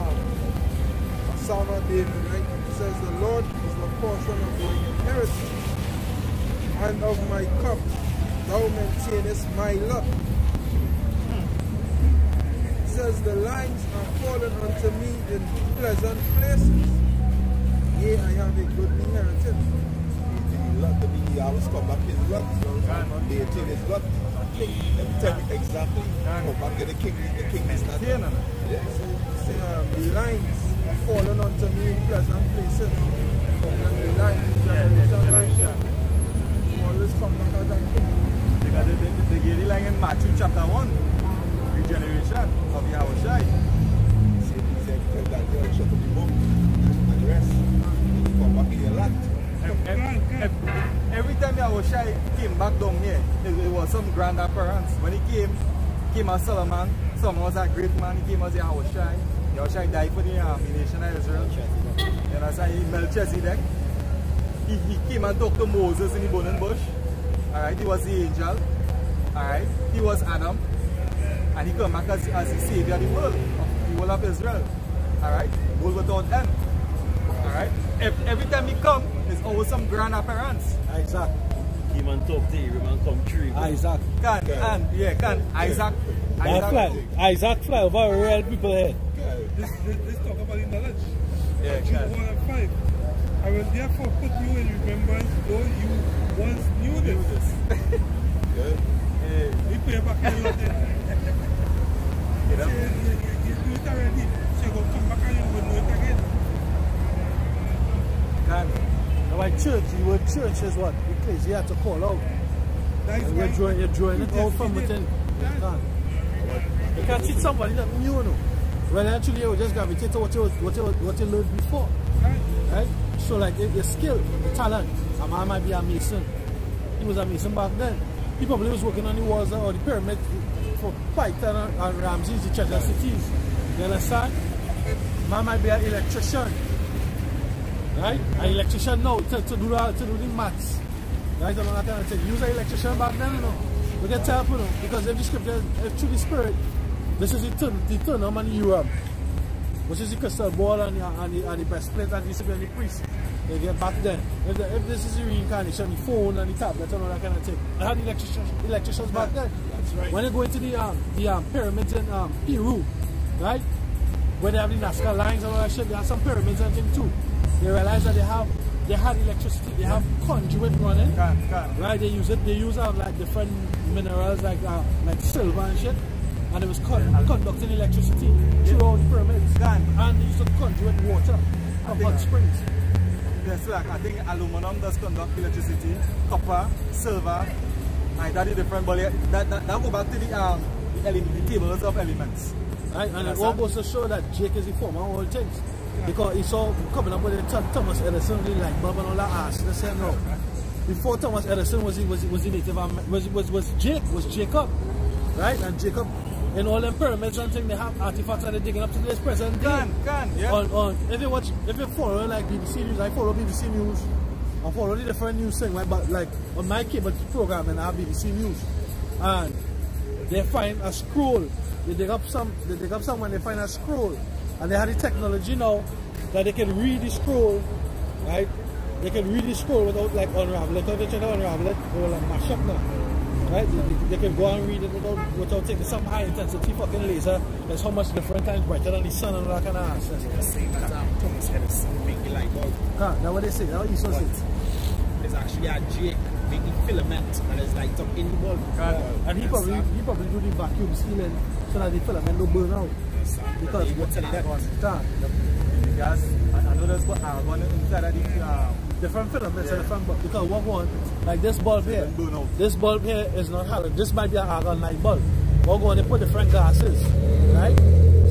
Psalm of David, right? It says, the Lord is the portion of my inheritance and of my cup. Thou maintainest my lot. It says, the lines are fallen unto me in pleasant places. Yea, I have a good inheritance. I always come back his lot. Maintain his lot. king. Exactly. Go back to the king is not there. Yes. The lines falling onto me in pleasant places. And the lines, generation lines, always come back as a king. Because they get the line in Matthew chapter 1, regeneration of Yahushai. See, he said, tell that girl, shut up the book and rest. You come back in your lot. Every time Yahushai came back down here, it was some grand appearance. When he came as Solomon. Solomon was a great man. He came as Yahushai. Yahushai died for the nation of Israel. You understand? Melchizedek. He came and talked to Moses in the burning bush. Alright, he was the angel. Alright, he was Adam. And he came back as the savior of the world of Israel. Alright, world without end. Alright, every time he come, there's always some grand appearance. Isaac. He man talk to him and come true. Isaac. Isaac. Isaac fly over real people here. This talk about the knowledge. Yeah, Jude 1 and 5. I will therefore put you in remembrance, though you once knew this. You pay back a lot. You do it already. So you go come back and you will know it again. Now, why church? The word church is what? Because you have to call out. You're drawing it out from within. You can't teach somebody that new, no. Well, actually, you just gravitate to what you learned before. Right? So, like, your skill, your talent. A man might be a mason. He was a mason back then. He probably was working on the walls or the pyramids for Python and Ramses, the treasure cities. You understand? Man might be an electrician. Right? An electrician now to do the maths. Right? And all that kind of thing. Use an electrician back then, you know. We can tell you know, because if the scripture, if through the spirit, this is the turn on the Europe, which is the crystal ball and the breastplate and the priest. They get back then. If this is the reincarnation, the phone and the tablet and all that kind of thing. They had electricians back then. That's right. When they go into the pyramids in Peru, right? Where they have the Nazca lines and all that shit, they have some pyramids and things too. They realize that they had electricity, they have conduit running. Right? They use like different minerals like silver and shit. And it was conducting electricity throughout the pyramids. And they used to conduit water from hot springs. Yes, like I think aluminum does conduct electricity, copper, silver, and that is different. But that go back to the tables of elements. Right, and it all goes to show that Jake is the former of all things. Because he saw coming up with the Thomas Edison, the light bulb and all that ass. They said no. Before Thomas Edison was the native was Jacob. Right? And Jacob in all them pyramids and things, they have artifacts that they're digging up to this present day. Yeah. If you follow like BBC News, I follow BBC News. I follow the different news thing, right? But like on my cable program and I have BBC News. And they find a scroll. They dig up some when they find a scroll. And they have the technology now that they can read the scroll, right? They can read the scroll without like unravel it. Or they try to unravel it, they will like mash up now. Right? They can go and read it without taking some high intensity fucking laser. That's how much different times brighter than the sun and all that kind of ass. They're saying that Thomas Edison make the light bulb. That's what they say. That's what Esau says. There's actually a Jake making filament and it's light up in the bulb. And he probably do the vacuum sealing so that the filament don't burn out. Because what's in that one? Gas, I know there's argon inside of the different filaments and different bulbs. Because one, like this bulb here, is not halogen. This might be an argon light bulb. One, they put different gases, right?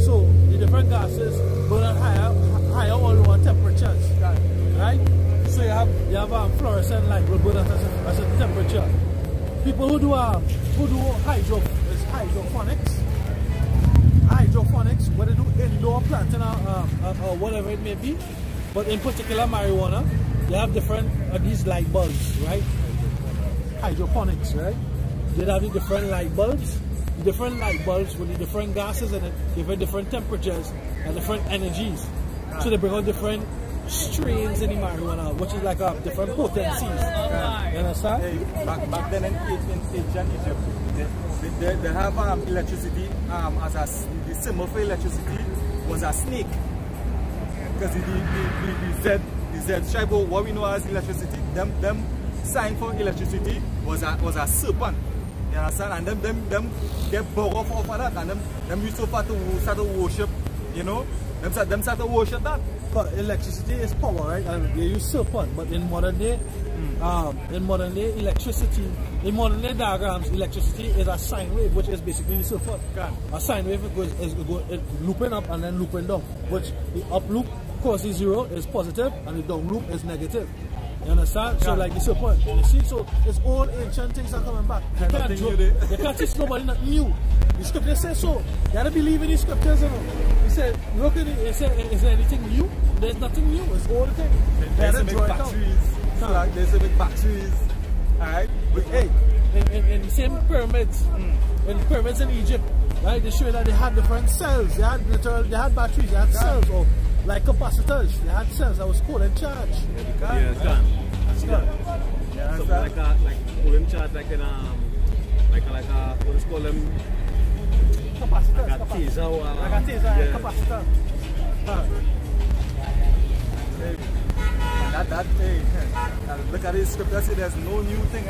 So the different gases burn at higher or lower temperatures, right? So you have fluorescent light will burn at a certain temperature. People who do hydroponics, whether they do indoor planting or whatever it may be, but in particular marijuana, they have different these light bulbs, right? Hydroponics, right? They have the different light bulbs. The different light bulbs with the different gases in it, different temperatures and different energies. So they bring out different strains in the marijuana, which is like different potencies. You understand? Hey, back then in ancient Egypt, they have electricity as the symbol for electricity was a snake. Because the Z tribe, what we know as electricity, them sign for electricity was a serpent. You understand? And them get bug off of that, and them used to start to worship, you know, them start to worship that. But electricity is power, right? And they use serpent, but in modern day electricity, in modern day diagrams, electricity is a sine wave, which is basically serpent. A sine wave is looping up and then looping down, which the up loop causes 0 is positive and the down loop is negative. You understand? So like the serpent, you see, so it's all ancient things are coming back. You can't teach nobody not new. The scripture says so. You gotta believe in the scriptures, you know. He said, look at it, he said, is there anything new? There's nothing new, it's all the thing. There's a big batteries. Like there's a big batteries. Alright? But hey, in the same pyramids, in the pyramids in Egypt, right, they show that they had different cells. They had batteries, they had cells, or like capacitors. They had cells that was called in charge. Yeah, it's gone. That's good. Yeah, so like in charge, like in what is called them? Capacitors. Like a taser or like a taser, yeah. capacitor. And that thing, look at this scripture, see there's no new thing.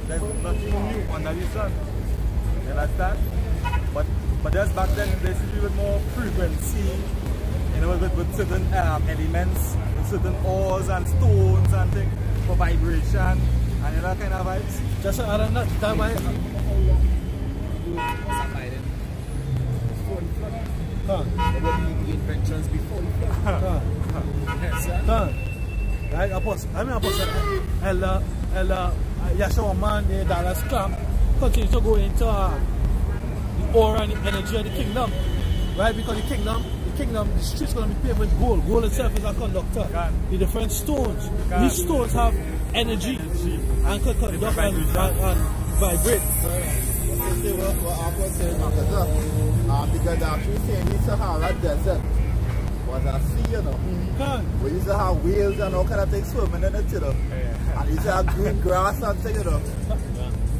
There's nothing new under the sun. You understand? But there's back then basically with more frequency, you know, with certain elements, with certain ores and stones and things for vibration and you know, that kind of vibes. Just add that time I the inventions before the flood. Right, Apostle. Yashua man, the Dallas camp, continue to go into the aura and the energy of the kingdom. Right, because the kingdom, the streets going to be paved with gold. Gold itself is a conductor. The different stones. These stones have energy and could conduct and vibrate. Because actually saying the Sahara Desert was a sea, you know. We used to have whales and all kind of things swimming in it, you know. And you used to have green grass and things, you know.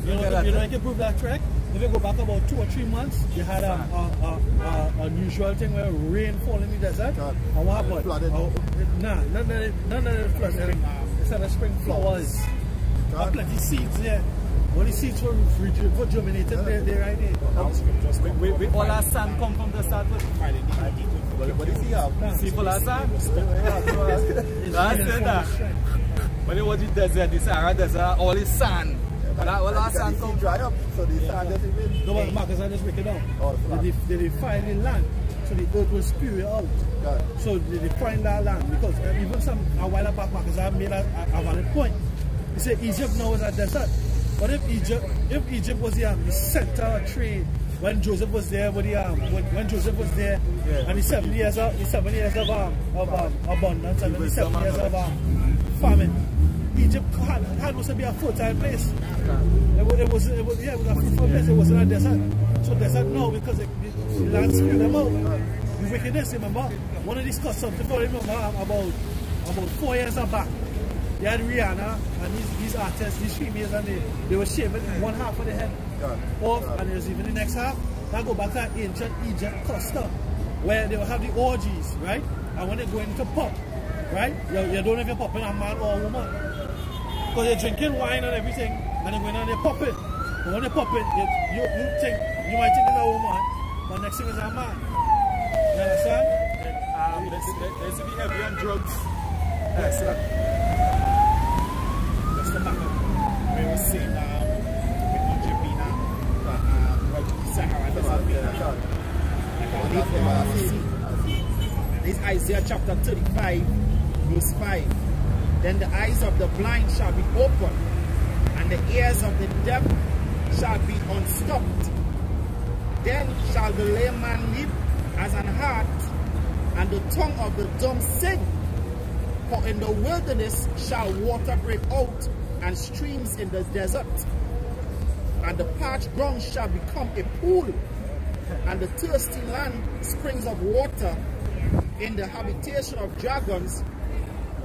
You know, you can prove that correct? If you go back about 2 or 3 months, you had a unusual thing where rain fall in the desert. And what happened? Flooded. None of the flooding. It's had a spring flowers. Plenty seeds there. All the seeds were germinated there right there. We all our sand come from the start with. What is he have? See for our sand? That's it. When it was the desert, the Sahara desert, all is sand. But all our sand come dry up, so the sand doesn't win. No, but Marcus, I just break it down. They define the land, so the earth will spew it out. So they define that land because even a while back, Marcus, I made a valid point. He said Egypt now is a desert. But if Egypt was the center of trade when Joseph was there, when Joseph was there, and the 7 years of abundance and the 7 years of famine, Egypt had was to be a fertile place. It was a fruitful place. It wasn't a desert. So desert now because the land spewed them out. The wickedness, remember? One of these customs, if I remember, about 4 years back. They had Rihanna and these artists, these females, and they were shaving one half of the head off, and there's even the next half. That go back to ancient Egypt custom, where they will have the orgies, right? And when they go into pop, right? You don't know if you're popping a man or a woman. Because they're drinking wine and everything, and they're going and they're popping. But when they pop it, you might think it's a woman, but next thing is a man. You understand? There's to be heavy on drugs. Yes, sir. We were saying with Egypt being right Sahara Desert. This Isaiah chapter 35, verse 5. Then the eyes of the blind shall be opened, and the ears of the deaf shall be unstopped. Then shall the lame man leap as an hart, and the tongue of the dumb sing. For in the wilderness shall water break out, and streams in the desert. And the parched ground shall become a pool, and the thirsty land springs of water. In the habitation of dragons,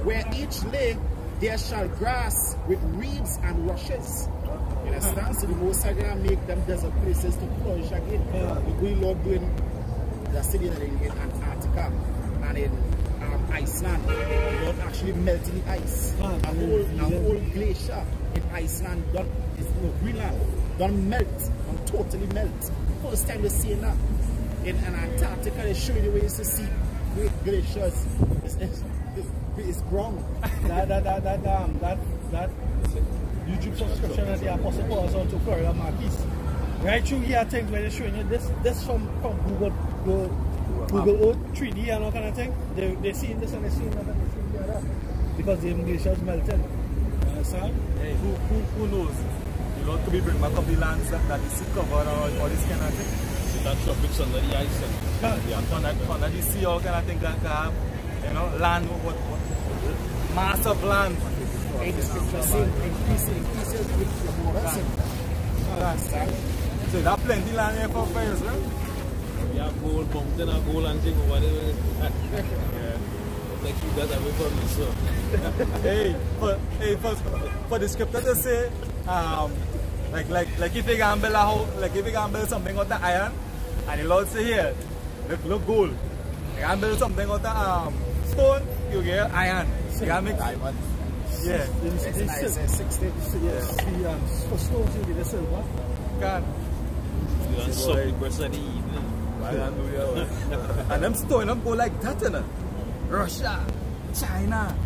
where each lay, there shall grass with reeds and rushes. You understand? So the Most High gonna make them desert places to flourish again. We love doing the city in Antarctica and in Iceland. They don't actually melt in the ice. A whole glacier in Iceland Greenland, don't melt, don't totally melt. First time they're seeing that. In Antarctica, they show you the way you see great glaciers. It's ground. That YouTube subscription that the Apostle Paul is on to Florida Marquis. Right through here, things where they're showing you this from Google Earth 3D and all kind of thing. They're seeing this and they're seeing that and they're seeing the other. Because the glaciers melted. You understand? Hey, who knows? You know, could be bring back up the lands that is sea covered or all this kind of thing. That tropics under the ice and Under the sea, all kind of thing that can have, you know, land, mass of land. So that plenty land here for fires, right? we have gold, mountain and gold and thing over there. Yeah. Like keep that away from me, so. For the scripture to say, like if you can build a house, like if you can build something out of iron, and the Lord say here, look gold. You can build something out of stone, you get iron. You can make diamond. Yeah. It's nice. 60. Yes. For stones, you get a silver. Can. You don't suck the breast of the evening. And them stone up go like that, you know. Russia, China,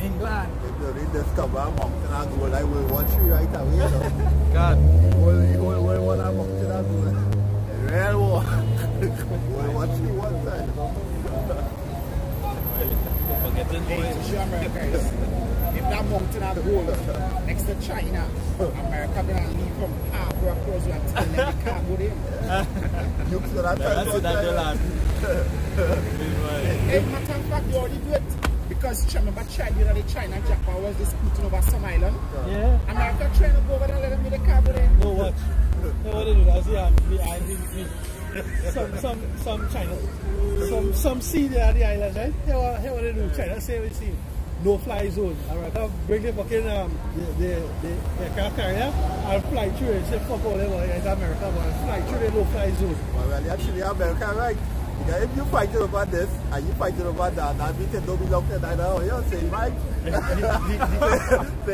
England. If they discover a mountain and gold, I will watch you right away. You know? God. You will want a mountain and gold. Real war. We'll watch you one time. If that mountain had gold next to China, America gonna leave from halfway across and tell them they can't go there. You said that land. Matter of fact, they already do it. Because remember China and Japan was disputing over some island. Yeah. America trying to go over there and let them do the car go there. No, watch. No, what they do, that's some China, some see there at the island, right? Here what they do, China say we see no fly zone. America bring the fucking the aircraft carrier and fly through it. Say fuck all them in America, but fly through the no fly zone. Well, actually America right. Because if you fight over this and you fight over that, and we can don't belong to that, oh, you say right. Say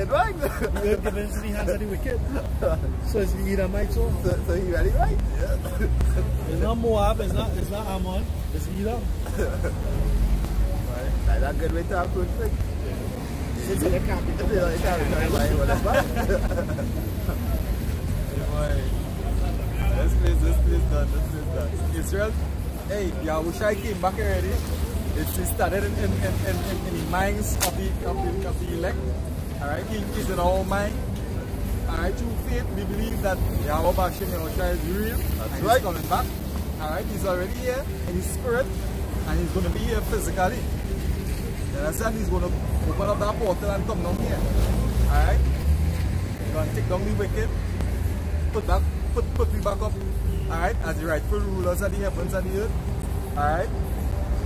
right. You're given into the hands of the wicked. So it's the Edomite zone. So he's really right. Yeah. It's not Moab, it's not Ammon, it's Edom. Right. That's a good way to approach things. It's a can't be This place done. Israel, hey, Yahushua came back already. It started in the minds of the elect. Alright, he's in our mind. Alright, through faith, we believe that Yahweh Hashem Yahushua is real. That's right. He's coming back. Alright, he's already here in his spirit, and he's going to be here physically. You understand? He's going to open up that portal and come down here. Alright? He's going to take down the wicked, put me back up. Alright, as the rightful rulers of the heavens and the earth. Alright?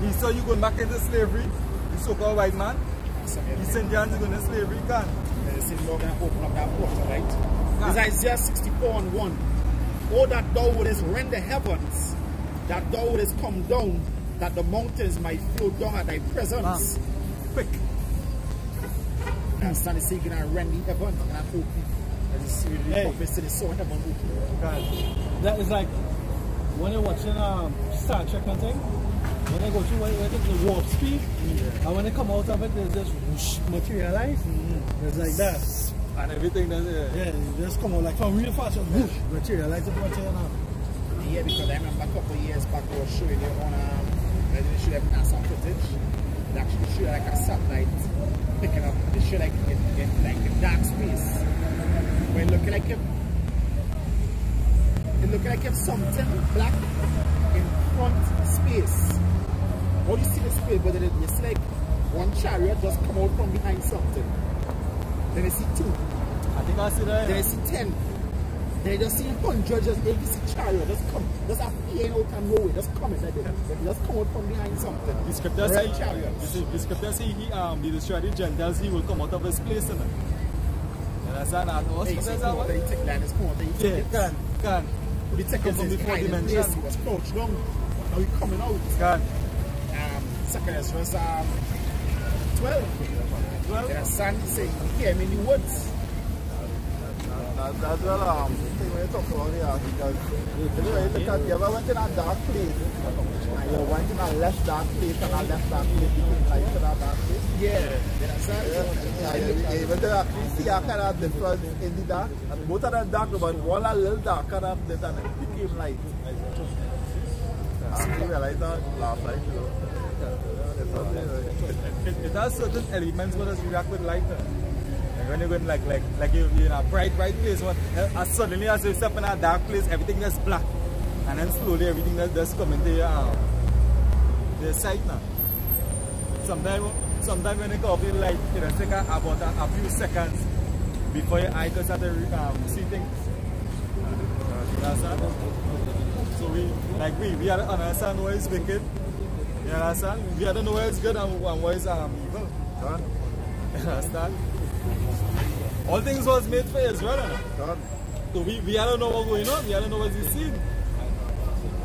He saw you going back into slavery, the so-called white man. He sent you going into slavery, can. They say Lord going to open up that portal, right? It's Isaiah 64:1. Oh, that thou wouldest rend the heavens, that thou wouldest come down, that the mountains might flow down at thy presence. Quick. That's not saying you're going to rend the heavens and open. That is like when you're watching Star Trek and thing, when they go through the warp speed, and when they come out of it, there's just whoosh, materialize. It's like that. And everything does it. Yeah, it just come out like from real fast, whoosh, materialize. Yeah, because I remember a couple of years back I was showing you on they show them NASA footage. They actually show like a satellite picking up, they show like in dark space. It looked like if something black in front space. All you see the space, but it's like one chariot just come out from behind something. Then you see 2. I think I see that. Then you see 10. Then you just see 100, just you see chariot, just come, just appearing out of nowhere, just coming like that. They just come out from behind something. The scripture says, the scripture says he destroyed the Gentiles, he will come out of his place in it. That's not what they take land is more than can. We take it from before dimension. He was crouched down. Now he's coming out. Can. Second is verse 12. The sun saying, he came in the woods. That's well, thing when you talk about here, because you ever went in a dark place, and you went in a less dark place and a less dark place, you can light in a dark place? Yeah, that's right. But you actually see a kind of difference in the dark, and both of them dark, but one a little darker than this, and it became light. I realized that last night, you know. It has certain elements where it react with light. When you're going like you're in a bright place, suddenly as you step in a dark place, everything is black, and then slowly everything that's coming to your sight now. Sometimes when you go up in light, it will take about a few seconds before your eye can start to see things. You understand? So we have to understand what is wicked. You understand? We have to know what is good and what is evil. You understand? All things was made for Israel. So we have to know what's going on. We have to know what's seen.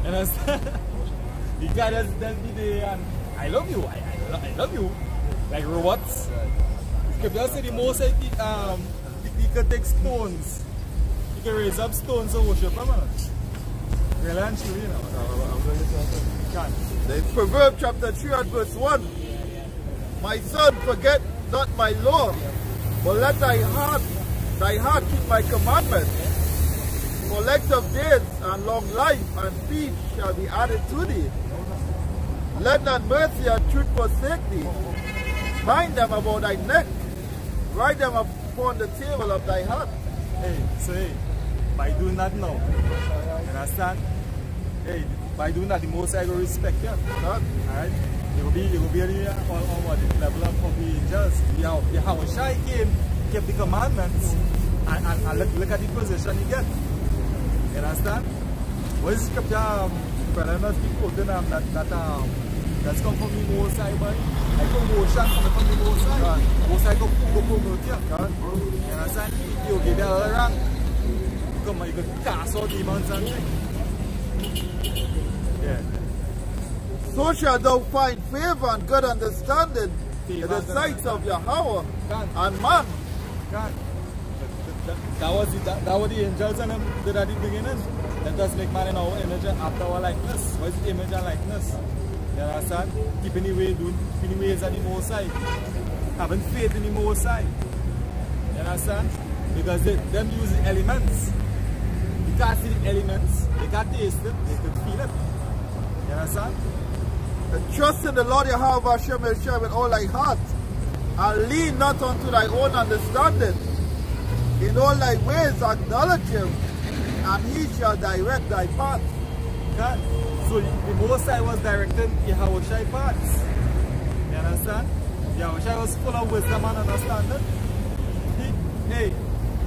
You understand? You can't just be there and I love you. I love you. Like robots. If you say the most you can take stones. You can raise up stones and worship them. Really and truly, you know. There's Proverbs chapter 3 and verse 1. My son, forget not my law, but let thy heart keep my commandments. For length of days and long life and peace shall be added to thee. Let not mercy and truth forsake thee. Bind them about thy neck. Write them upon the table of thy heart. Hey, by doing that now, you understand? Hey, by doing that, the most I will respect you. Alright? It will be on the level of the angels. The Hawashai kept the commandments and look at the position he get. You understand? What is scripture? Brother must be quoting that's come from the Most High, boy. I come motion from the Most High. Most High go promote you. You understand? You give you a rank. Come on, you can cast all demons and things. Yeah. So shall thou find favor and good understanding in the sight of Yahweh and man. That was the angels and them did at the beginning. Let us make man in our image and after our likeness. What is the image and likeness? You understand? Keeping the ways of the Most High. Having faith in the Most High. You understand? Because them use the elements. You can't see the elements, they can't taste it, they can feel it. You understand? And trust in the Lord Yahweh Hashem with all thy heart, and lean not unto thy own understanding. In all thy ways acknowledge him, and he shall direct thy path. God. So the Most High was directing Yahushai paths. You understand? Yahushai was full of wisdom and understanding.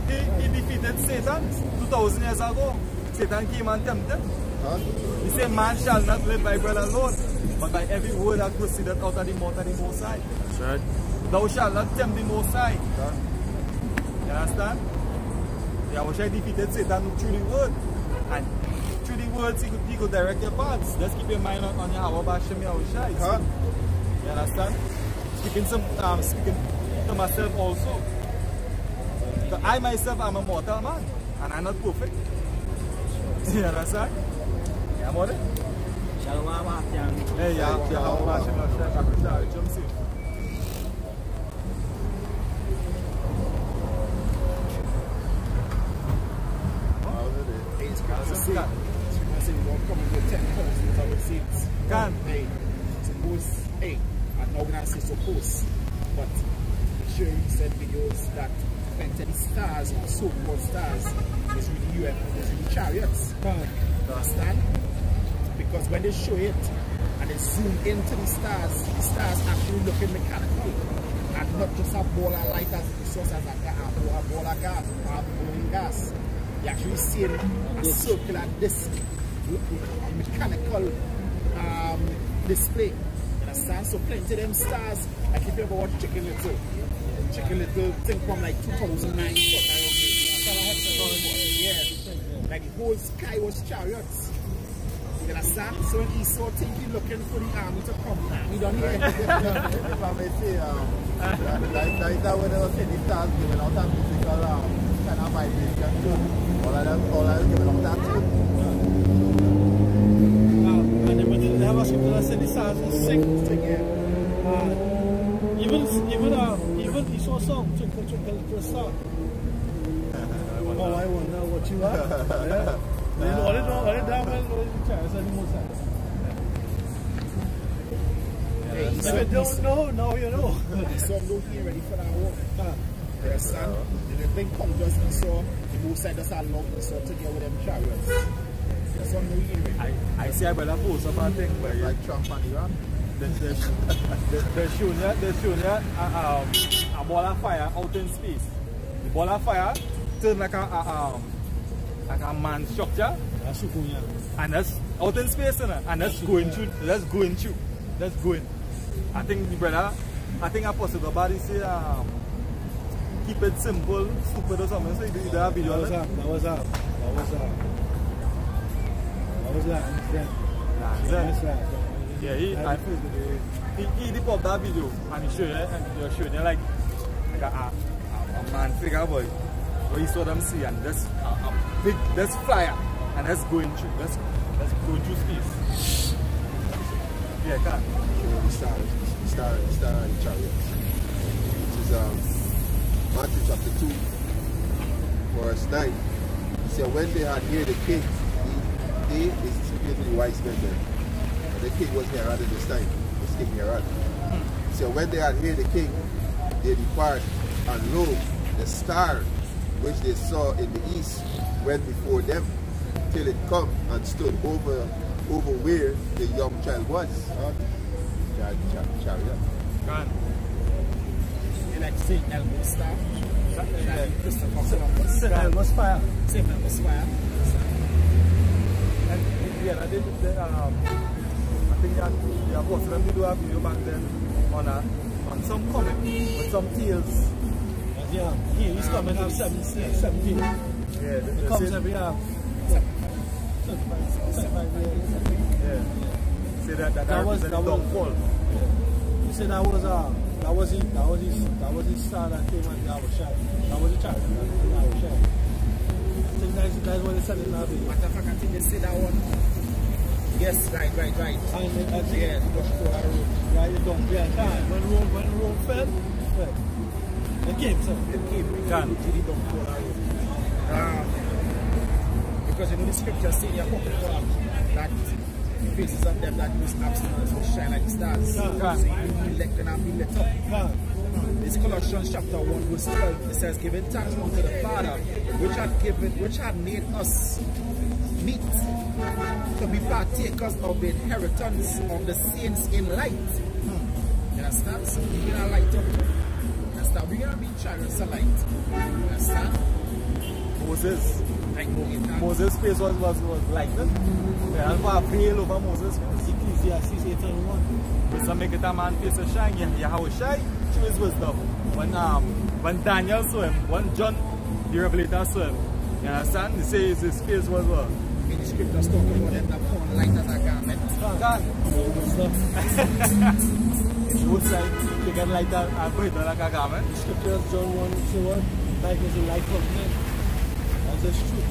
He defeated Satan 2,000 years ago. Satan came and tempted him. He said, man shall not live by bread alone, but by every word that proceeded out of the mouth of the Most High. That's right. Thou shalt not tempt the Most High. You understand? Yahushua defeated Satan through the word. And through the words, he could direct your paths. Just keep your mind on Yahweh Hashem Yahushua. You understand? Speaking to myself also. So I myself am a mortal man, and I'm not perfect. You understand? Yeah, I'm on it. Hey, yeah, jump safe. Coming with 10,000 of receipts. Can. Suppose, I'm not going to say suppose, but sure you said videos that painted stars or so-called stars is with you and is with chariots. Understand? Because when they show it and they zoom into the stars actually looking mechanical and not just a ball of light as the source as a ball of gas or blowing gas. You actually see a circular disc, a mechanical display. You understand? So plenty of them stars, like if you ever watch Chicken Little thing from like 2009. Yeah. Like the whole sky was chariots. You understand? So when Esau think he looking for the army to come, he don't hear. If I may say, that is when they were saying the stars giving out a physical kind of vibration too. All of them giving up that too. And then they have a scripture that said the stars will sing together. Even he saw some twinkle twinkle little star. Oh, I wonder what you are. Yeah. You know what it down well, what it tries and the most times. If you don't know, now you know. Some don't hear ready for that walk. You understand? The thing comes just Esau, the both sides just allow Esau to get with them chariots. Some don't hear ready. I see I better post up a thing, but Like Trump and Iran. they're showing you a ball of fire out in space. The ball of fire turn like a man structure, and that's out in space, and that's going through. I think the brother, I think Apostle Body say keep it simple, stupid or something. So you do that video. That was that. Yeah, he pop that video and he showed you, and you're showing you like a man figure boy where you saw them see, and that's a big, that's flyer, and that's going through, that's going through space. Yeah, can. The star and the chariots. This is Matthew chapter 2, verse 9. He said, when they had heard the king, they is speaking to the wise men there. The king was Herod at this time. It was King Herod. So when they had heard the king, they depart, and lo, the star which they saw in the east went before them, till it come and stood over where the young child was. Chariot. You like St. Elmo's star? St. Elmo's fire. St. Elmo's fire. And yeah, I did I think the Apostle them did do a video back then on some comic with some tales. Yeah, he's coming up 17. Yeah, It comes every year. 75 years. Yeah. Say that was the downfall. He said that was his star that came and that was shy. That was the child that was shy. I think that's what they said in that video. Matter of fact, I think they said that one. Yes, right. And yeah, right, you don't when Rome fell, it came, sir. It came. Because you know the scripture say in Apocalypse that the faces of them that use abstinence will shine like stars. So you elect and be lit up. This Colossians chapter 1 verse 12, it says, giving thanks unto the Father, which had made us meet to be partakers of the inheritance of the saints in light. You understand? So we're gonna light up. You understand? We're gonna be chariots of light. You understand? Moses' face was lightning. Yeah, Alpha veil over Moses' face. Ecclesiastes 8:1. But some make it a man face to shine. Yahweh shine through his wisdom. When Daniel saw him, when John the Revelator saw him, you understand? He says his face was what? In the scriptures talking about them that put light as a garment. Both sides, you can light and put it like a garment. The scriptures, John 1, say what? Light is a light of men. That's true.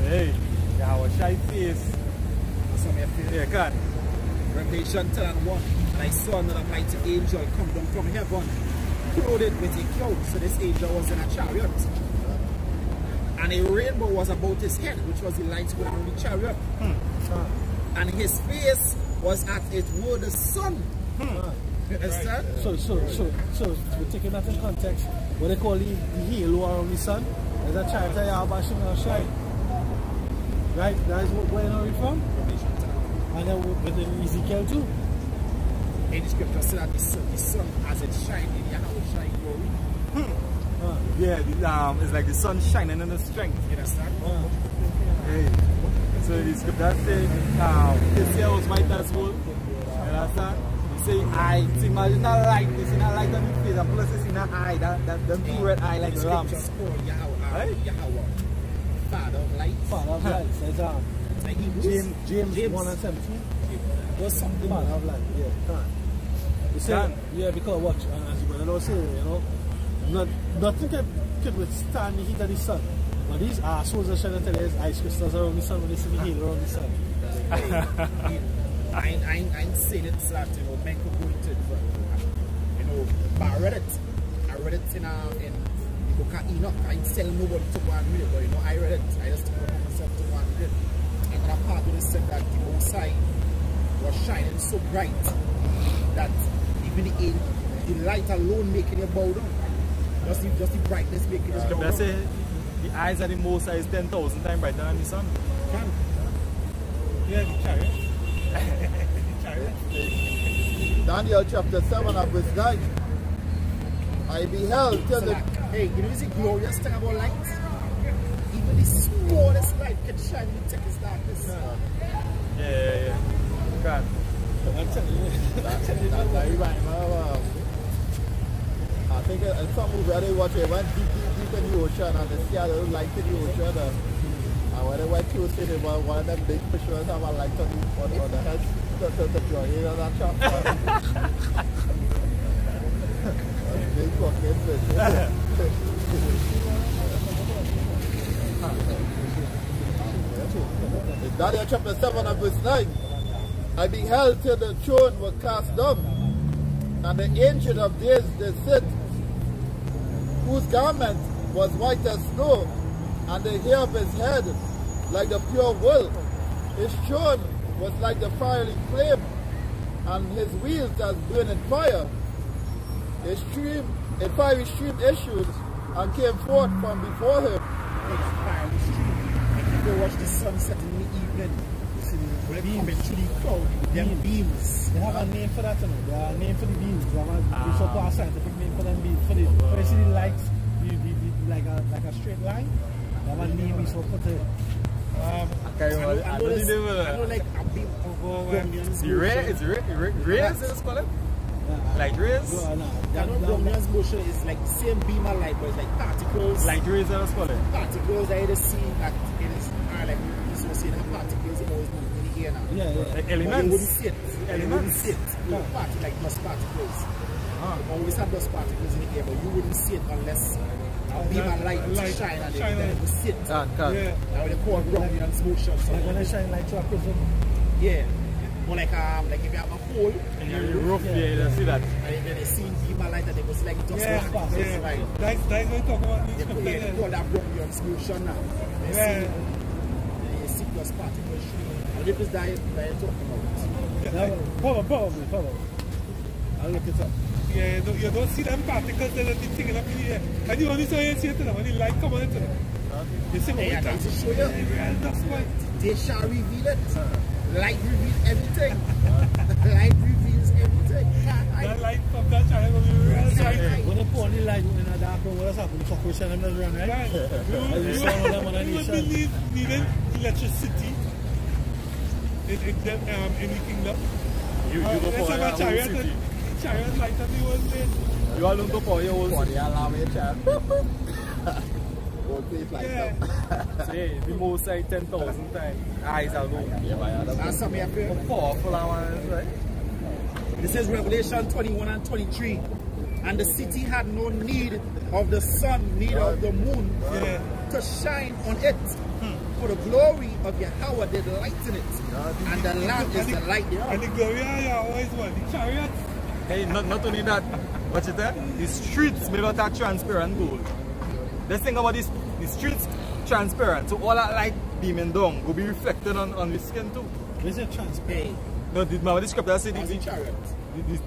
Hey, Yahweh shine face. Yeah, God. Revelation 10:1. And I saw another mighty angel come down from heaven, clothed with a cloud. So this angel was in a chariot. And a rainbow was about his head, which was the light going on the chariot. And his face was as it were the sun. You understand? So we're taking that in context. What they call the halo around the sun. There's a chariot of Yahweh shine. Right? That is where you know it from? And then with Ezekiel too. In the scripture said that the sun as it shines in Yahweh shine glory. Yeah, it's like the sun shining in the strength. You understand? Hey. So the scripture says, this year was white as wool. You understand? You say, imagine that light, it's in a light on his face, and plus it's in an eye, that two red eye like the lamps. The scriptures call Yahweh, Father of light. Father of light, says like James 1:17. Was something Father of light, yeah. You say, yeah, because watch, as you know, say, you know, Nothing could withstand the heat of the sun. But these assholes are trying to tell you there's ice crystals around the sun when they see the heat around the sun. I ain't saying it's that, you know, men could go into it, but, you know, but I read it in the book of Enoch. I ain't telling nobody to go and read it, but, you know, I read it. I just took it upon myself to go and read it. And then a part of it said that the outside was shining so bright that even the light alone making you bow down. Just the brightness making you bow down. Say the eyes of the Most High is 10,000 times brighter than the sun. Can. Yeah, the chariot. Daniel chapter 7 and verse 9. I beheld till the... Hey, you know, is it glorious thing about light? Even the smallest light can shine in the thickest darkness. Yeah. God. That reminds me of, I think in some movie I watch it went deep in the ocean and they see a little light in the ocean. And when they went close to it, one of them big fishers have a light on the head to join in on that chapter. Big fucking fish. In Daniel chapter 7 and verse 9, I beheld till the throne was cast down, and the Ancient of Days did sit, whose garment was white as snow, and the hair of his head like the pure wool. His throne was like the fiery flame, and his wheels as burning fire. A fiery stream issued and came forth from before him. Fiery stream. Like you go watch the sunset in the evening. When they come into the crowd, them beams. They have a name for that, you know. They have a name for the beams. They have a so-called scientific name for them beams. For the see the lights, like a straight line. They have a name we so put it. I know like a beam of Rays, let's call it? Like rays? I know Brownian's motion is like the same beam of light, but it's like particles. Like rays, let's call it? Particles that you see that it is like associated with particles in the air now. Yeah. Like elements? You wouldn't see it. You wouldn't see it. Like dust particles. You always have dust particles in the air, but you wouldn't see it unless a beam of light shine and then it will sit. Yeah. Now they call Brownian's motion. Like when they shine light to a prism. Yeah. Or like if you have a hole and you're rough, you see that. And then they see beam of light and it was like dust particles. Yeah. Right. That's what we talk about. They call that Brownian's motion now. They see dust particles. What if it's that you're talking about? Probably. I'll look it up. Yeah, you don't see them particles that are thinking up in the air. And you only saw you see it when the light come on into them. You see what I'm trying to show you. That's why. They shall reveal it. Light reveals everything. Light reveals everything. That light from that channel will be real bright. When they put on the light in a dark room, what's happening? Cockroach and them just run, right? You would believe needing electricity in the kingdom. You go for your city. Chariot light that they was there. You all don't go for your own city. Say, the most like 10,000 times. Eyes alone. That's something I feel. Powerful ones, right? This is Revelation 21 and 23. And the city had no need of the sun, neither of the moon to shine on it. For the glory of Yahweh did lighten it. And the Lamb is the light thereof. And the glory of Yahweh is what? The chariot? Hey, not only that, what you tell? The streets made out of transparent gold. Let's think about this. The streets transparent, so all that light beaming down will be reflected on the skin too. Is it transparent? No, the scripture said the chariot.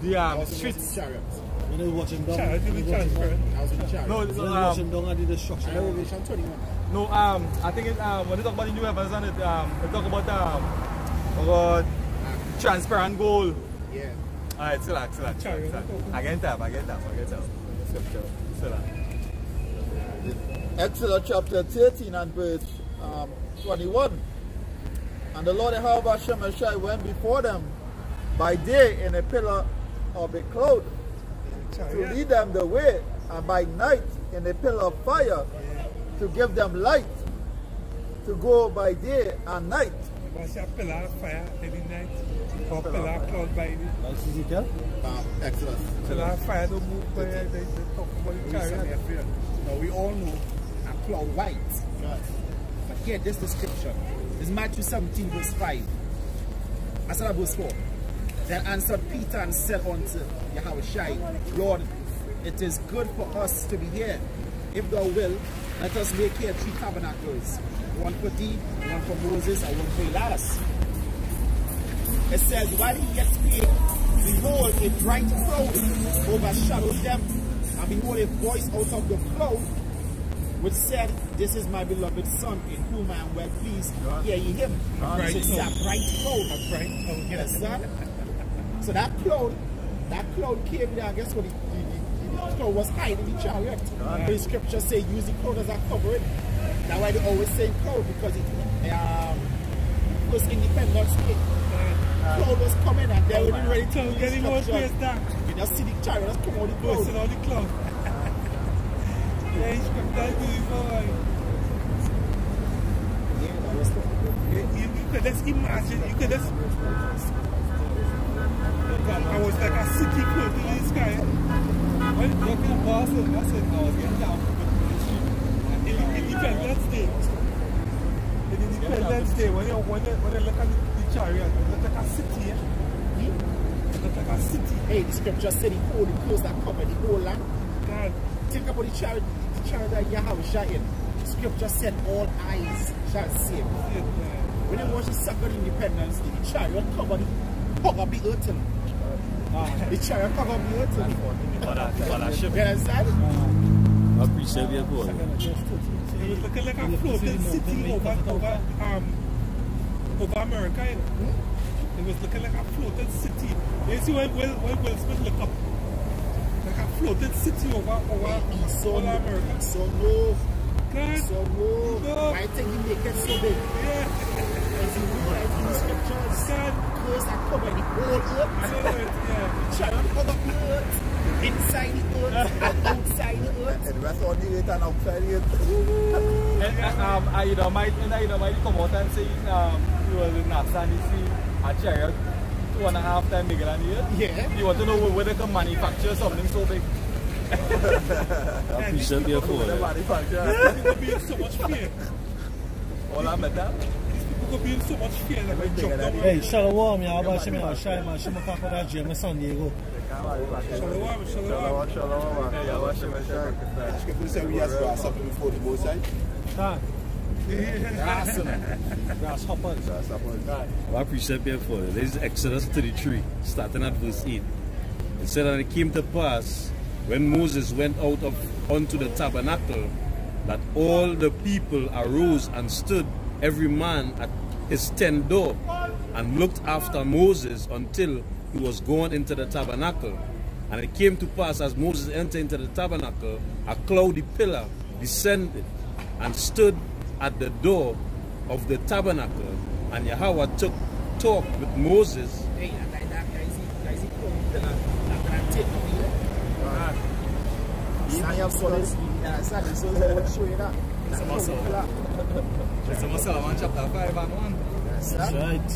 The streets. When they watching down, chariot will be transparent. I was in the chariot. No, when they watching down at the destruction. Revelation 21. No, I think it, when they talk about the new heavens and they talk about transparent gold. Yeah. Alright, chill out. I get that. Scripture. Chill out. Exodus chapter 13 and verse 21. And the Lord Yahweh Shemashai went before them by day in a pillar of a cloud to lead them the way, and by night in a pillar of fire to give them light, to go by day and night. Was a pillar of fire every night, or pillar of cloud by the That's Ezekiel. Exodus. pillar of fire don't move by they talk about the chariot. Now we all know a cloud white. But here, this description is Matthew 17, verse 5. I said verse 4. Then answered Peter and said unto Yahushua, Lord, it is good for us to be here. If thou wilt, let us make here 3 tabernacles, one for thee, one for Moses, and one for Elias. It says, while he yet spake, behold, a bright cloud overshadowed them, and behold, a voice out of the cloud, which said, this is my beloved son, in whom I am well pleased. Hear ye him. So it's a bright cloud. A bright cloud. You understand? So that cloud came there, and guess what? The cloud was hiding the chariot. The scripture say use the cloud as a covering. That's why they always say cloud, because it was Independence Day. Cloud was coming, and they were ready to get him more space down. You just see the chariot just come out the cloud. Busting out the cloud. Yeah, he's got that beautiful. You could just imagine, you could just. I was like a city floating in the sky. When you can pass it, I said I was getting down Independence Day. Independence Day, when you look at the chariot, it looks like a city. It looks like a city. Hey, the scripture said the whole clothes that cover the whole land. God. Think about the chariot that Yahushua in. Scripture said all eyes shall see him. When you watch the second Independence Day, the chariot covered the earth. The chariot covered the earth. You understand? I appreciate your boy. It was looking like a floating city over America. It was looking like a floating city. You see when Will Smith look up? Like a floating city over America. So no. God. So no. I think he make it so big. Yeah. As you realize in the scriptures, clothes are covered the whole earth. The chariot covered the earth. Inside the earth and outside the earth. And the rest on the earth and outside the earth. I might come out and say he was in NASA and he see a chariot 2.5 times bigger than the earth. Yeah. You want to know whether they can manufacture something so big. I appreciate your boy. People be in so much fear. All I'm at that. People be in so much fear that they jump down. Hey, Shalom, Yahweh Gms San Diego. Shalom. Scripture says we have to something before the Most High. Grasshoppers. I appreciate your boy. This is Exodus 33, starting at verse 8. It said, and it came to pass, when Moses went out unto the tabernacle, that all the people arose and stood, every man at his tent door, and looked after Moses until he was gone into the tabernacle. And it came to pass, as Moses entered into the tabernacle, a cloudy pillar descended and stood at the door of the tabernacle. And Yahweh talked with Moses. Hey, guys, take I have saw this. That's Chapter 5 and 1. That's right.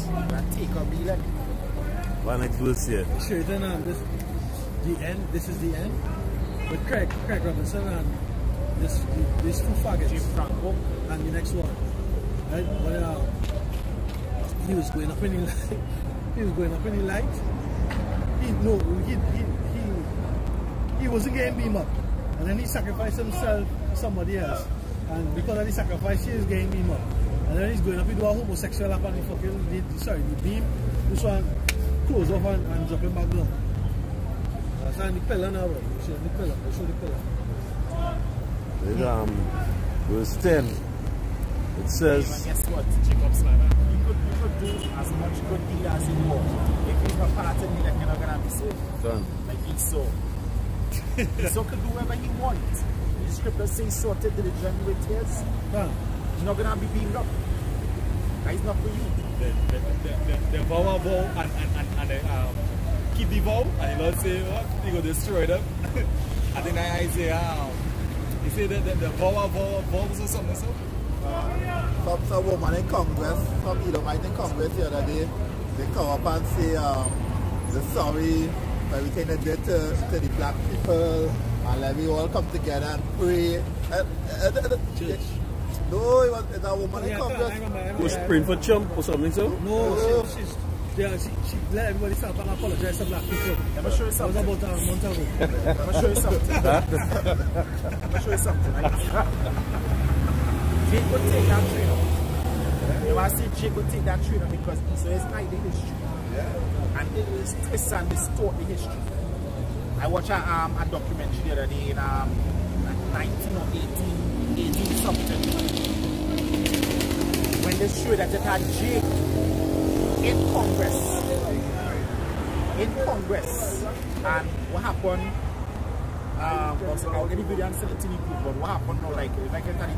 Take a meal. One next verse here. Sure, then the end. This is the end. But Craig Robinson and these two faggots, Jim Franco, and the next one. Right? When he was going up in the light. He was going up in the light. He wasn't getting beamed up. And then he sacrificed himself to somebody else. And because of the sacrifice, he is getting beamed up. And then he's going up, he do a homosexual up and the beam. This one close off and drop him back down. That's the pillar now, bro. Show the pillar. Show the pillar. Verse 10. It says, guess what, Jacob Slider? You could do as much good deed as you want. If you're not part of me, like you're not gonna be saved. Done. Like Esau. Esau could do whatever he wants. The scripture says so to the journey with tears. He's not gonna be beamed up. That is not for you. The vow and keep the vow, and the Lord say what? He go destroy them. I think I say he said that the vows or something so. some woman in Congress, some Edomite in Congress the other day, they come up and say they're sorry for everything they did to the black people, and let we all come together and pray. No, it's a woman in Congress. Was praying for Trump or something, so? No, she let everybody stop and apologize to black people. Let me show you something. That was about a month ago. Let me show you something. Let me show you something. Jake would take that trainer. You want to see Jake would take that trainer because Esau is hiding history. And it is twist and distort the history. I watched a documentary the other day in 19 or 18 something. When they showed that it had Jake in Congress. And what happened? I'll get the video and send it to the group, but what happened now, like the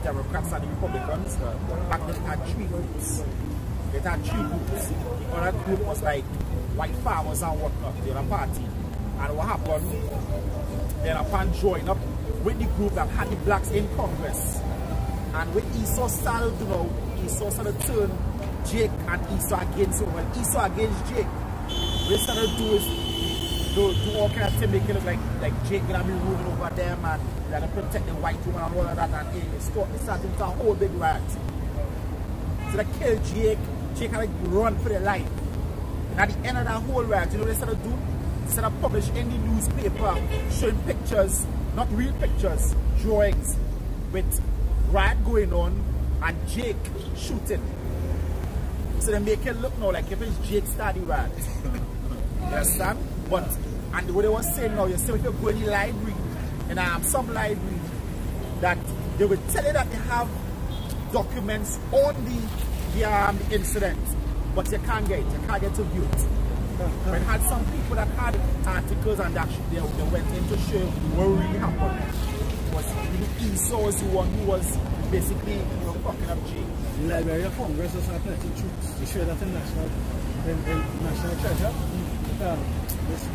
Democrats and the Republicans, back then it had three groups. It had three groups. The other group was like white farmers and whatnot, the other party. And what happened? Then upon join up with the group that had the blacks in Congress. And when Esau started, Esau started to turn Jake and Esau against him. When Esau against Jake, what they started to do is do all kind of things, make it look like Jake gonna be ruling over them and they're gonna protect the white woman and all of that, and it started into a whole big riot. So they killed Jake. Jake had to run for their life. And at the end of that whole riot, you know what they started to do? They started to publish in the newspaper showing pictures, not real pictures, drawings with riot going on and Jake shooting. So they make it look now like if it's Jake starting riot. You understand? But, and what they were saying now, you see if you go in the library, in some library, that they will tell you that they have documents on the incident, but you can't get it, you can't get to view it. But it had some people that had articles and that they went in to show what really happened. It was really Esau was the one who was basically fucking up Jake. The Library of Congress has had plenty of truths. You share that in National Treasure.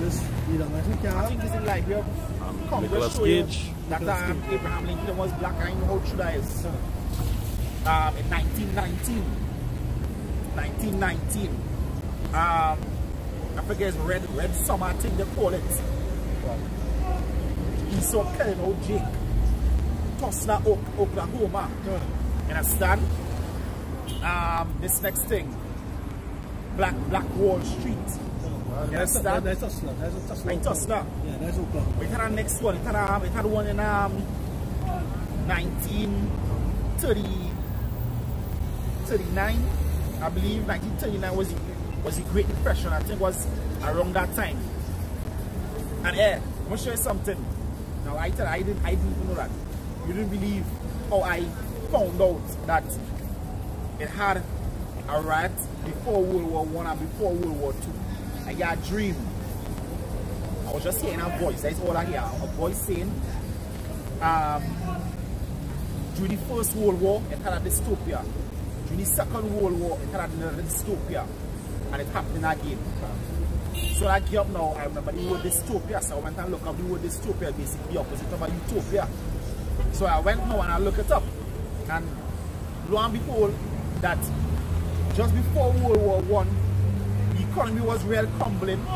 This I think this is like we have Congress showing that Abraham Lincoln was black. I know how true that is. In 1919, I forget it's red summer, I think they call it. Esau killing old Jake, Tulsa, Oklahoma. You understand? This next thing, Black Wall Street. You understand? That's Tulsa. In Tulsa. Yeah, that's Oklahoma. We had our next one. It had one in 1939, I believe. 1939 was the Great Depression. I think was around that time. And I'm gonna show you something. Now I didn't even know that. You didn't believe how I found out that it had a riot before World War I and before World War II. I got a dream. I was just hearing a voice. That's all I hear. A voice saying, during the First World War, it had a dystopia. During the Second World War, it had another dystopia. And it happened again. So I get up now, I remember the word dystopia. So I went and looked up the word dystopia, basically the opposite of a utopia. So I went now and I looked it up. And lo and behold, that just before World War I, the economy was real crumbling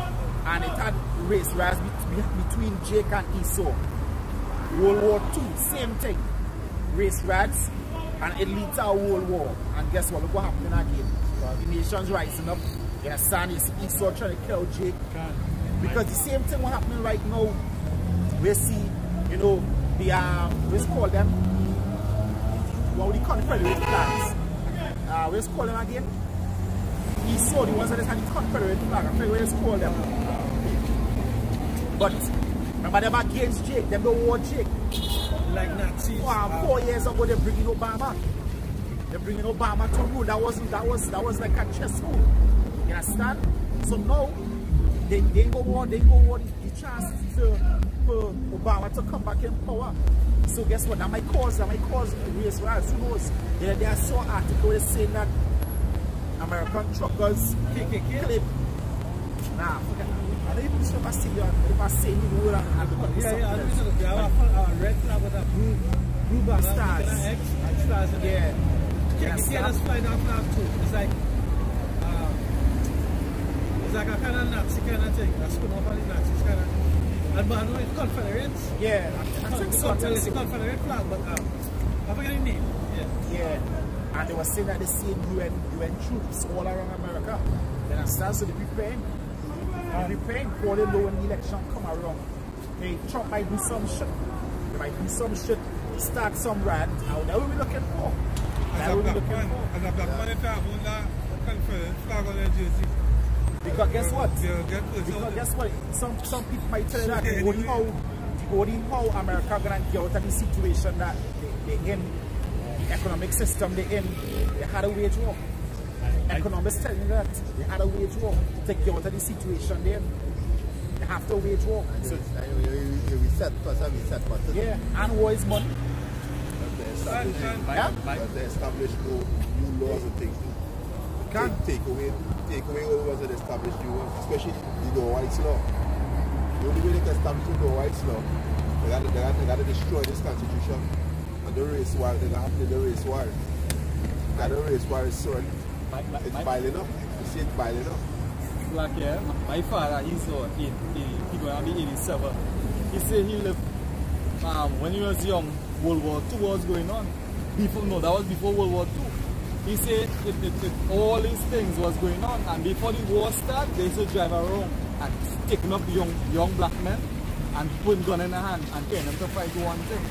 and it had race riots between Jake and Esau. World War II, same thing. Race riots and it leads to a world war. And guess what? Look what happened again. The nation's rising up. You understand? You see Esau trying to kill Jake. Because the same thing was happening right now. We see, you know, the let's call them what would the Confederate flags. Let's call them again. Esau, the ones that had the Confederate flag. I forget what let's call them. But remember them against Jake, them don't want Jake. Like Nazis. 4 years ago they bringing Obama. They're bringing Obama to rule. That was like a chess move. You understand? So now they go want the chance for Obama to come back in power. So guess what? That might cause race riots. Who knows? I saw an article saying that American truckers KKK. Nah, forget that. I don't even know if I say the word and look yeah, red flag with a blue banner, stars. X, and stars again. Yeah. check, you see us fly down flag too. It's like a kind of Nazi kind of thing. That's spin off on the Nazis kind of. And but I know it's Confederates. Yeah, I think so. It's a Confederate flag, but I forget the name. Yeah. And they were saying that they see UN troops all around America. Then I start so they preparing. They preparing for the low when the election come around. Hey, Trump might do some shit. They might do some shit, start some rant. Now that what we're looking for. As a black man, if I have a Confederate flag on their jersey. Because guess what? Because guess what? Some people might tell you that only how America gonna get out of the situation that they in, the economic system they in. They had a wage war. Economists tell you that they had a wage war to get out of the situation they in. They have to wage war. So we set first. Yeah, and war is money. But they established new laws and things. Take away what was established, especially the whites law. The only way they can establish the whites law, they got to destroy this constitution. And the race war, they're going to have to the race war. And the race war is soon. It's piling up. You see it piling up. Like, yeah, my father, he's going to be 87. He said he lived, when he was young, World War II was going on. That was before World War II. He said all these things was going on, and before the war started, they used to drive around and taking up young black men and putting gun in their hand and getting them to fight one thing.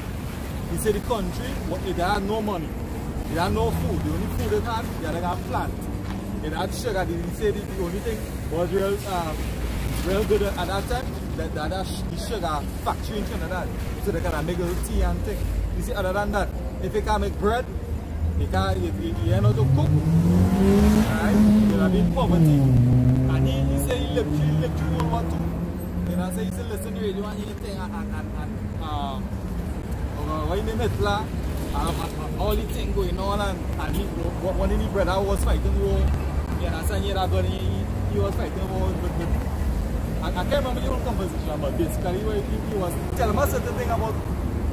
He said the country, they had no money, they had no food. The only food they had a plant. They had sugar. He said the only thing was real good at that time, that the sugar factory in Trinidad, so they can make a little tea and thing. He said other than that, if they can make bread, you know to cook, right? There have been poverty. And he said he lived through World War II. And I said he said listen to the radio and anything what you name it, all the things going on and one of the brother was fighting war. And I said he was fighting war with I can't remember the whole conversation, but basically he was telling us certain thing about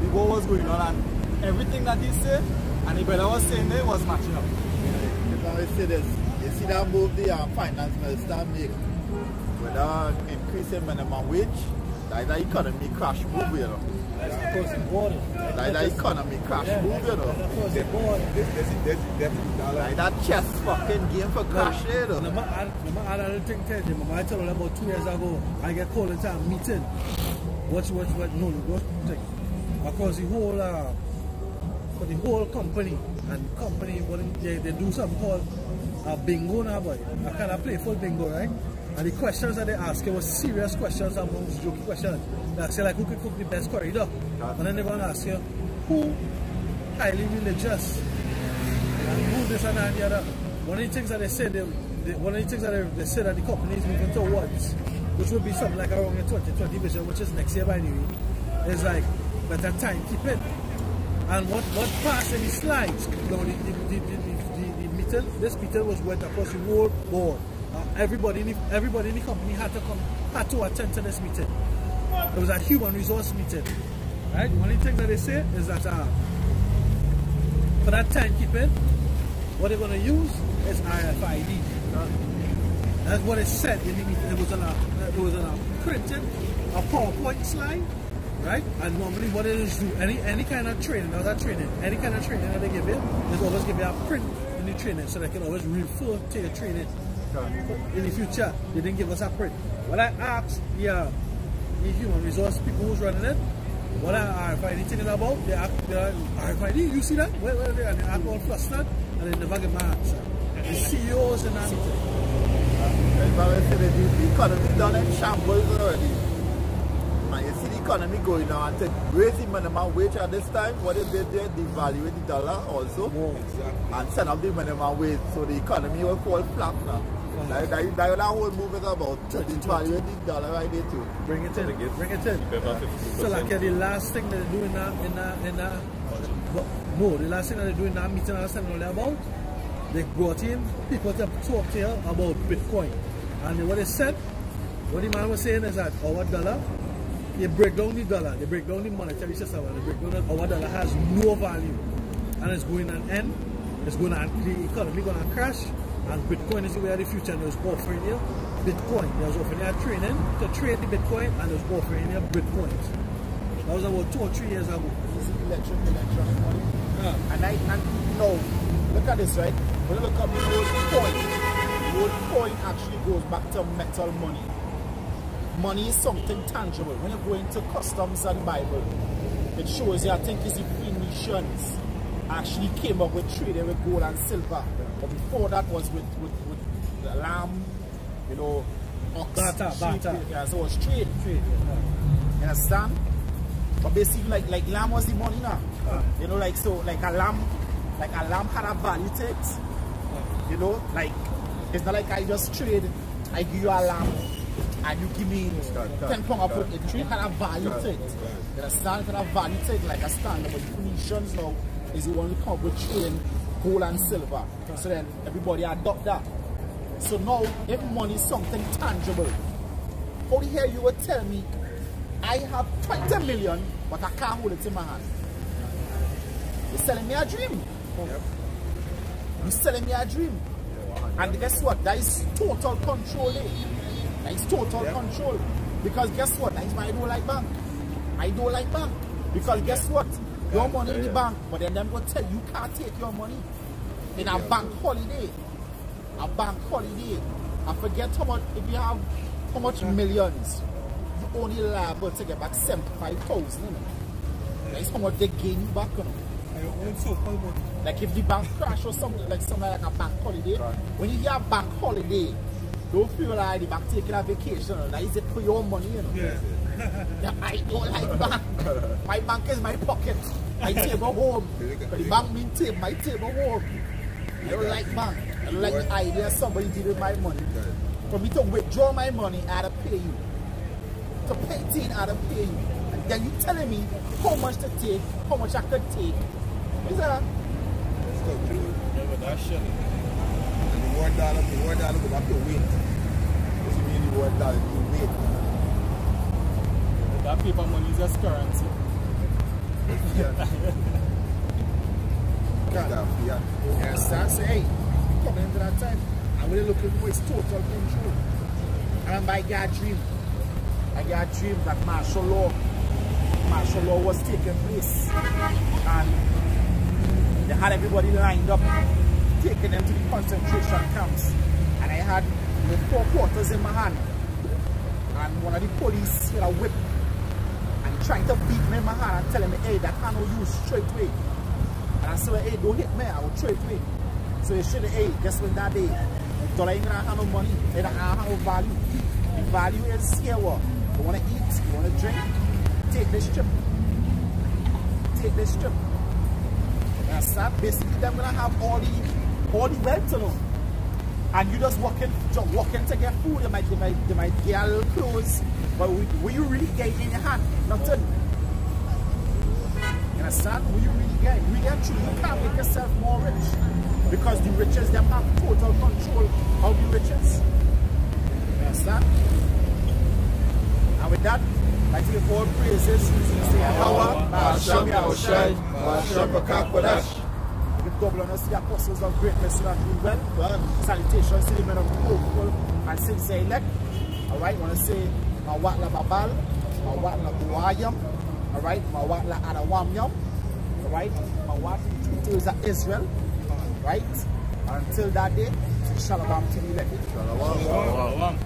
the war was going on and everything that he said. And the brother was saying they was matching up. You see this, you see that move the finance minister make with increasing minimum wage, that is the economy crash move, you know. That's across the border. That is the economy crash move, you know. Across the border. Like that chess fucking game for cash, you know. No matter other thing tell you, I told you about 2 years ago, I get called into a meeting. What, across the whole company, and company, they do something called a bingo now, boy. A kind of playful bingo, right? And the questions that they ask was serious questions amongst joking questions. They ask you like who can cook the best corridor, and then they're going to ask you who highly religious, and who this and that and the other. One of the things that they said, they said that the company is moving towards, which would be something like around the 2020 vision, which is next year by the way, is like better timekeeping. And what passed in the slides, this meeting was went across the whole board. Everybody in the company had to attend to this meeting. It was a human resource meeting. Right? One of the things that they say is that for that timekeeping, what they're going to use is RFID. That's what it said in the meeting. It was on a printed, a PowerPoint slide. Right? And normally what it is do, any kind of training, any kind of training that they give you, they always give you a print in the training so they can always refer to your training. In the future, they didn't give us a print. What I asked the human resource people who's running it, what are RFID thing is about, they ask RFID, you see that? Where are they? And they act all flustered and they never get my answer. The CEOs and that. The economy done in shambles already. And you see the economy going on to raise the minimum wage at this time. What they did there, devaluate the dollar also. And send up the minimum wage. So the economy will fall flat now. That whole move is about devaluate the dollar right there too. Bring it in. So like the last thing that they do in the last thing that they do in that meeting I was telling you about, they brought in people to talk to you about Bitcoin. And what they said, what the man was saying is that our dollar, they break down the dollar, they break down the monetary system, and they break down that our dollar has no value and it's going to end it's going to, the economy going to crash, and Bitcoin is the way of the future, and there's offering you Bitcoin. There's offering you training to trade the Bitcoin, and there's offering you Bitcoins. That was about 2 or 3 years ago. This is electronic money. And you know, look at this, right? When you look at the old coin actually goes back to metal money. Money is something tangible. When you go into customs and Bible, it shows you, I think it's the Phoenicians actually came up with trading with gold and silver. But before that was with the lamb, you know, ox, barter. Yeah, so it was trade. You understand? But basically like lamb was the money now. You know, like so like a lamb had a value to it. You know, like it's not like I just trade, I give you a lamb and you give me 10 pounds of it. Trade had a value to it. You understand? It had a value to it like a standard. But the Phoenicians now is the one who come up with trading gold and silver. So then everybody adopt that. So now if money is something tangible, how the hell you would tell me I have 20 million but I can't hold it in my hand? You're selling me a dream. You're selling me a dream. And guess what? That is total control. That is total control. Because guess what? That is why I don't like bank. I don't like bank. Because guess what? Your money in the bank, but then them will tell you can't take your money in a bank holiday. A bank holiday. I forget how much, if you have how much millions, you only liable to get back 75,000. That is how much they gain you back. Like if the bank crash or something like a bank holiday, when you hear bank holiday, don't feel like the bank taking a vacation. That is it for your money, you know. Yeah, I don't like bank. My bank is my pocket. My table home. But the bank means my table home. I don't like bank. I don't like the idea of somebody dealing with my money. For me to withdraw my money, I had to pay you. To pay it, I had to pay you. And then you telling me how much to take, how much I could take. Is that? Yeah, but that's shit. And the $1 go back to weight. What you mean the $1 to weight? That paper money is just currency. Yes, that's it. Hey, coming into that time, I'm really looking for his total control. And I got a dream. I got a dream that martial law was taking place. And they had everybody lined up, taking them to the concentration camps. And I had 4 quarters in my hand. And one of the police with a whip and trying to beat me in my hand and telling me, hey, that hand will use straight away. And I said, hey, don't hit me, I will straight away. So they said, hey, guess what that day? $1 ain't gonna have no money, they don't have no value. The value is here what? You wanna eat, you wanna drink, take this trip. Take this trip. That's that. Basically, they're gonna have all the wealth, you know. And you just walking to get food. They might get a little clothes, but what you really get in your hand? Nothing. You understand? What you really get? You can't make yourself more rich because the riches them have total control of the riches. You understand? And with that, I give all praises to Yahweh, Hashem Yahushai, Hashem Bakakwadash. Give double honors to the apostles of greatness that do well. Salutations to the men of hopeful and sincere elect. Alright, want to say Mawat la Babal, Mawat la Buayam, alright, Mawat la Adawamyam, alright, Mawat to Israel, right? Until that day, Shalom to the elect. Shalom.